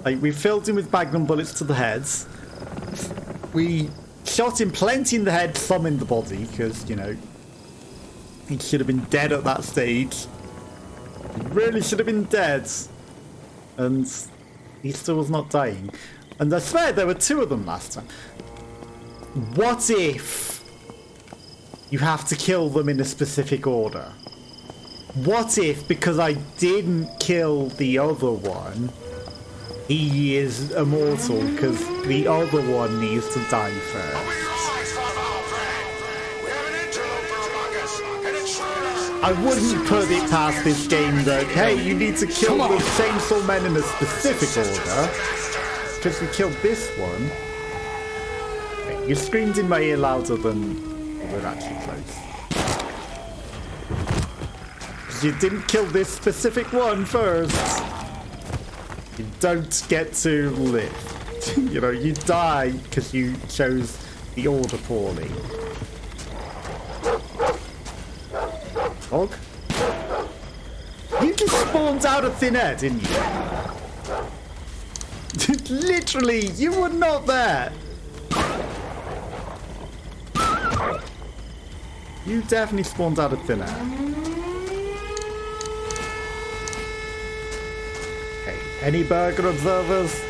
Like, we filled him with magnum bullets to the heads. We shot him plenty in the head, some in the body, because, you know, he should have been dead at that stage. He really should have been dead. And he still was not dying. And I swear there were 2 of them last time. What if you have to kill them in a specific order? What if, because I didn't kill the other one, he is immortal because the other one needs to die first? I wouldn't put it past this game that, hey, you need to kill the chainsaw men in a specific order, because we killed this one. You screamed in my ear louder than we're actually close. You didn't kill this specific one first. You don't get to live. You know, you die because you chose the order poorly. Dog? You just spawned out of thin air, didn't you? Literally, you were not there. You definitely spawned out of thin air. Hey, any burger observers?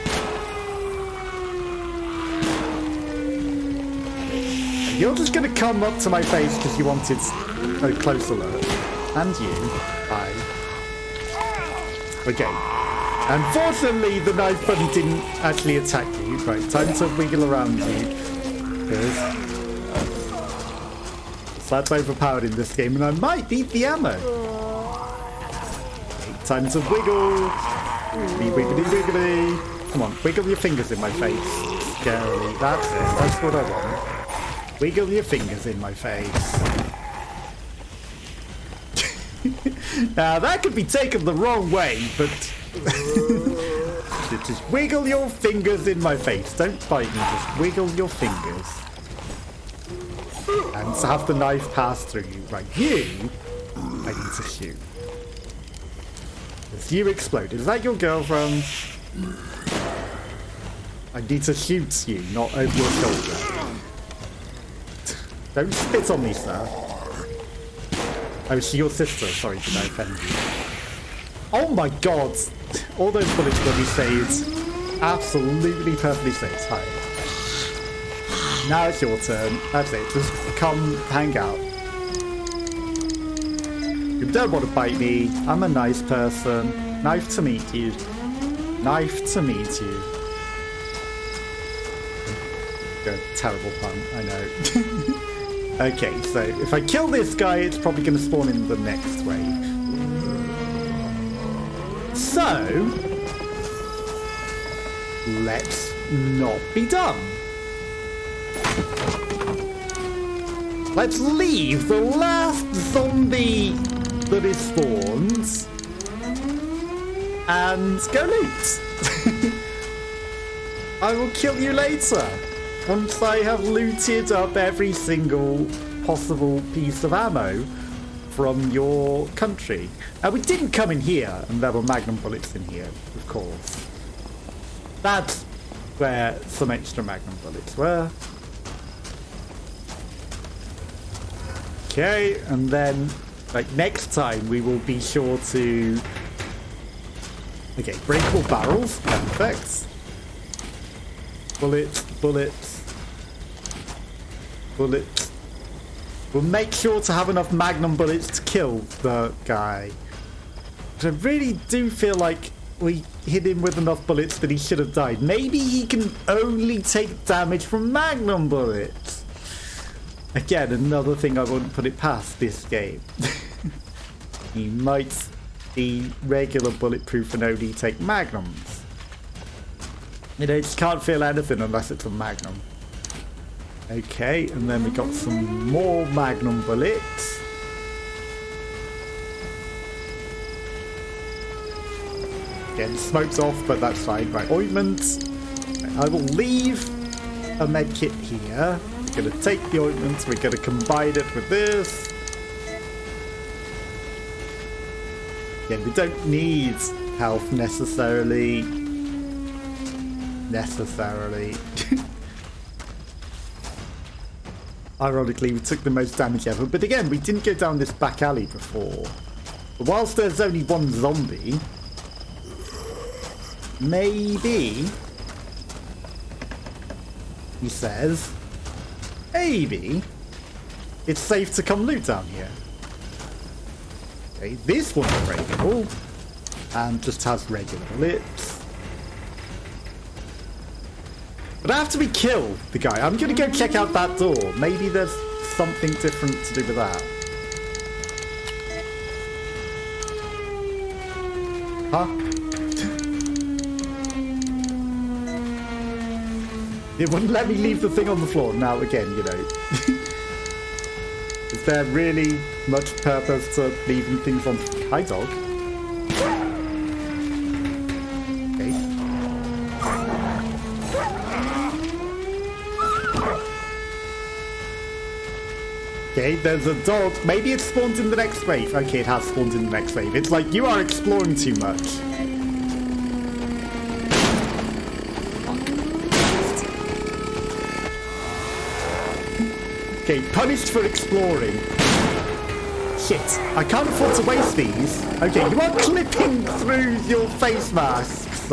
You're just gonna come up to my face because you wanted a close alert. And you. Bye. Okay. Unfortunately, the knife button didn't actually attack you. Right, time to wiggle around you. Good. So that's overpowered in this game, and I might beat the ammo. Okay, time to wiggle. Wiggly, wiggly. Come on, wiggle your fingers in my face. Scarily. That's it. That's what I want. Wiggle your fingers in my face. Now, that could be taken the wrong way, but... just wiggle your fingers in my face. Don't bite me, just wiggle your fingers. And have the knife pass through you. Right, you... I need to shoot. As you exploded. Is that your girlfriend? I need to shoot you, not over your shoulder. Don't spit on me, sir. Oh, she's your sister. Sorry, did I offend you? Oh my god! All those bullets will be saved. Absolutely perfectly saved. Hi. Now it's your turn. That's it. Just come hang out. You don't want to bite me. I'm a nice person. Nice to meet you. Nice to meet you. Good. Terrible pun. I know. Okay, so if I kill this guy, it's probably going to spawn in the next wave. So, let's not be dumb. Let's leave the last zombie that is spawned and go loot. I will kill you later. Once I have looted up every single possible piece of ammo from your country. We didn't come in here, and there were magnum bullets in here, of course. That's where some extra magnum bullets were. Okay, and then, like, next time we will be sure to... Okay, breakable barrels, perfect. Bullets, bullets. Bullets. We'll make sure to have enough magnum bullets to kill the guy. But I really do feel like we hit him with enough bullets that he should have died. Maybe he can only take damage from magnum bullets. Again, another thing I wouldn't put it past this game. He might be regular bulletproof and only take magnums. You know, you just can't feel anything unless it's a magnum. Okay, and then we got some more magnum bullets. Again, smoke's off, but that's fine. Right, ointment. I will leave a med kit here. We're going to take the ointment, we're going to combine it with this. Again, we don't need health necessarily. Ironically, we took the most damage ever, but again, we didn't go down this back alley before. But whilst there's only one zombie, maybe, he says, maybe it's safe to come loot down here. Okay, this one's breakable and just has regular bullets. But after we kill the guy, I'm going to go check out that door. Maybe there's something different to do with that. Huh? It wouldn't let me leave the thing on the floor. Now, again, you know. Is there really much purpose to leaving things on... Hi, dog. Okay. Okay, there's a dog. Maybe it spawned in the next wave. Okay, it has spawned in the next wave. It's like, you are exploring too much. Okay, punished for exploring. Shit, I can't afford to waste these. Okay, you are clipping through your face masks.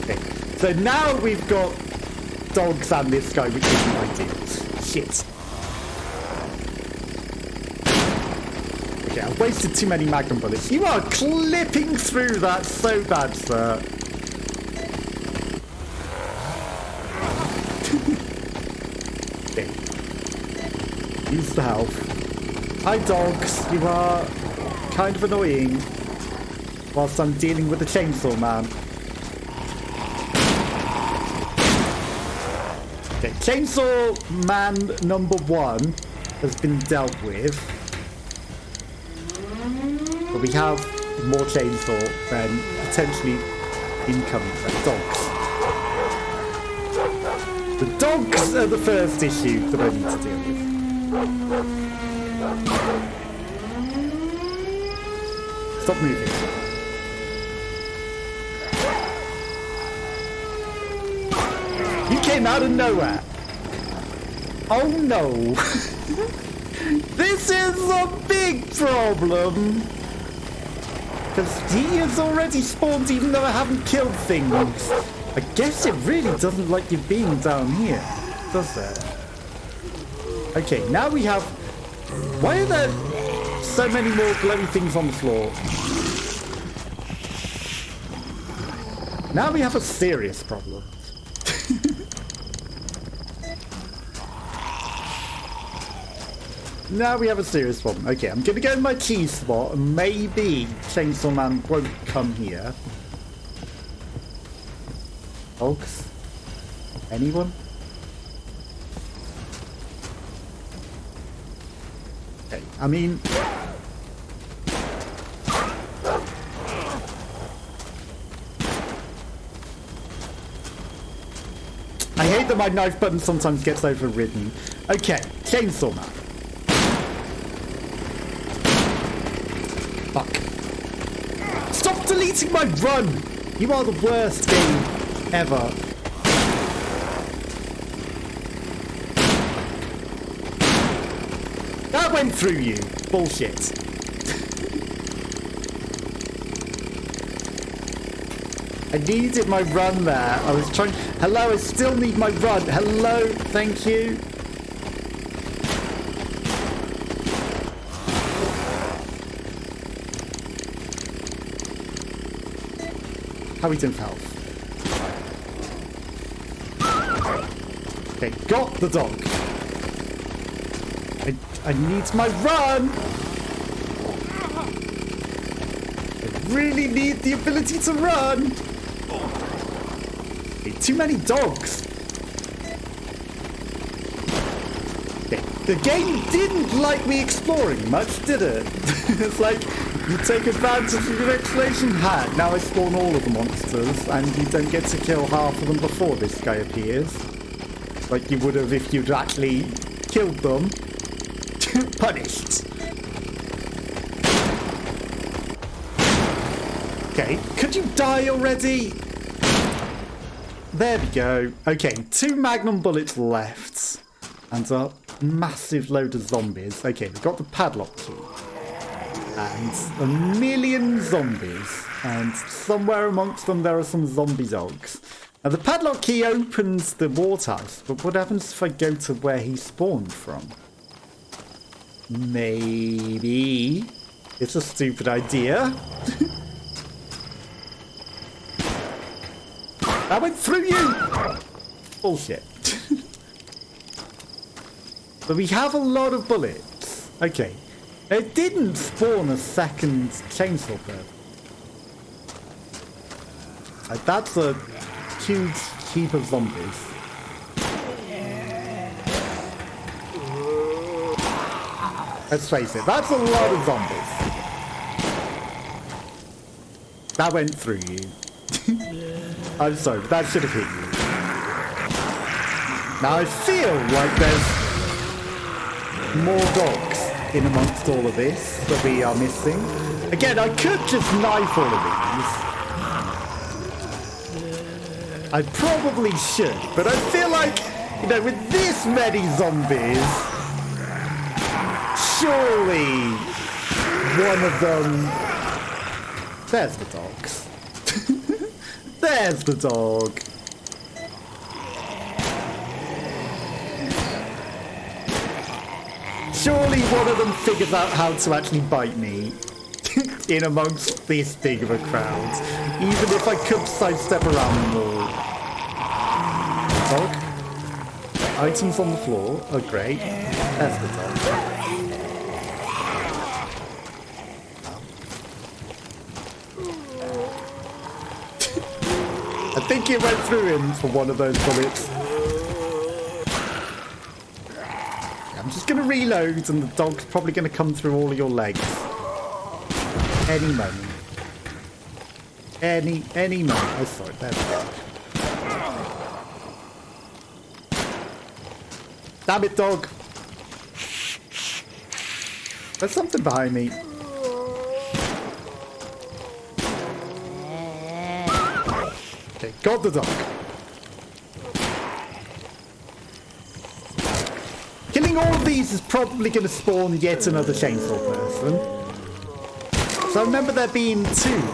Okay, so now we've got dogs and this guy, which isn't ideal. Shit. Okay, I've wasted too many magnum bullets. You are clipping through that so bad, sir. Use the health. Hi, dogs. You are kind of annoying. Whilst I'm dealing with the chainsaw man. Okay, chainsaw man number 1 has been dealt with. But we have more chainsaw than potentially incoming dogs. The dogs are the first issue that I need to deal with. Stop moving. You came out of nowhere. Oh no. This is a big problem. Because he has already spawned even though I haven't killed things. I guess it really doesn't like you being down here, does it? Okay, now we have... Why are there so many more glowy things on the floor? Now we have a serious problem. Now we have a serious problem. Okay, I'm going to go in my cheese spot and maybe Chainsaw Man won't come here. Dogs? Anyone? Okay, I mean... I hate that my knife button sometimes gets overridden. Okay, Chainsaw Man. Fuck. Stop deleting my run! You are the worst game ever. That went through you. Bullshit. I needed my run there. I was trying... Hello, I still need my run. Hello, thank you. How are we doing for health? Okay, got the dog. I need my run! I really need the ability to run! Okay, too many dogs. Okay, the game didn't like me exploring much, did it? It's like, you take advantage of your exploration hat. Now I spawn all of the monsters, and you don't get to kill half of them before this guy appears. Like you would have if you'd actually killed them. Punished. Okay, could you die already? There we go. Okay, 2 magnum bullets left. And a massive load of zombies. Okay, we've got the padlock key. And a million zombies. And somewhere amongst them there are some zombie dogs. Now the padlock key opens the warehouse, but what happens if I go to where he spawned from? Maybe it's a stupid idea. That went through you! Bullshit. But we have a lot of bullets. Okay. It didn't spawn a second chainsaw bird. That's a huge heap of zombies. Let's face it, that's a lot of zombies. That went through you. I'm sorry, but that should have hit you. Now I feel like there's more dogs in amongst all of this that we are missing. Again, I could just knife all of these. I probably should, but I feel like, you know, with this many zombies, surely one of them... There's the dogs. There's the dog. Surely one of them figures out how to actually bite me in amongst this big of a crowd. Even if I could sidestep around them all. Dog. Items on the floor. Oh, great. There's the dog. I think it went through him for one of those bullets. I'm just going to reload and the dog's probably going to come through all of your legs. Any moment. Any moment. Oh, sorry. There's the dog. Damn it, dog. There's something behind me. Okay, got the dog. Killing all of these is probably going to spawn yet another chainsaw person. So I remember there being 2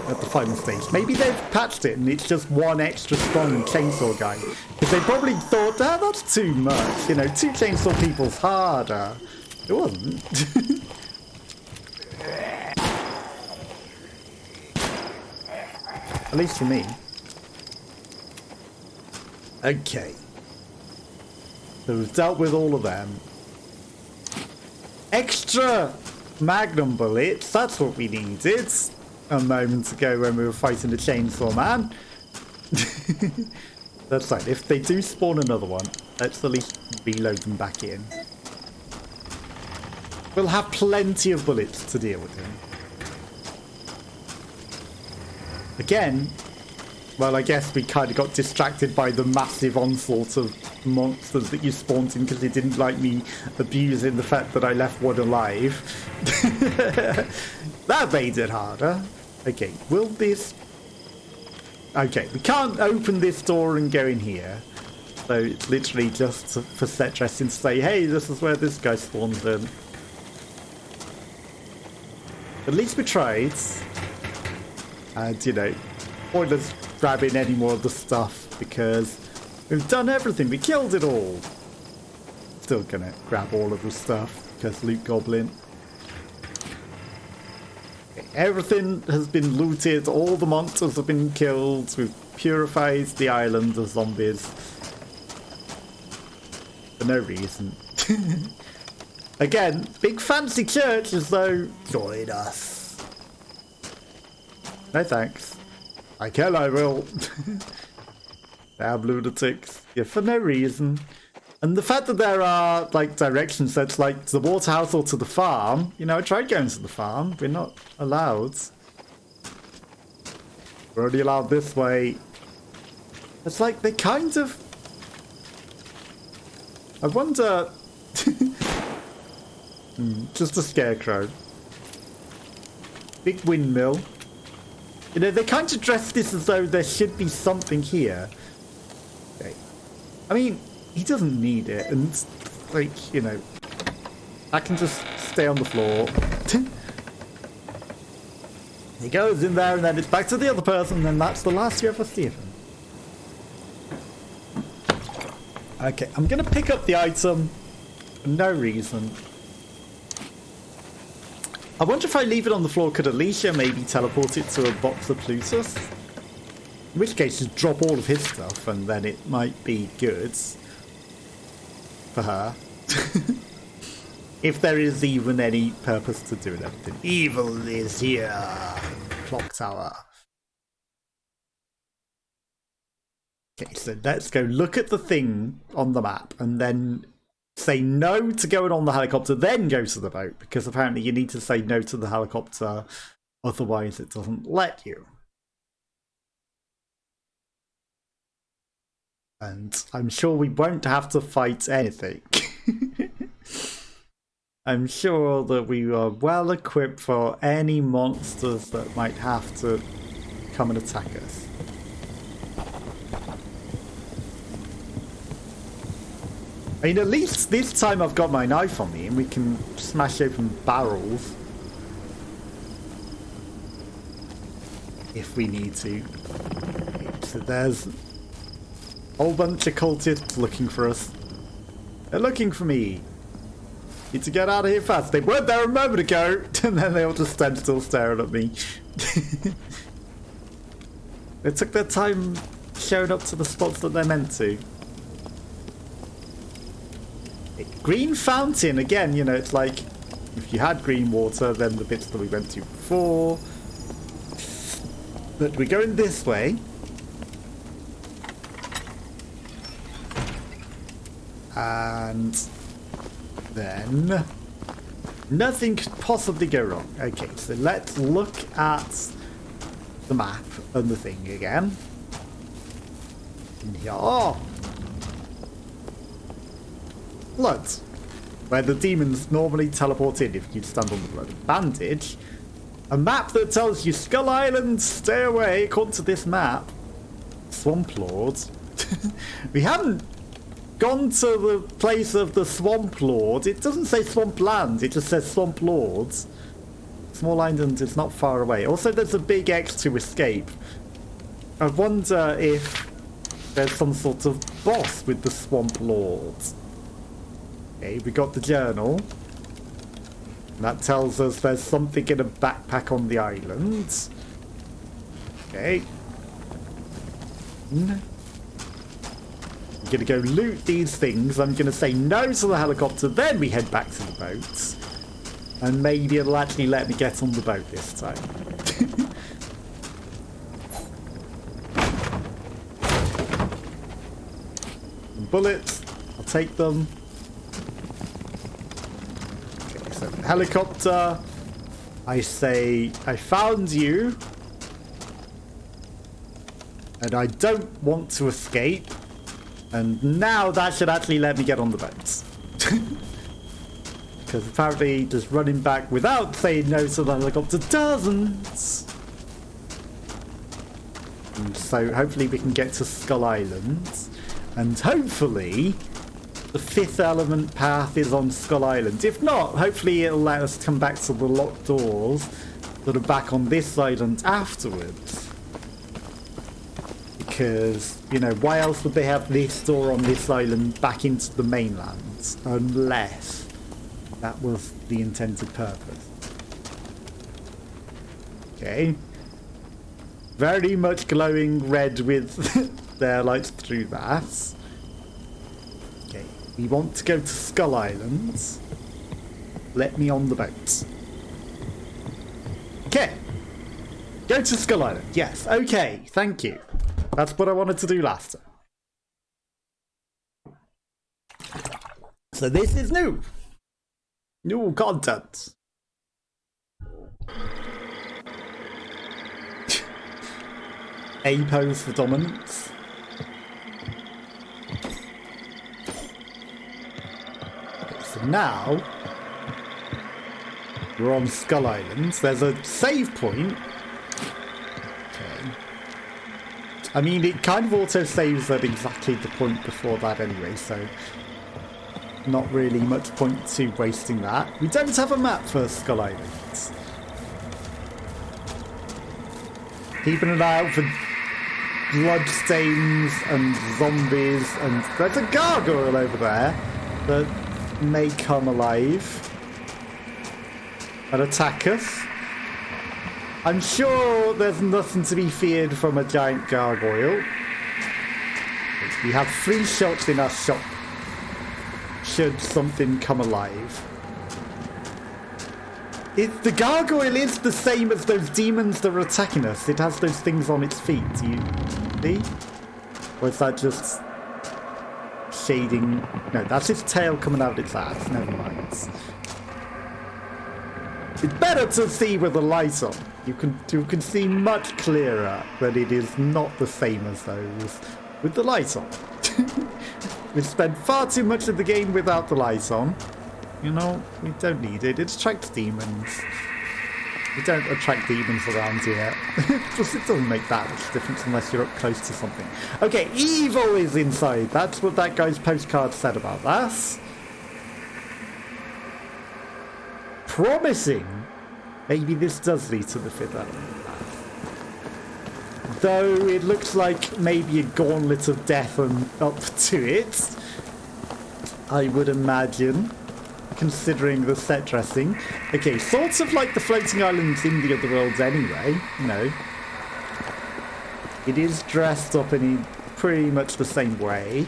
at the final stage. Maybe they've patched it and it's just one extra strong chainsaw guy. Because they probably thought, ah, that's too much. You know, 2 chainsaw people's harder. It wasn't. At least for me. Okay. So we've dealt with all of them. Extra magnum bullets, that's what we needed a moment ago when we were fighting the chainsaw man. That's right, if they do spawn another one, let's at least reload them back in. We'll have plenty of bullets to deal with him. Again, well, I guess we kind of got distracted by the massive onslaught of monsters that you spawned in because you didn't like me abusing the fact that I left one alive. That made it harder. Okay, will this... Okay, we can't open this door and go in here. So it's literally just for set dressing to say, hey, this is where this guy spawned in. At least we tried. And, you know, pointless grabbing any more of the stuff because we've done everything. We killed it all. Still gonna grab all of the stuff because loot goblin. Okay, everything has been looted. All the monsters have been killed. We've purified the island of zombies for no reason. Again, big fancy church as though join us. No thanks. I can, I will. Damn lunatics. Yeah, for no reason. And the fact that there are, like, directions that's like to the water house or to the farm. You know, I tried going to the farm. We're not allowed. We're only allowed this way. It's like they kind of... I wonder... just a scarecrow. Big windmill. You know, they kind of dress this as though there should be something here. Okay. I mean, he doesn't need it. And, like, you know, I can just stay on the floor. He goes in there and then it's back to the other person and then that's the last you ever see of him. Okay, I'm going to pick up the item for no reason. I wonder if I leave it on the floor, could Alicia maybe teleport it to a box of Plutus? In which case, just drop all of his stuff and then it might be good for her. If there is even any purpose to do everything. Evil is here. Clock tower. Okay, so let's go look at the thing on the map and then say no to going on the helicopter, then go to the boat, because apparently you need to say no to the helicopter, otherwise it doesn't let you. And I'm sure we won't have to fight anything. I'm sure that we are well equipped for any monsters that might have to come and attack us. I mean, at least this time I've got my knife on me and we can smash open barrels. If we need to. So there's a whole bunch of cultists looking for us. They're looking for me. Need to get out of here fast. They weren't there a moment ago, and then they all just stand still staring at me. They took their time showing up to the spots that they're meant to. Green fountain, again, you know, it's like if you had green water, then the bits that we went to before. But we're going this way. And then nothing could possibly go wrong. Okay, so let's look at the map and the thing again. In here. Oh! Blood. Where the demons normally teleport in if you stand on the blood. Bandage. A map that tells you Skull Island, stay away, according to this map. Swamp Lords. We haven't gone to the place of the Swamp Lord. It doesn't say Swamp Land, it just says Swamp Lords. Small Island is not far away. Also, there's a big X to escape. I wonder if there's some sort of boss with the Swamp Lords. Okay, we got the journal. That tells us there's something in a backpack on the island. Okay. I'm gonna go loot these things. I'm gonna say no to the helicopter, then we head back to the boats. And maybe it'll actually let me get on the boat this time. Bullets, I'll take them. Okay, so helicopter, I say, I found you. And I don't want to escape. And now that should actually let me get on the boats. Because apparently just running back without saying no to the helicopter doesn't. And so hopefully we can get to Skull Island. And hopefully the fifth element path is on Skull Island. If not, hopefully it'll let us come back to the locked doors that are back on this island afterwards. Because, you know, why else would they have this door on this island back into the mainland? Unless that was the intended purpose. Okay. Very much glowing red with their lights through that. Okay. We want to go to Skull Island. Let me on the boat. Okay. Go to Skull Island. Yes. Okay. Thank you. That's what I wanted to do last time. So this is new. New content. A pose for dominance. Okay, so now we're on Skull Island. There's a save point. I mean, it kind of auto-saves at exactly the point before that anyway, so not really much point to wasting that. We don't have a map for Skull Island. Keeping an eye out for bloodstains and zombies, and there's a gargoyle over there that may come alive and attack us. I'm sure there's nothing to be feared from a giant gargoyle. We have 3 shots in our shop should something come alive. The gargoyle is the same as those demons that are attacking us. It has those things on its feet. Do you see? Or is that just shading? No, that's his tail coming out of its ass. Never mind. It's better to see with the light on. You can see much clearer that it is not the same as those with the light on. We've spent far too much of the game without the lights on. You know, we don't need it. It attracts demons. We don't attract demons around here. Plus, it doesn't make that much difference unless you're up close to something. Okay, evil is inside. That's what that guy's postcard said about that. Promising. Maybe this does lead to the fifth element. Though it looks like maybe a gauntlet of death up to it. I would imagine. Considering the set dressing. Okay, sort of like the floating islands in the other worlds anyway, you know. It is dressed up in pretty much the same way.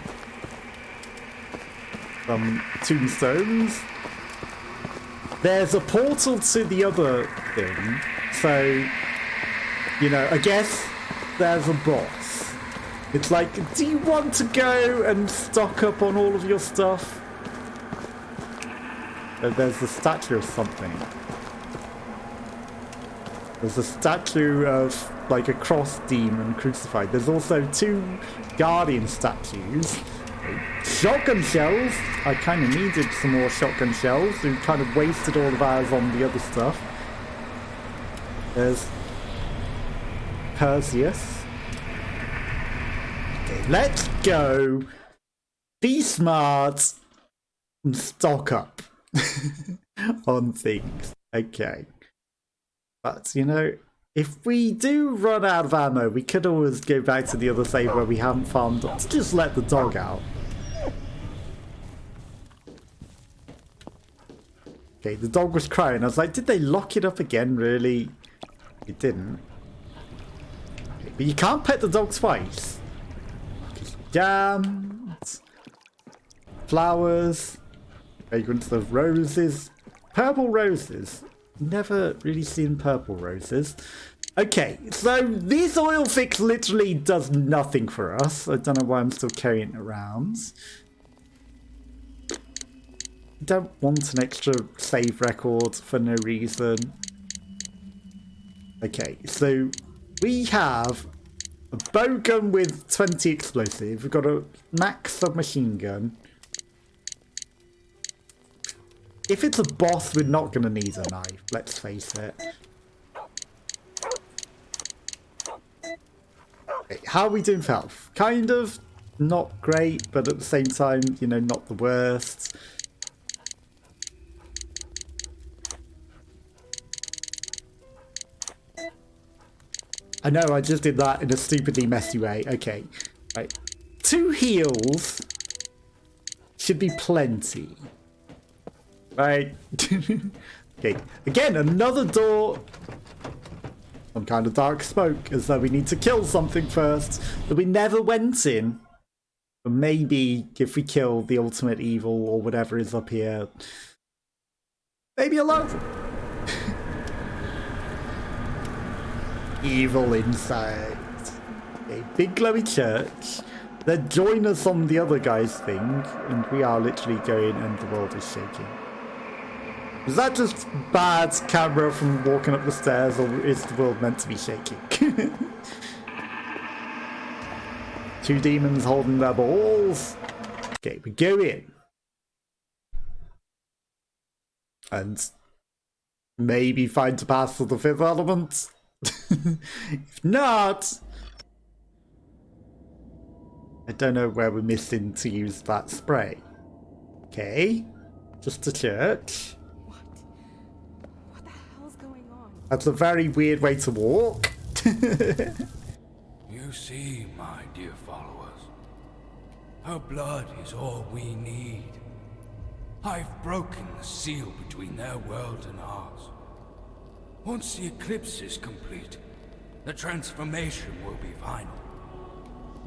Some tombstones. There's a portal to the other thing, so, you know, I guess there's a boss. It's like, do you want to go and stock up on all of your stuff? There's a statue of something. There's a statue of, like, a cross demon crucified. There's also 2 guardian statues. Shotgun shells! I kind of needed some more shotgun shells. We kind of wasted all of ours on the other stuff. There's Perseus. Okay, let's go. Be smart and stock up. On things. Okay. But, you know, if we do run out of ammo, we could always go back to the other save where we haven't farmed up to just let the dog out. Okay, the dog was crying. I was like, did they lock it up again, really? It didn't. Okay, but you can't pet the dog twice. Jams. Flowers. Fragrance of roses. Purple roses. Never really seen purple roses. Okay, so this oil fix literally does nothing for us. I don't know why I'm still carrying it around. Don't want an extra save record for no reason. Okay, so we have a bow gun with 20 explosive. We've got a max submachine gun. If it's a boss, we're not going to need a knife, let's face it. Okay, how are we doing for health? Kind of not great, but at the same time, you know, not the worst. I know, I just did that in a stupidly messy way. Okay, right. 2 heals should be plenty. Right. Okay. Again, another door. Some kind of dark smoke, as though we need to kill something first that we never went in. But maybe if we kill the ultimate evil or whatever is up here, maybe alone. Evil inside. A big glowy church. Then join us on the other guy's thing, and we are literally going, and the world is shaking. Is that just bad camera from walking up the stairs, or is the world meant to be shaking? 2 demons holding their balls. Okay, we go in. And maybe find a path to the 5th element. If not, I don't know where we're missing to use that spray. Okay, just a church. That's a very weird way to walk. You see, my dear followers, her blood is all we need. I've broken the seal between their world and ours. Once the eclipse is complete, the transformation will be final.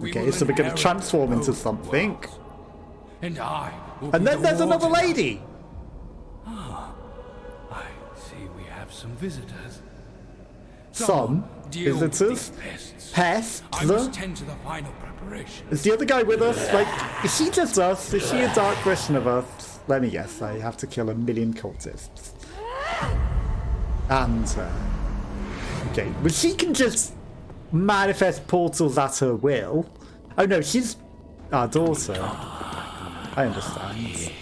Okay, so we're going to transform into something. Worlds, and I will and then there's another lady. I see we have some visitors. Some? deal with visitors. these pests. Pests? I must tend to the final preparation. Is the other guy with us? Like, is she just us? Is she a dark version of us? Let me guess, I have to kill 1,000,000 cultists. And, okay, but she can just manifest portals at her will. Oh no, she's our daughter. I understand.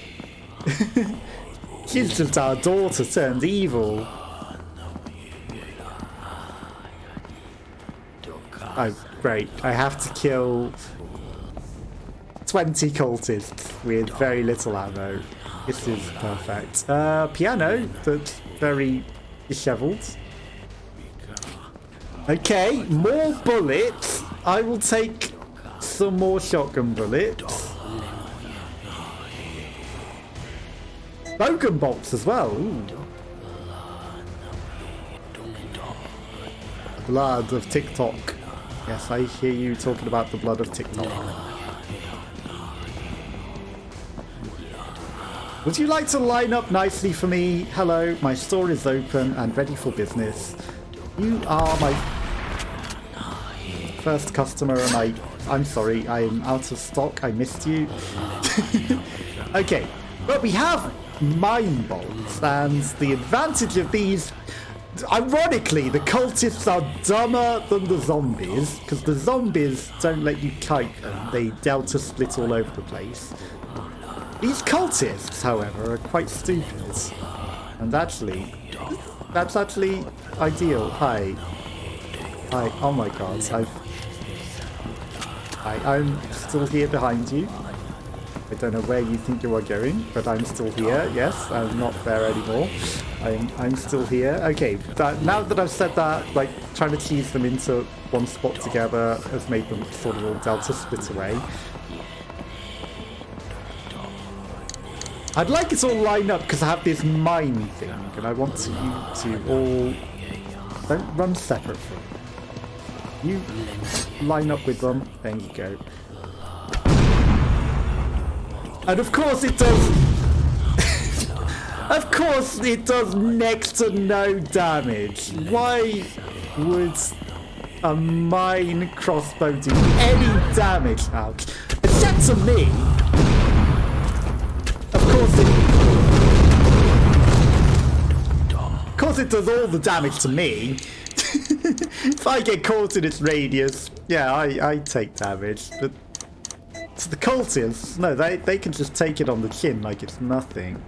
She's just our daughter turned evil. Oh, great. I have to kill 20 cultists with very little ammo. This is perfect. Piano, that's very disheveled. Okay, more bullets. I will take some more shotgun bullets. Bogan bolts as well. Ooh. Blood of TikTok. Yes, I hear you talking about the blood of TikTok. Would you like to line up nicely for me? Hello, my store is open and ready for business. You are my first customer and I'm sorry, I am out of stock. I missed you. Okay, but we have mine bolts, and the advantage of these, ironically, the cultists are dumber than the zombies, because the zombies don't let you kite them. They delta split all over the place. These cultists, however, are quite stupid. And actually, that's actually ideal. Hi. Hi. Oh my god, I'm still here behind you. I don't know where you think you are going, but I'm still here. Yes, I'm not there anymore. I'm still here. Okay, now that I've said that, like, trying to tease them into one spot together has made them sort of all delta split away. I'd like it all lined up because I have this mine thing, and I want you to all... Don't run separate from me. You line up with them. There you go. And of course it does... Of course it does next to no damage. Why would a mine crossbow do any damage? Ouch. Except to me. Of course it does all the damage to me. If I get caught in its radius, yeah, I take damage. But to the cultists, no, they can just take it on the chin like it's nothing.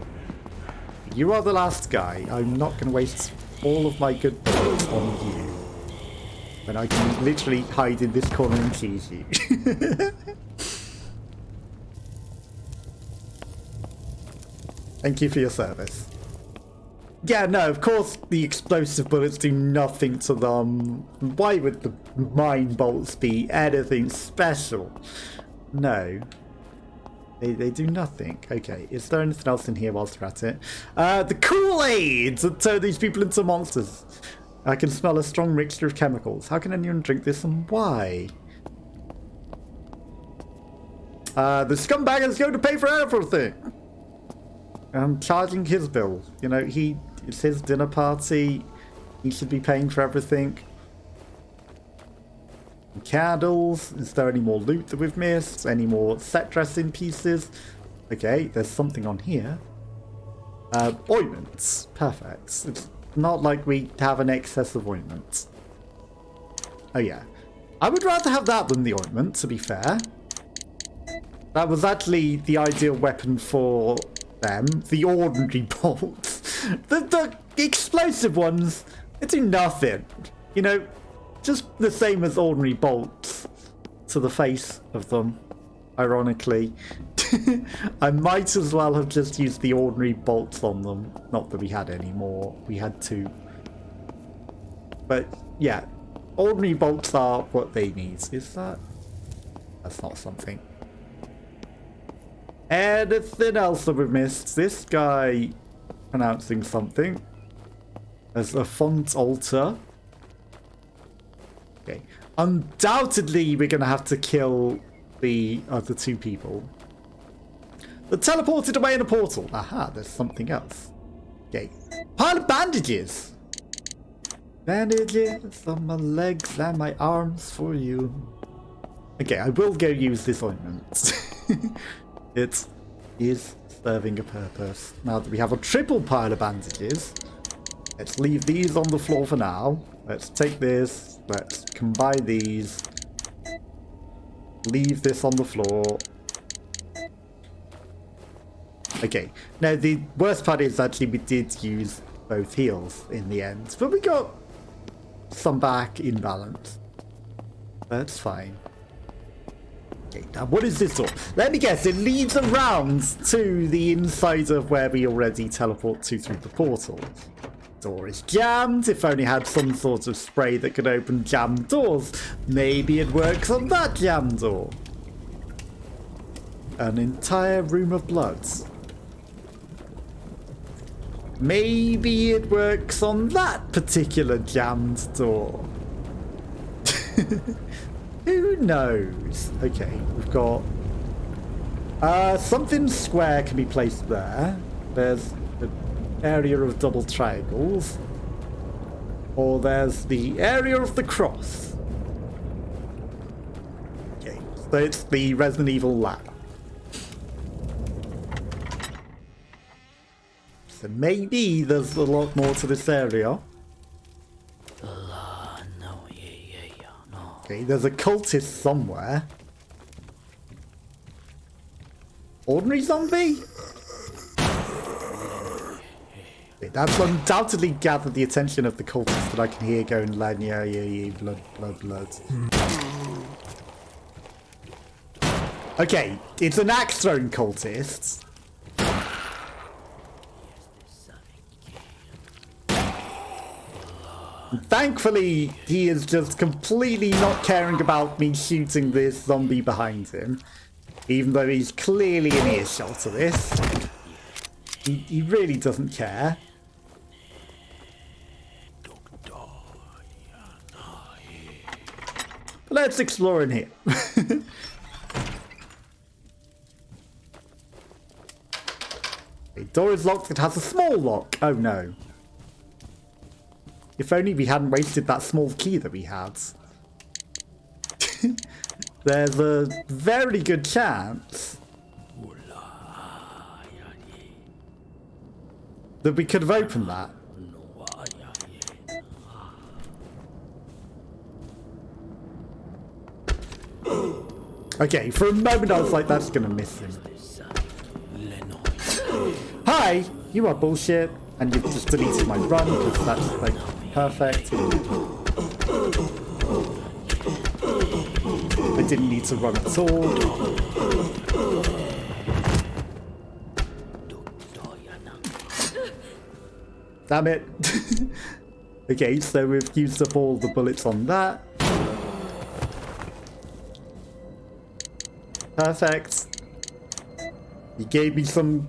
You are the last guy. I'm not going to waste all of my good bullets on you. When I can literally hide in this corner and tease you. Thank you for your service. Yeah, no, of course the explosive bullets do nothing to them. Why would the mine bolts be anything special? No. They do nothing. Okay, is there anything else in here whilst we're at it? The Kool-Aid to turn these people into monsters. I can smell a strong mixture of chemicals. How can anyone drink this and why? The scumbag is going to pay for everything. I'm charging his bill. You know, it's his dinner party. He should be paying for everything. Candles. Is there any more loot that we've missed? Any more set dressing pieces? Okay, there's something on here. Ointments. Perfect. It's not like we have an excess of ointments. Oh yeah. I would rather have that than the ointment, to be fair. That was actually the ideal weapon for them. The ordinary bolts. The explosive ones, they do nothing. You know, just the same as ordinary bolts to the face of them, ironically. I might as well have just used the ordinary bolts on them. Not that we had any more. We had two. But, yeah. Ordinary bolts are what they need. Is that? That's not something. Anything else that we've missed? This guy pronouncing something. There's a font altar. Okay. Undoubtedly, we're going to have to kill the other two people. They're teleported away in a portal. Aha, there's something else. Okay. Pile of bandages. Bandages on my legs and my arms for you. Okay, I will go use this ointment. It is serving a purpose. Now that we have a triple pile of bandages, let's leave these on the floor for now. Let's take this. Let's combine these. Leave this on the floor. Okay. Now, the worst part is actually we did use both heals in the end. But we got some back in balance. That's fine. Okay, now what is this door? Let me guess, it leads around to the inside of where we already teleport to through the portal. Door is jammed. If only had some sort of spray that could open jammed doors. Maybe it works on that jammed door. An entire room of bloods. Maybe it works on that particular jammed door. Who knows? Okay, we've got... something square can be placed there. There's an area of double triangles. Or there's the area of the cross. Okay, so it's the Resident Evil lab. So maybe there's a lot more to this area. Okay, there's a cultist somewhere. Ordinary zombie? Okay, that's undoubtedly gathered the attention of the cultist that I can hear going, yeah, blood, blood, blood. Okay, it's an axe throwing cultist. Thankfully, he is just completely not caring about me shooting this zombie behind him. Even though he's clearly in earshot of this. He really doesn't care. But let's explore in here. The door is locked. It has a small lock. Oh no. If only we hadn't wasted that small key that we had. There's a very good chance that we could have opened that. Okay, for a moment I was like, that's gonna miss him. Hi! You are bullshit, and you've just deleted my run, because that's like perfect. I didn't need to run at all. Damn it. Okay, so we've used up all the bullets on that. Perfect. He gave me some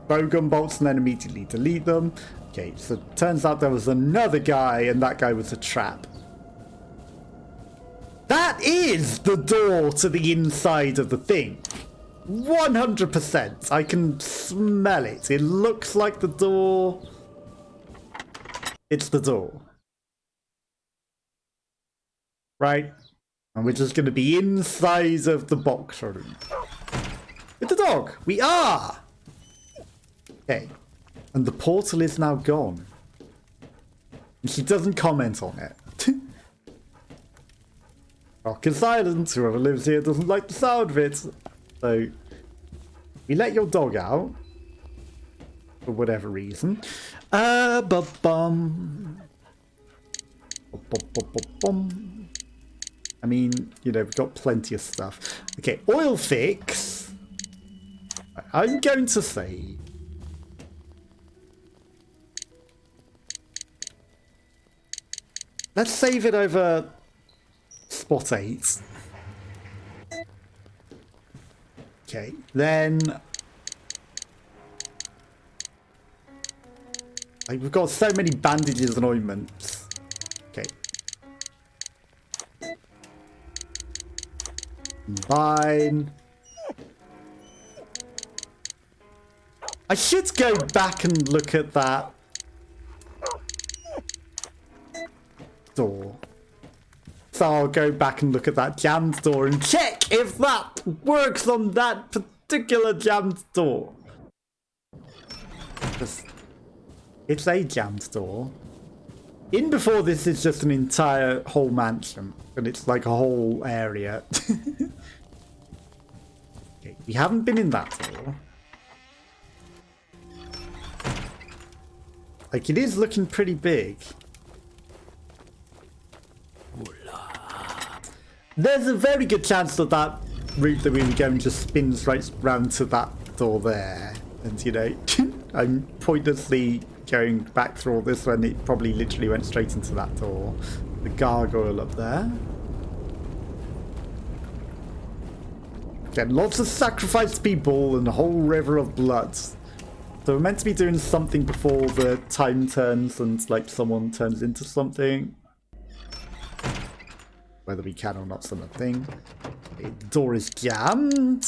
bowgun bolts and then immediately delete them. Okay, so it turns out there was another guy and that guy was a trap. That is the door to the inside of the thing. 100%. I can smell it. It looks like the door. It's the door. Right? And we're just going to be inside of the box room. With the dog. We are! Okay. And the portal is now gone. And she doesn't comment on it. Rock is silent. Whoever lives here doesn't like the sound of it. So, we let your dog out. For whatever reason. Ba-bum. Ba-bum. I mean, you know, we've got plenty of stuff. Okay, oil fix. I'm going to say... let's save it over spot 8. Okay, then... like, we've got so many bandages and ointments. Okay. Combine. I should go back and look at that So I'll go back and look at that jammed door and check if that works on that particular jammed door. It's a jammed door. In before this is just an entire whole mansion, and it's like a whole area. Okay, we haven't been in that door. Like, it is looking pretty big. There's a very good chance that that route that we were going just spins right round to that door there. And, you know, I'm pointlessly going back through all this when it probably literally went straight into that door. The gargoyle up there. Again, lots of sacrificed people and a whole river of blood. So we're meant to be doing something before the time turns and, like, someone turns into something. Whether we can or not's another thing. The door is jammed.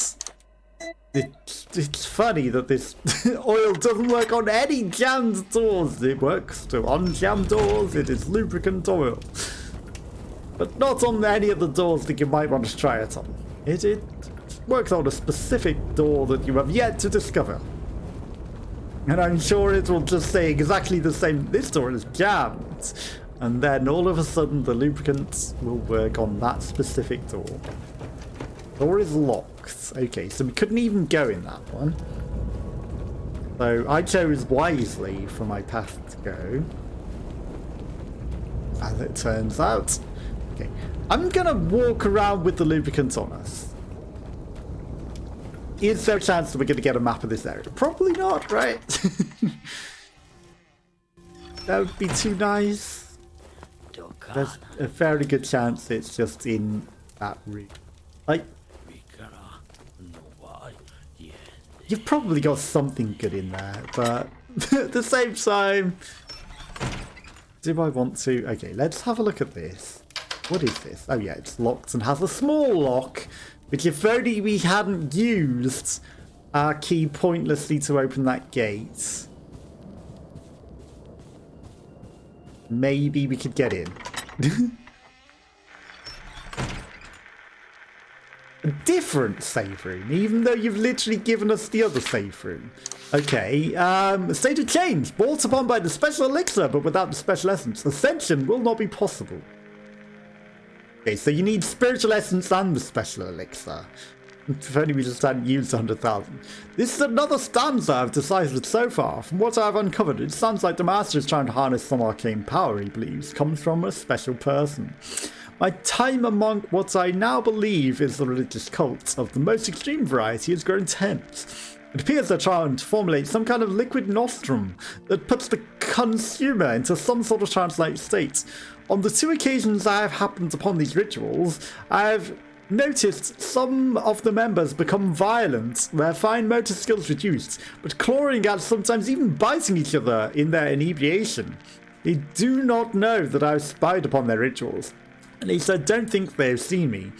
It's funny that this oil doesn't work on any jammed doors. It works to unjammed doors. It is lubricant oil. But not on any of the doors that you might want to try it on. It works on a specific door that you have yet to discover. And I'm sure it will just say exactly the same. This door is jammed. And then all of a sudden the lubricant will work on that specific door. Door is locked. Okay, so we couldn't even go in that one. So I chose wisely for my path to go. As it turns out. Okay, I'm gonna walk around with the lubricant on us. Is there a chance that we're gonna get a map of this area? Probably not, right? That would be too nice. There's a fairly good chance it's just in that room. Like, you've probably got something good in there, but at the same time, do I want to? Okay, let's have a look at this. What is this? Oh yeah, it's locked and has a small lock, which if only we hadn't used our key pointlessly to open that gate, maybe we could get in. A different save room, even though you've literally given us the other save room. Okay, state of change. Brought upon by the special elixir, but without the special essence. Ascension will not be possible. Okay, so you need spiritual essence and the special elixir. If only we just hadn't used 100,000. This is another stanza I've deciphered so far. From what I've uncovered, it sounds like the master is trying to harness some arcane power he believes comes from a special person. My time among what I now believe is the religious cult of the most extreme variety has grown tense. It appears they're trying to formulate some kind of liquid nostrum that puts the consumer into some sort of trance-like state. On the 2 occasions I have happened upon these rituals, I have noticed some of the members become violent, their fine motor skills reduced, but clawing at, sometimes even biting each other in their inebriation. They do not know that I have spied upon their rituals. At least I don't think they have seen me.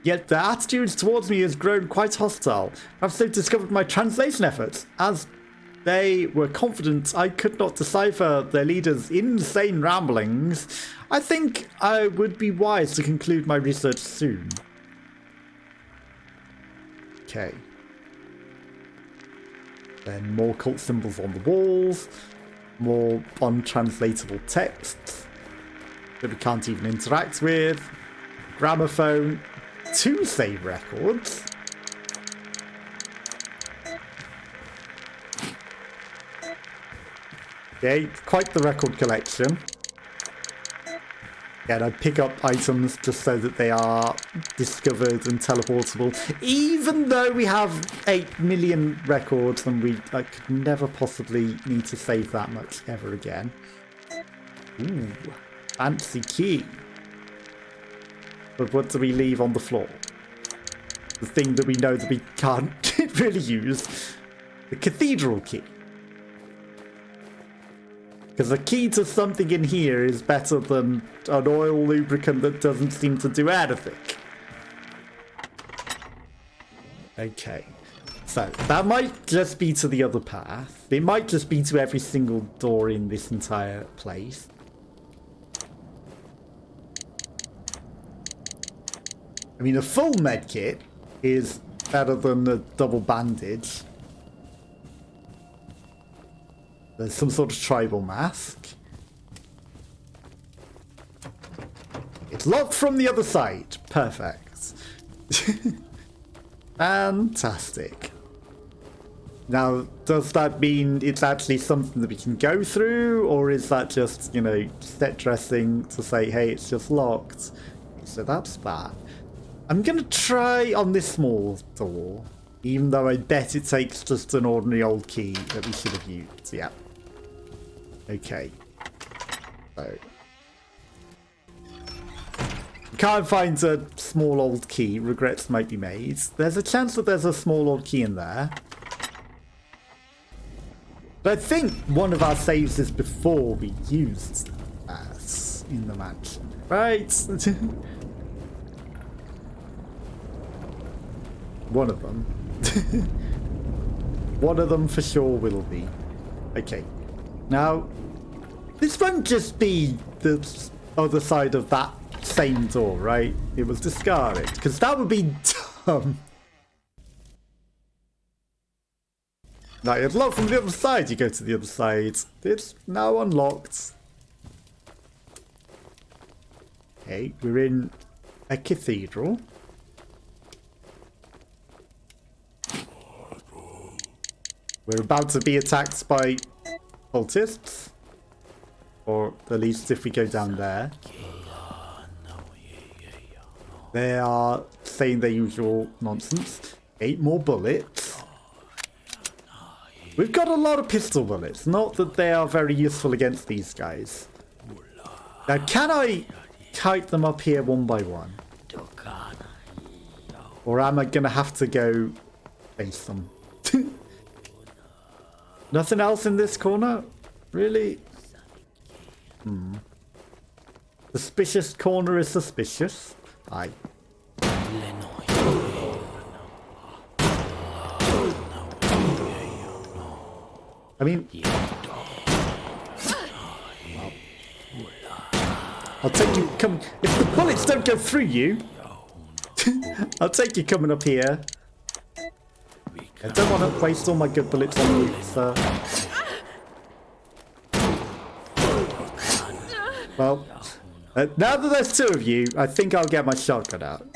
Yet their attitudes towards me has grown quite hostile. Perhaps they've discovered my translation efforts, as they were confident I could not decipher their leader's insane ramblings. I think I would be wise to conclude my research soon. Okay. Then more cult symbols on the walls, more untranslatable texts that we can't even interact with, gramophone, 2 save records. Okay, quite the record collection. Again, I pick up items just so that they are discovered and teleportable. Even though we have 8 million records and I could never possibly need to save that much ever again. Ooh, fancy key. But what do we leave on the floor? The thing that we know that we can't really use. The cathedral key. Because a key to something in here is better than an oil lubricant that doesn't seem to do anything. Okay. So, that might just be to the other path. It might just be to every single door in this entire place. I mean, a full med kit is better than a double bandage. There's some sort of tribal mask. It's locked from the other side. Perfect. Fantastic. Now, does that mean it's actually something that we can go through, or is that just, you know, set dressing to say, hey, it's just locked? So that's that. I'm gonna try on this small door, even though I bet it takes just an ordinary old key that we should have used. Yeah. Okay. So. Can't find a small old key. Regrets might be made. There's a chance that there's a small old key in there. But I think one of our saves is before we used that in the mansion. Right? One of them. One of them for sure will be. Okay. Now, this won't just be the other side of that same door, right? It was discarded, because that would be dumb. Like, it's locked from the other side. You go to the other side. It's now unlocked. Okay, we're in a cathedral. We're about to be attacked by cultists. Or at least if we go down there. They are saying their usual nonsense. 8 more bullets. We've got a lot of pistol bullets. Not that they are very useful against these guys. Now, can I kite them up here one by one? Or am I going to have to go face them? Nothing else in this corner? Really? Suspicious corner is suspicious. Aye. I mean, I'll take you come. If the bullets don't go through you, I'll take you coming up here. I don't want to waste all my good bullets on you, sir. Well, now that there's 2 of you, I think I'll get my shotgun out.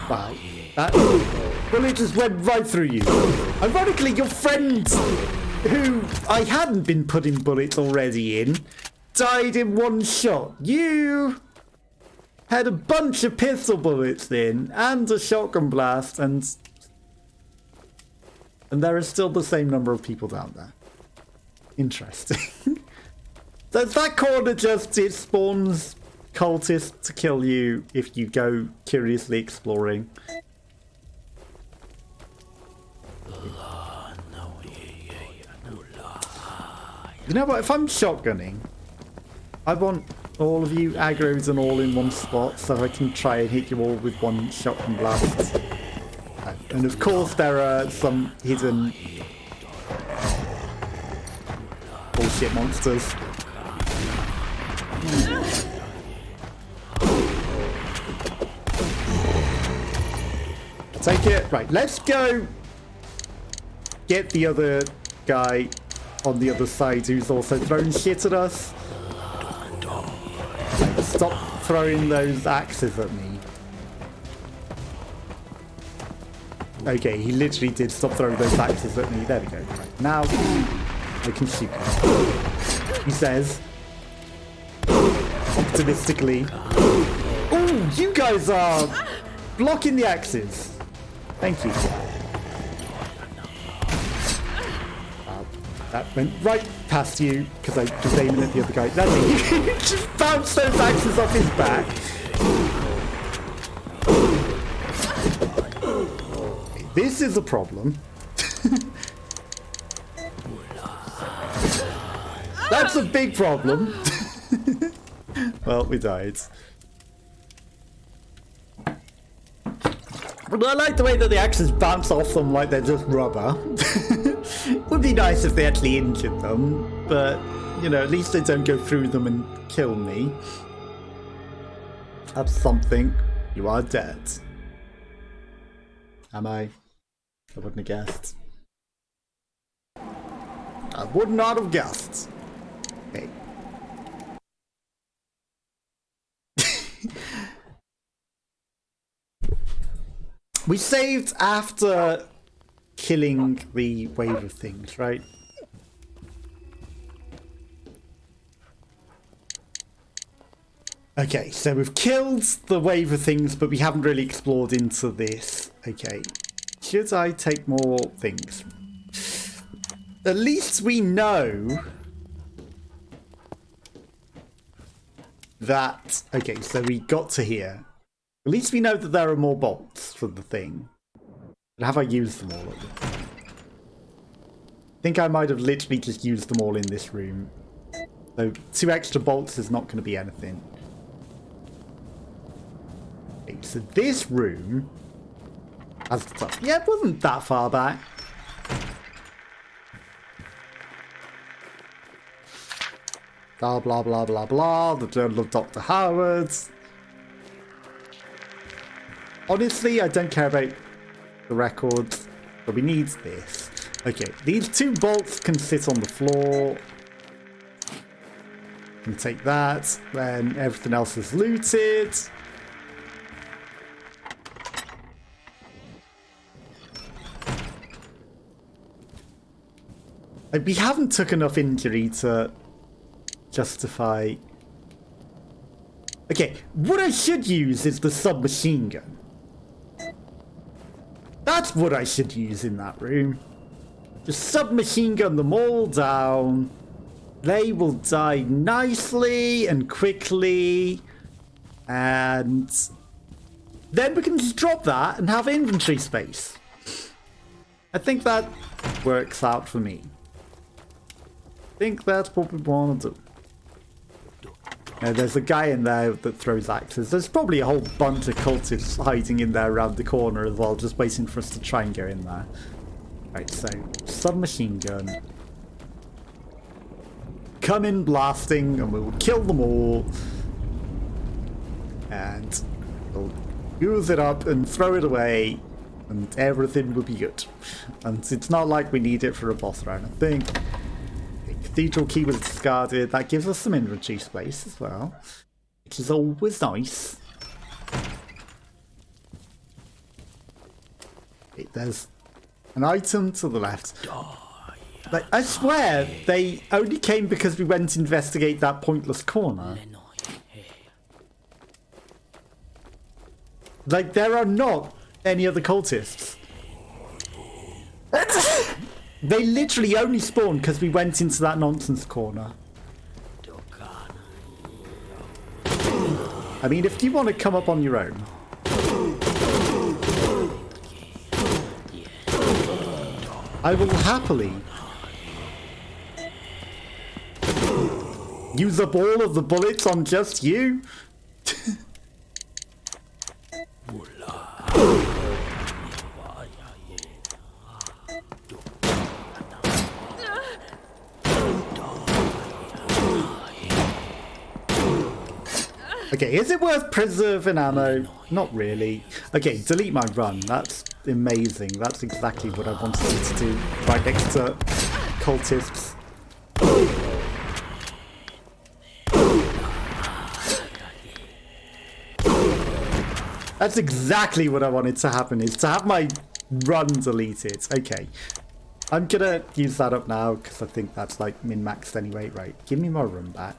Wow. That bullet just went right through you. Ironically, your friend, who I hadn't been putting bullets already in, died in 1 shot. You had a bunch of pistol bullets in, and a shotgun blast, and there is still the same number of people down there. Interesting. Does that corner just, it spawns cultists to kill you if you go curiously exploring? You know what, if I'm shotgunning, I want all of you aggros and all in one spot so I can try and hit you all with 1 shotgun blast. And of course there are some hidden bullshit monsters. Take it. Right, let's go get the other guy on the other side who's also throwing shit at us. Stop throwing those axes at me. Okay, he literally did stop throwing those axes at me. There we go. Right, now I can shoot him. He says, optimistically, "Ooh, you guys are blocking the axes. Thank you." That went right past you because I was aiming at the other guy. That's it. You just bounced those axes off his back. This is a problem. That's a big problem. Well, we died. But I like the way that the axes bounce off them like they're just rubber. Would be nice if they actually injured them, but, you know, at least they don't go through them and kill me. That's something. You are dead. Am I? I wouldn't have guessed. I would not have guessed. Okay. We saved after killing the wave of things, right? Okay, so we've killed the wave of things, but we haven't really explored into this. Okay, should I take more things? At least we know that... Okay, so we got to here. At least we know that there are more bolts for the thing. But have I used them all? I think I might have literally just used them all in this room. So 2 extra bolts is not going to be anything. Okay, so this room has the stuff. Yeah, it wasn't that far back. Blah, blah, blah, blah, blah. The Journal of Dr. Howard. Honestly, I don't care about the records, but we need this. Okay, these 2 bolts can sit on the floor. Can take that. Then everything else is looted. Like, we haven't took enough injury to justify... Okay, what I should use is the submachine gun. That's what I should use in that room. Just submachine gun them all down. They will die nicely and quickly. And then we can just drop that and have inventory space. I think that works out for me. I think that's what we want to do. There's a guy in there that throws axes. There's probably a whole bunch of cultists hiding in there around the corner as well, just waiting for us to try and go in there. Right, so submachine gun. Come in blasting and we will kill them all. And we'll use it up and throw it away and everything will be good. And it's not like we need it for a boss round, I think. Cathedral key was discarded. That gives us some inventory space as well, which is always nice. Okay, there's an item to the left. Like, I swear they only came because we went to investigate that pointless corner. Like, there are not any other cultists. They literally only spawned because we went into that nonsense corner. I mean, if you want to come up on your own. I will happily use up all of the bullets on just you. Okay, is it worth preserving ammo? Not really. Okay, delete my run. That's amazing. That's exactly what I wanted you to do. Right next to cultists. That's exactly what I wanted to happen, is to have my run deleted. Okay. I'm gonna use that up now, because I think that's like min-maxed anyway. Right, give me my run back.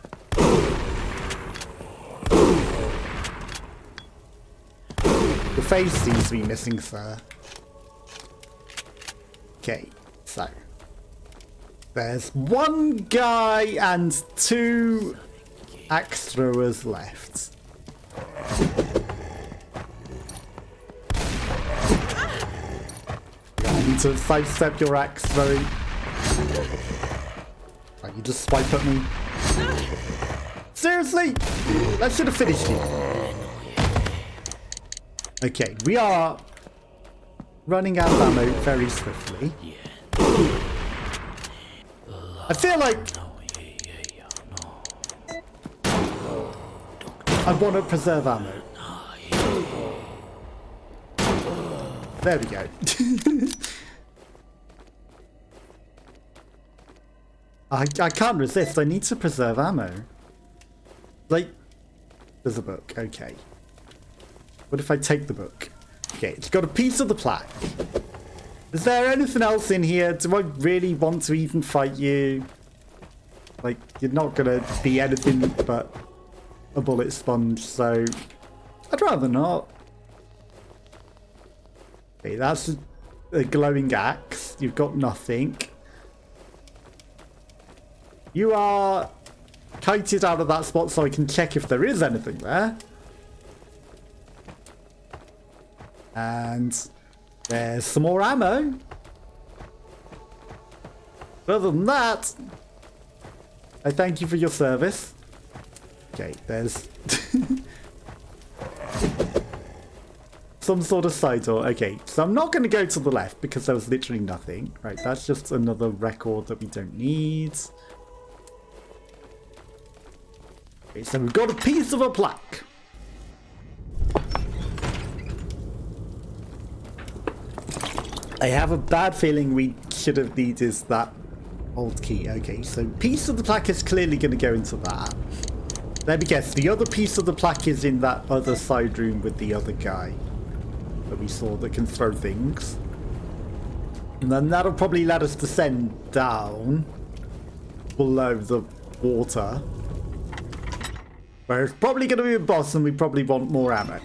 The face seems to be missing, sir. Okay, so there's 1 guy and 2 axe throwers left. I need to sidestep your axe throwing. Right, you just swipe at me. Seriously? That should have finished you. Okay, we are running out of ammo very swiftly. I feel like I want to preserve ammo. There we go. I can't resist. I need to preserve ammo. Like, there's a book. Okay. What if I take the book? Okay, it's got a piece of the plaque. Is there anything else in here? Do I really want to even fight you? Like, you're not gonna be anything but a bullet sponge, so I'd rather not. Okay, that's a glowing axe. You've got nothing. You are kited out of that spot so I can check if there is anything there. And there's some more ammo. But other than that, I thank you for your service. Okay, there's some sort of side door. Okay, so I'm not going to go to the left because there was literally nothing. Right, that's just another record that we don't need. Okay, so we've got a piece of a plaque. I have a bad feeling we should have needed that old key. Okay, so piece of the plaque is clearly going to go into that. Let me guess, the other piece of the plaque is in that other side room with the other guy that we saw that can throw things. And then that'll probably let us descend down below the water. Where it's probably going to be a boss and we probably want more ammo.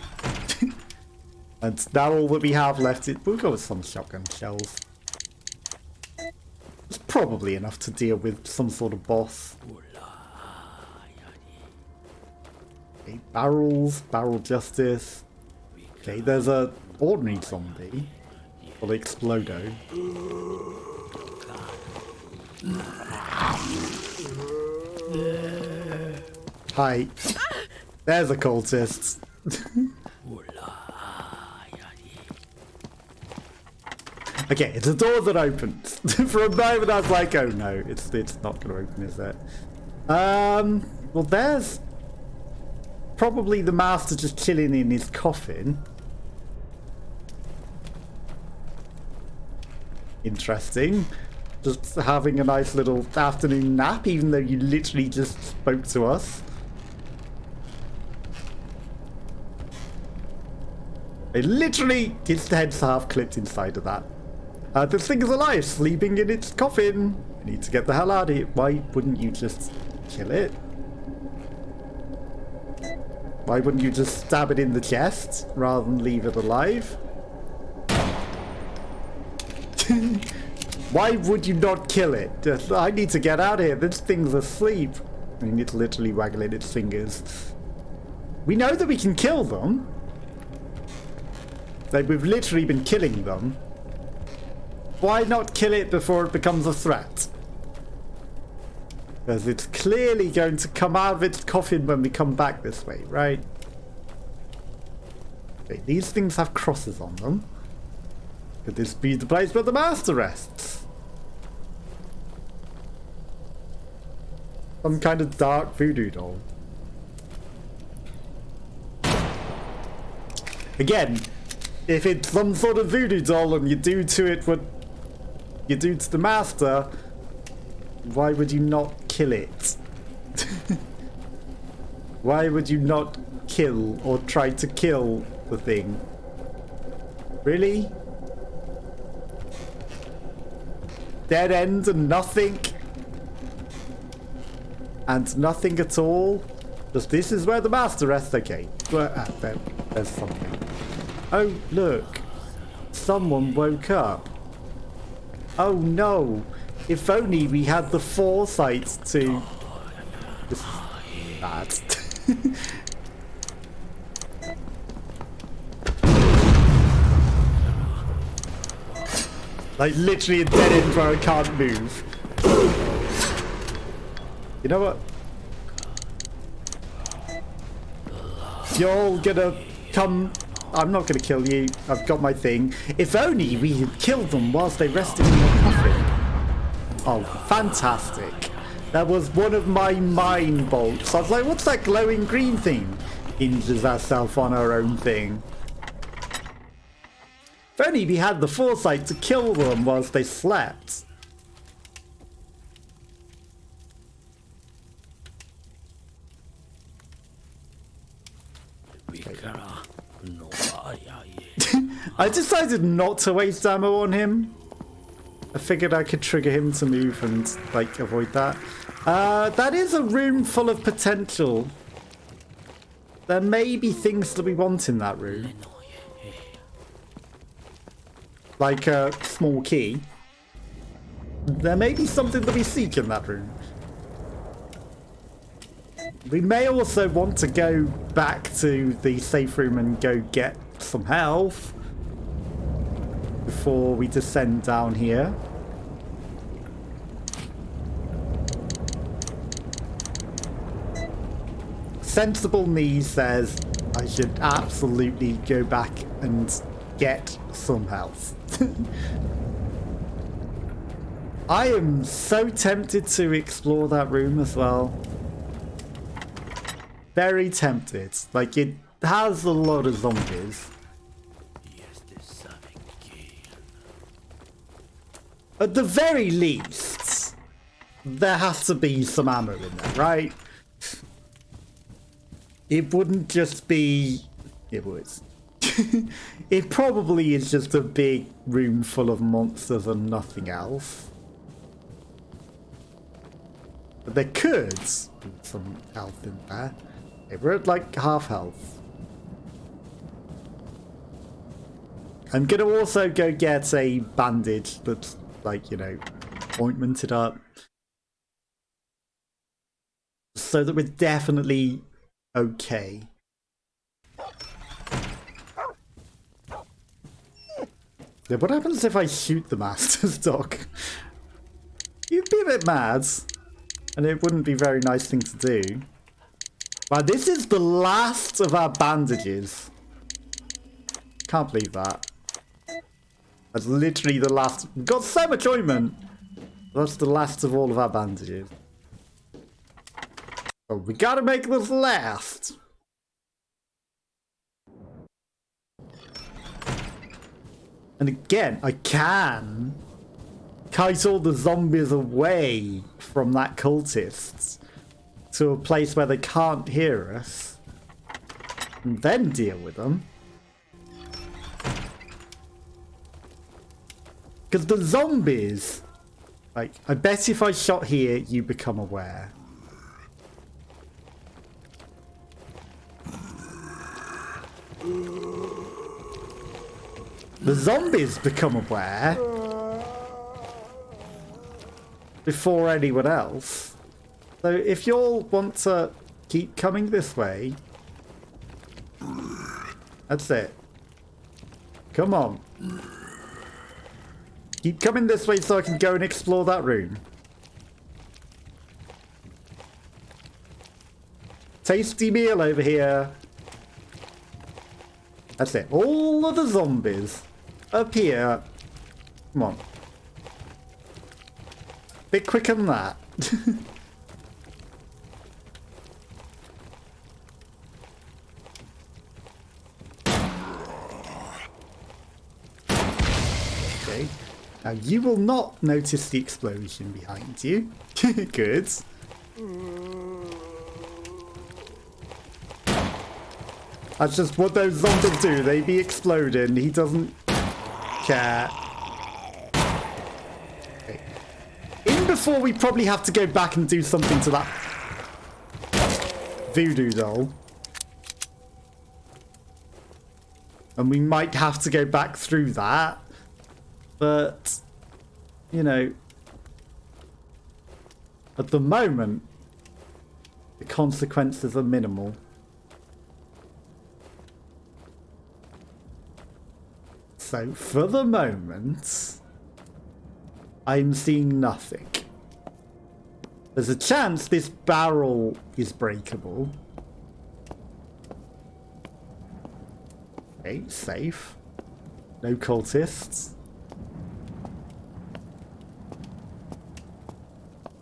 And now all that we have left is... We'll go with some shotgun shells. It's probably enough to deal with some sort of boss. Okay, barrels, barrel justice. Okay, there's a ordinary zombie. Or the Explodo. Hi. There's a cultist. Okay, it's a door that opens. For a moment I was like, oh no, it's not going to open, is it? Well, there's probably the master just chilling in his coffin. Interesting. Just having a nice little afternoon nap, even though you literally just spoke to us. It literally, his head's half clipped inside of that. This thing is alive, sleeping in its coffin. I need to get the hell out of here. Why wouldn't you just kill it? Why wouldn't you just stab it in the chest rather than leave it alive? Why would you not kill it? Just, I need to get out of here. This thing's asleep. I mean, it's literally waggling its fingers. We know that we can kill them. Like, we've literally been killing them. Why not kill it before it becomes a threat? Because it's clearly going to come out of its coffin when we come back this way, right? Okay, these things have crosses on them. Could this be the place where the master rests? Some kind of dark voodoo doll. Again, if it's some sort of voodoo doll and you do to it what you do to the master, why would you not kill it? Why would you not kill or try to kill the thing? Really? Dead end and nothing? And nothing at all? Just this is where the master rests? Okay. There's something. Oh, look. Someone woke up. Oh no. If only we had the foresight to... This is bad. Like literally a dead end where I can't move. You know what? You're all gonna come... I'm not gonna kill you. I've got my thing. If only we had killed them whilst they rested in their coffin. Oh, fantastic. That was one of my mind bolts. I was like, what's that glowing green thing? injures herself on her own thing. If only we had the foresight to kill them whilst they slept. I decided not to waste ammo on him. I figured I could trigger him to move and, like, avoid that. That is a room full of potential. There may be things that we want in that room. Like a small key. There may be something that we seek in that room. We may also want to go back to the safe room and go get some health before we descend down here. Sensible me says I should absolutely go back and get some health. I am so tempted to explore that room as well. Very tempted. Like, it has a lot of zombies. At the very least, there has to be some ammo in there, right? It wouldn't just be... It would. It probably is just a big room full of monsters and nothing else. But there could be some health in there. Okay, we're at like half health. I'm gonna also go get a bandage that's like, you know, ointmented up. So that we're definitely okay. Yeah, what happens if I shoot the master's dog? You'd be a bit mad. And it wouldn't be a very nice thing to do. But this is the last of our bandages. Can't believe that. That's literally the last. We've got so much ointment. That's the last of all of our bandages. Oh, we gotta make this last. And again, I can kite all the zombies away from that cultist to a place where they can't hear us and then deal with them. Because the zombies, like, I bet if I shot here, you become aware. The zombies become aware before anyone else. So if you all want to keep coming this way, that's it. Come on. Keep coming this way so I can go and explore that room. Tasty meal over here. That's it. All of the zombies up here. Come on. Bit quicker than that. Okay. Now you will not notice the explosion behind you. Good. That's just what those zombies do. They be exploding. He doesn't care. Okay. In before we probably have to go back and do something to that voodoo doll. And we might have to go back through that. But, you know, at the moment, the consequences are minimal. So, for the moment, I'm seeing nothing. There's a chance this barrel is breakable. Okay, safe. No cultists.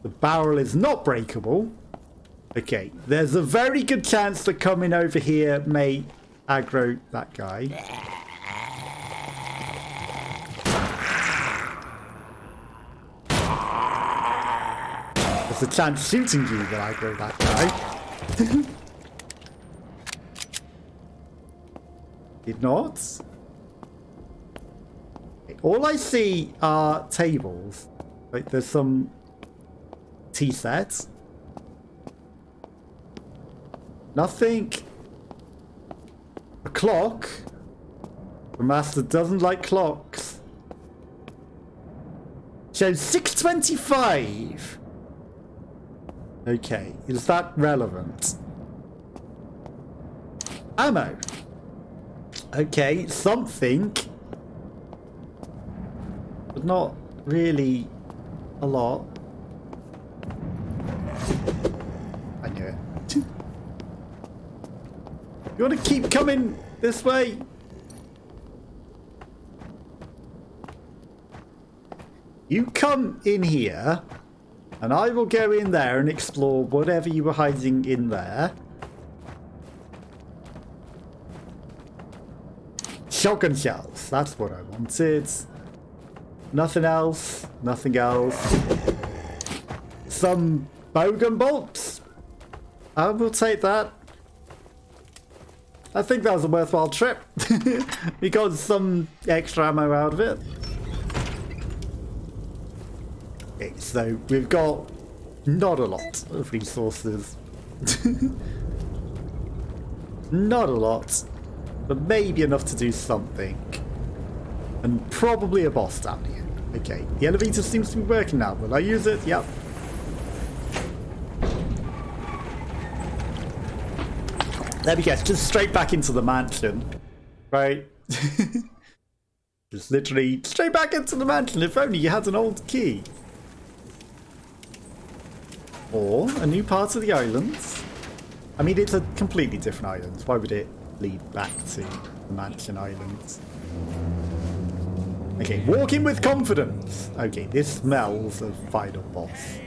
The barrel is not breakable. Okay, there's a very good chance that coming over here may aggro that guy. There's a chance shooting you will aggro that guy. Did not. Okay, all I see are tables. Like there's some tea sets. Nothing. A clock. The master doesn't like clocks. Shows 6:25. Okay, is that relevant? Ammo. Okay, something. But not really a lot. I knew it. You want to keep coming this way? You come in here, and I will go in there and explore whatever you were hiding in there. Shotgun shells, that's what I wanted. Nothing else, nothing else. Some bowgun bolts? I will take that. I think that was a worthwhile trip. We got some extra ammo out of it. Okay, so we've got not a lot of resources. Not a lot, but maybe enough to do something. And probably a boss down here. Okay, the elevator seems to be working now. Will I use it? Yep. There we go, just straight back into the mansion, right? Just literally straight back into the mansion, if only you had an old key. Or a new part of the island. I mean, it's a completely different island. Why would it lead back to the mansion island? Okay, walking with confidence. Okay, this smells of final boss.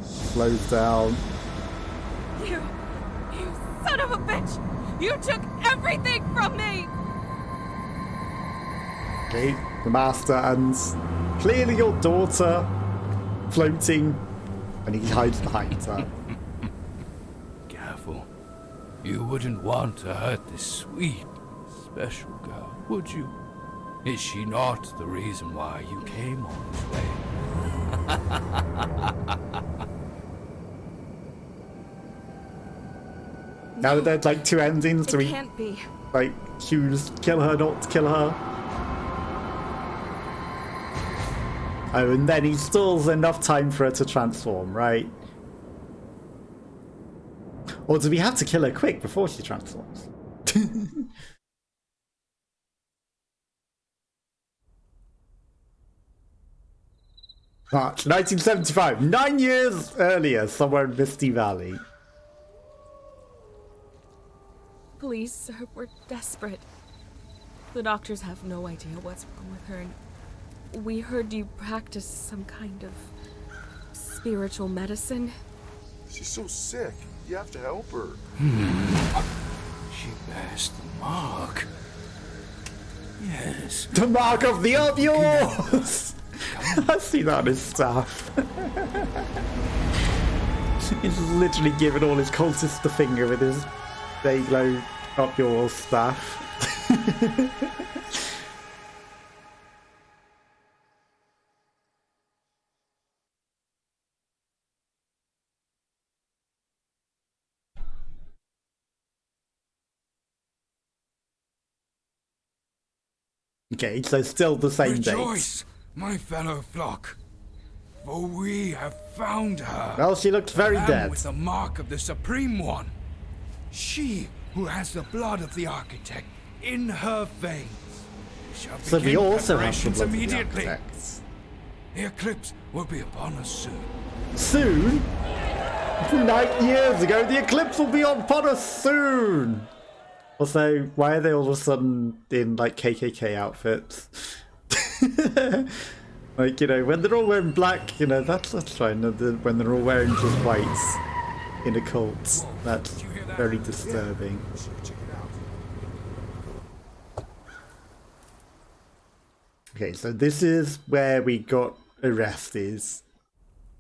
Slows down. You son of a bitch! You took everything from me! Okay, the master and clearly your daughter floating, and he hides behind her. Careful. You wouldn't want to hurt this sweet, special girl, would you? Is she not the reason why you came all this way? Now there's like two endings to It can't be. like choose kill her, not kill her. Oh, and then he stalls enough time for her to transform, right? Or do we have to kill her quick before she transforms? March 1975, 9 years earlier, somewhere in Misty Valley. Please, sir, we're desperate. The doctors have no idea what's wrong with her, and we heard you practice some kind of spiritual medicine. She's so sick. You have to help her. She bears the mark. Yes. The mark of the Obules! I see that on his staff. He's literally giving all his cultists the finger with his Dayglow up your staff. Okay, so still the same date. Rejoice, my fellow flock, for we have found her. Well, she looks very Lamb dead. with the mark of the Supreme One. She who has the blood of the Architect in her veins. Shall So we begin also have the preparations blood of the immediately. architects. The eclipse will be upon us soon. Soon? 9 years ago, the eclipse will be upon us soon! Also, why are they all of a sudden in, like, KKK outfits? Like, you know, when they're all wearing black, you know, that's fine. When they're all wearing just whites in a cult, that's very disturbing. Okay, so this is where we got arrested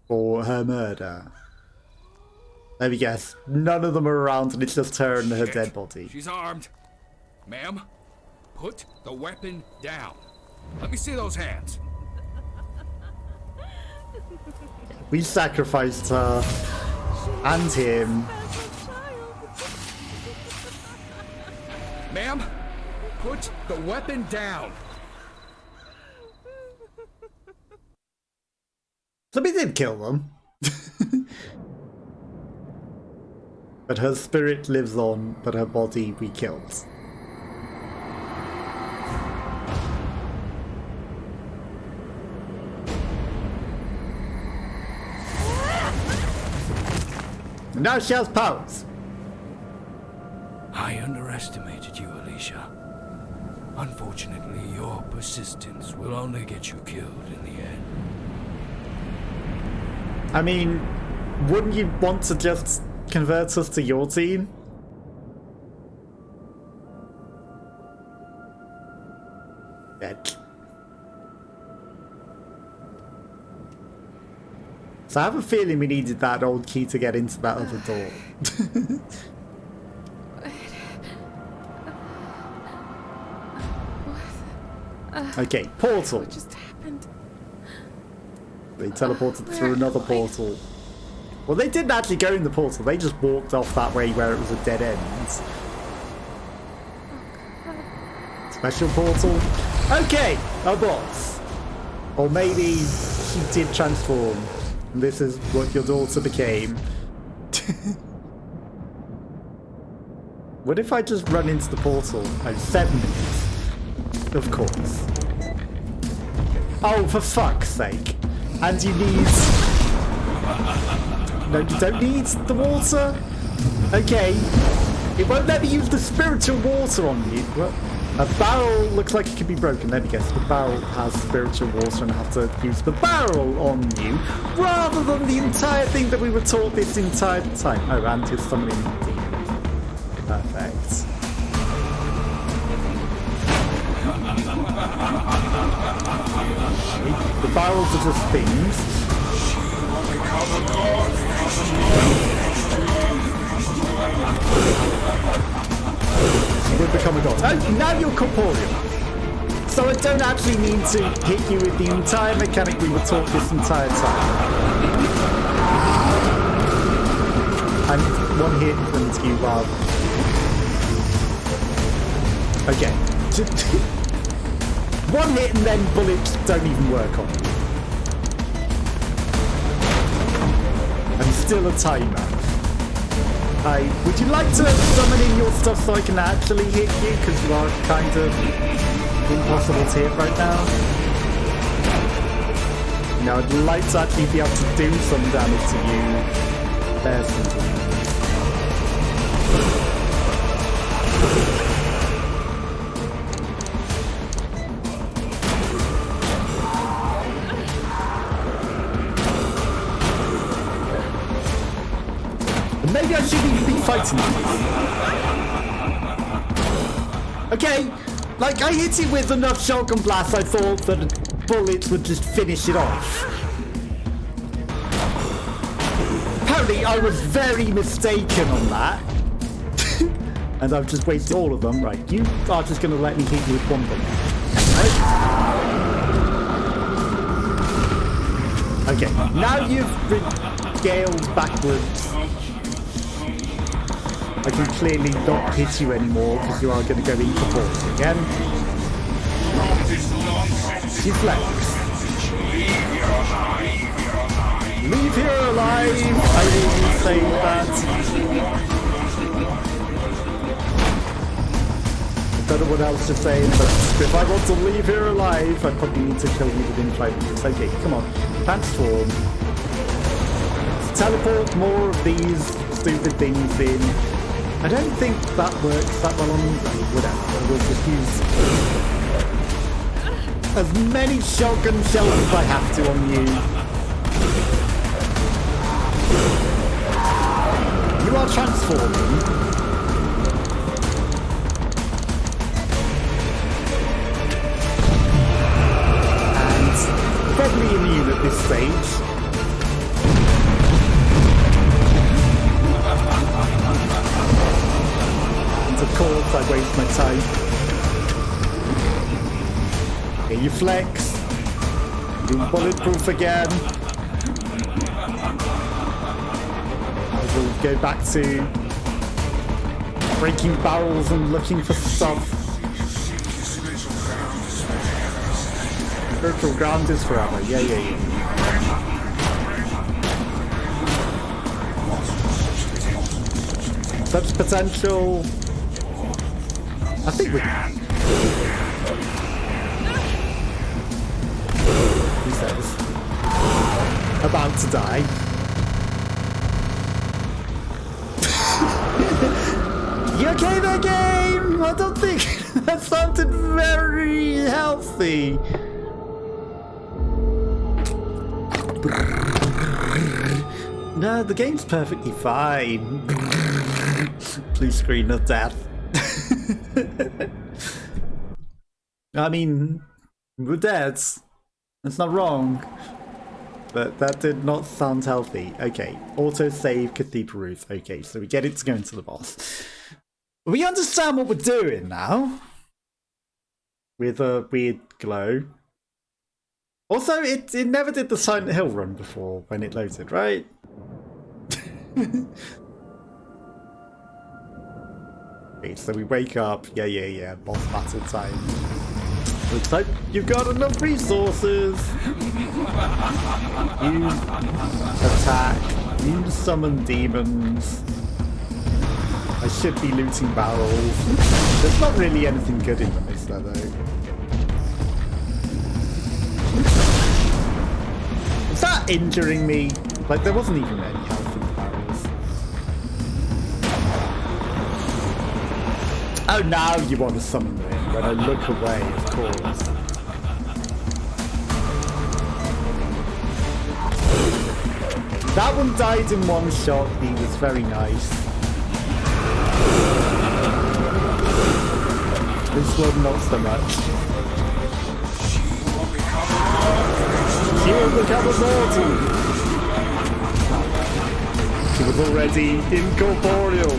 for her murder. Let me guess, none of them are around and it's just her and her dead body. She's armed. Ma'am, put the weapon down. Let me see those hands. We sacrificed her and him. Ma'am, put the weapon down. So we did kill them. But her spirit lives on, but her body we killed. And now she has powers. I underestimated you, Alicia. Unfortunately, your persistence will only get you killed in the end. I mean, wouldn't you want to just convert us to your team? Dead. So I have a feeling we needed that old key to get into that other door. Okay, portal. What just happened? They teleported through another portal. Well, they didn't actually go in the portal. They just walked off that way where it was a dead end. Special portal. Okay, a boss. Or maybe she did transform. And this is what your daughter became. What if I just run into the portal? Oh, 7 minutes. Of course. Oh, for fuck's sake. And you need... No, you don't need the water? Okay. It won't let me use the spiritual water on you. Well, a barrel looks like it could be broken. Let me guess. The barrel has spiritual water and I have to use the barrel on you rather than the entire thing that we were taught this entire time. Oh, and you're summoning demons. Perfect. The barrels are just things. We'll become a god. Oh, now you're corporeal. So I don't actually need to hit you with the entire mechanic we were taught this entire time. And one hit and you are... Okay. One hit and then bullets don't even work on you. I'm still a timer. Would you like to summon in your stuff so I can actually hit you? Because you are kind of impossible to hit right now. Now I'd like to actually be able to do some damage to you. There's something. Maybe I shouldn't even be fighting you. Okay, like I hit it with enough shotgun blasts I thought that bullets would just finish it off. Apparently I was very mistaken on that. And I've just wasted all of them. Right, you are just going to let me hit you with one bullet. Right? Okay, now you've regaled backwards. I can clearly not hit you anymore because you are going to go into the portal again. Deflex. Leave here alive! I will say that. I don't know what else to say, but if I want to leave here alive, I probably need to kill you within 5 minutes. Okay, come on. Transform. Let's teleport more of these stupid things in. I don't think that works that well on me. Whatever, we'll just use... as many shotgun shells as I have to on you. You are transforming. And probably immune at this stage. And of course I waste my time. Okay, you flex. You're bulletproof again. We'll go back to breaking barrels and looking for stuff. Spiritual ground is forever. Yeah. Such potential. I think we. He says. About to die. You okay there, game? I don't think that sounded very healthy. No, the game's perfectly fine. Blue screen of death. I mean, we're dead. That's not wrong. But that did not sound healthy. Okay, auto-save Cathedral Roof. Okay, so we get it to go into the boss. We understand what we're doing now. With a weird glow. Also, it never did the Silent Hill run before when it loaded, right? Okay, so we wake up. Yeah. Boss battle time. Looks like you've got enough resources. You attack. You summon demons. I should be looting barrels. There's not really anything good in them, is there, though? Was that injuring me? Like, there wasn't even any health in the barrels. Oh, now you want to summon me when I look away, of course. That one died in one shot. He was very nice. This one, not so much. She will become immortal. She was already incorporeal.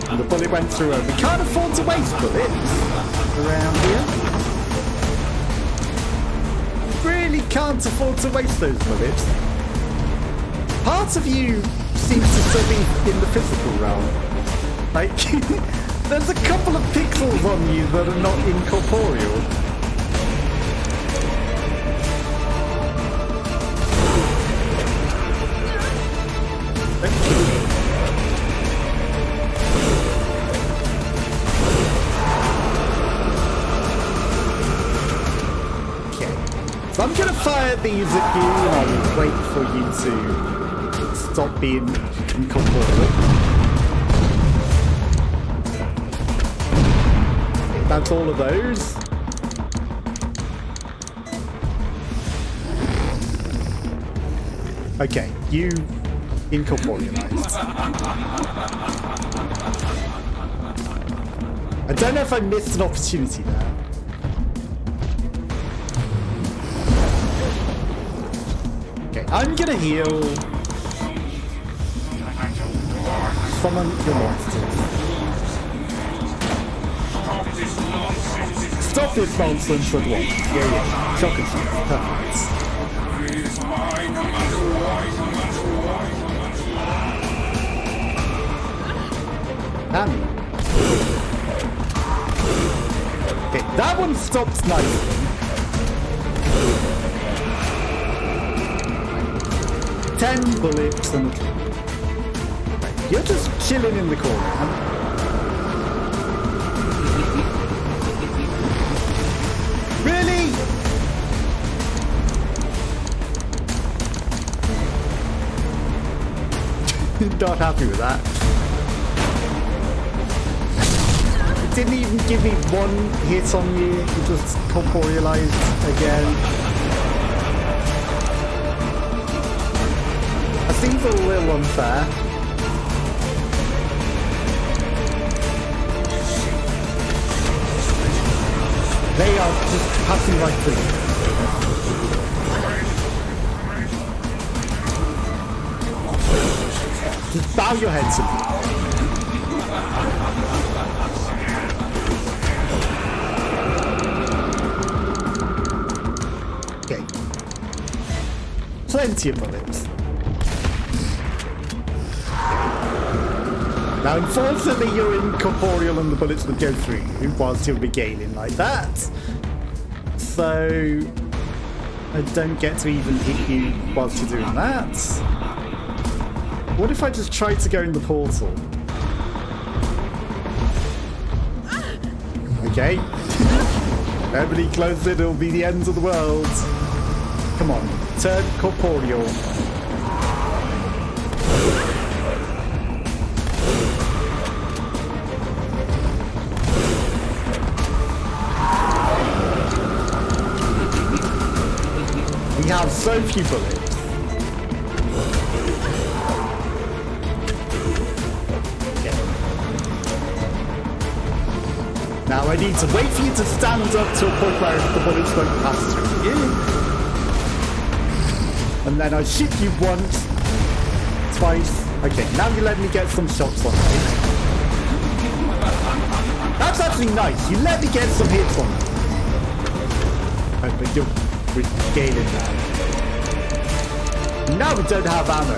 And the bullet went through her. We can't afford to waste bullets around here. Really can't afford to waste those bullets. Part of you seems to still be in the physical realm. Like, there's a couple of pixels on you that are not incorporeal. Okay. So I'm gonna fire these at you and I'll wait for you to stop being incorporeal. That's all of those. Okay, you incorporealized. I don't know if I missed an opportunity there. Okay, I'm gonna heal. Summon the monsters. Stop this nonsense at once. Yeah. Shock and shock. Perfect. Okay, that one stopped nicely. Ten bullets and you're just chilling in the corner, huh? Really? Not happy with that. didn't even give me one hit on you. You just corporealized again. That seems a little unfair. They are just passing right through. Just bow your head to me. Okay. Plenty of bullets. Now, unfortunately, you're incorporeal and the bullets would go through you whilst you're regaling like that. So, I don't get to even hit you whilst you're doing that. What if I just tried to go in the portal? Okay. Nobody closes it, it'll be the end of the world. Come on, turn corporeal. We have so few bullets. Now I need to wait for you to stand up to a point where the bullets won't pass through you. And then I shoot you once, twice. Okay, now you let me get some shots on you. That's actually nice. You let me get some hits on you. Oh, but you're regaling now. Now we don't have ammo.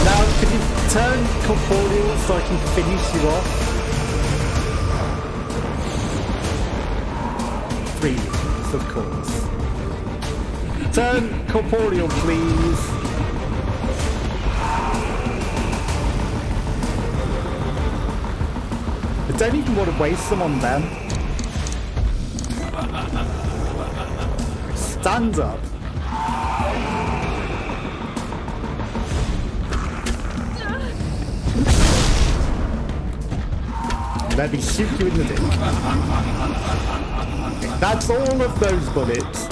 Now, can you turn corporeal so I can finish you off? 3 units, of course. Turn corporeal, please. I don't even want to waste them on them. Stand up. Let me shoot you in the dick. Okay, that's all of those bullets.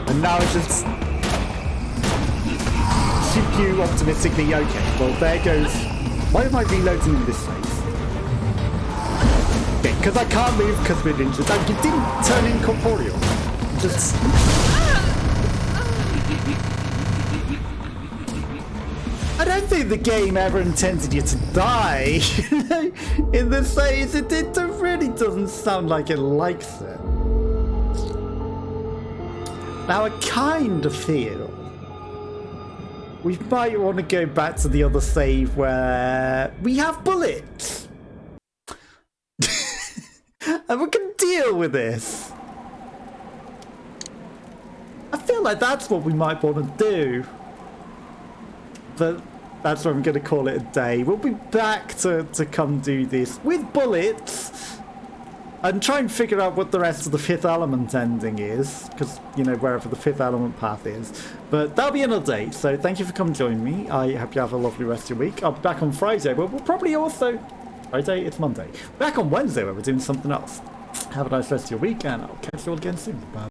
And now I just shoot you optimistically. Okay, well there goes. Why am I reloading in this phase? Okay, because I can't move because we're injured. Like, you didn't turn incorporeal. Just. I don't think the game ever intended you to die in this phase. It really doesn't sound like it likes it. Now I kind of feel we might want to go back to the other save where we have bullets. And we can deal with this. I feel like that's what we might want to do. But that's what I'm going to call it a day. We'll be back to come do this with bullets and try and figure out what the rest of the Fifth Element ending is, because, you know, wherever the Fifth Element path is. But that'll be another day, so thank you for coming to join me. I hope you have a lovely rest of your week. I'll be back on Friday, but we'll probably also... Friday? It's Monday. Back on Wednesday where we're doing something else. Have a nice rest of your week, and I'll catch you all again soon. Bye.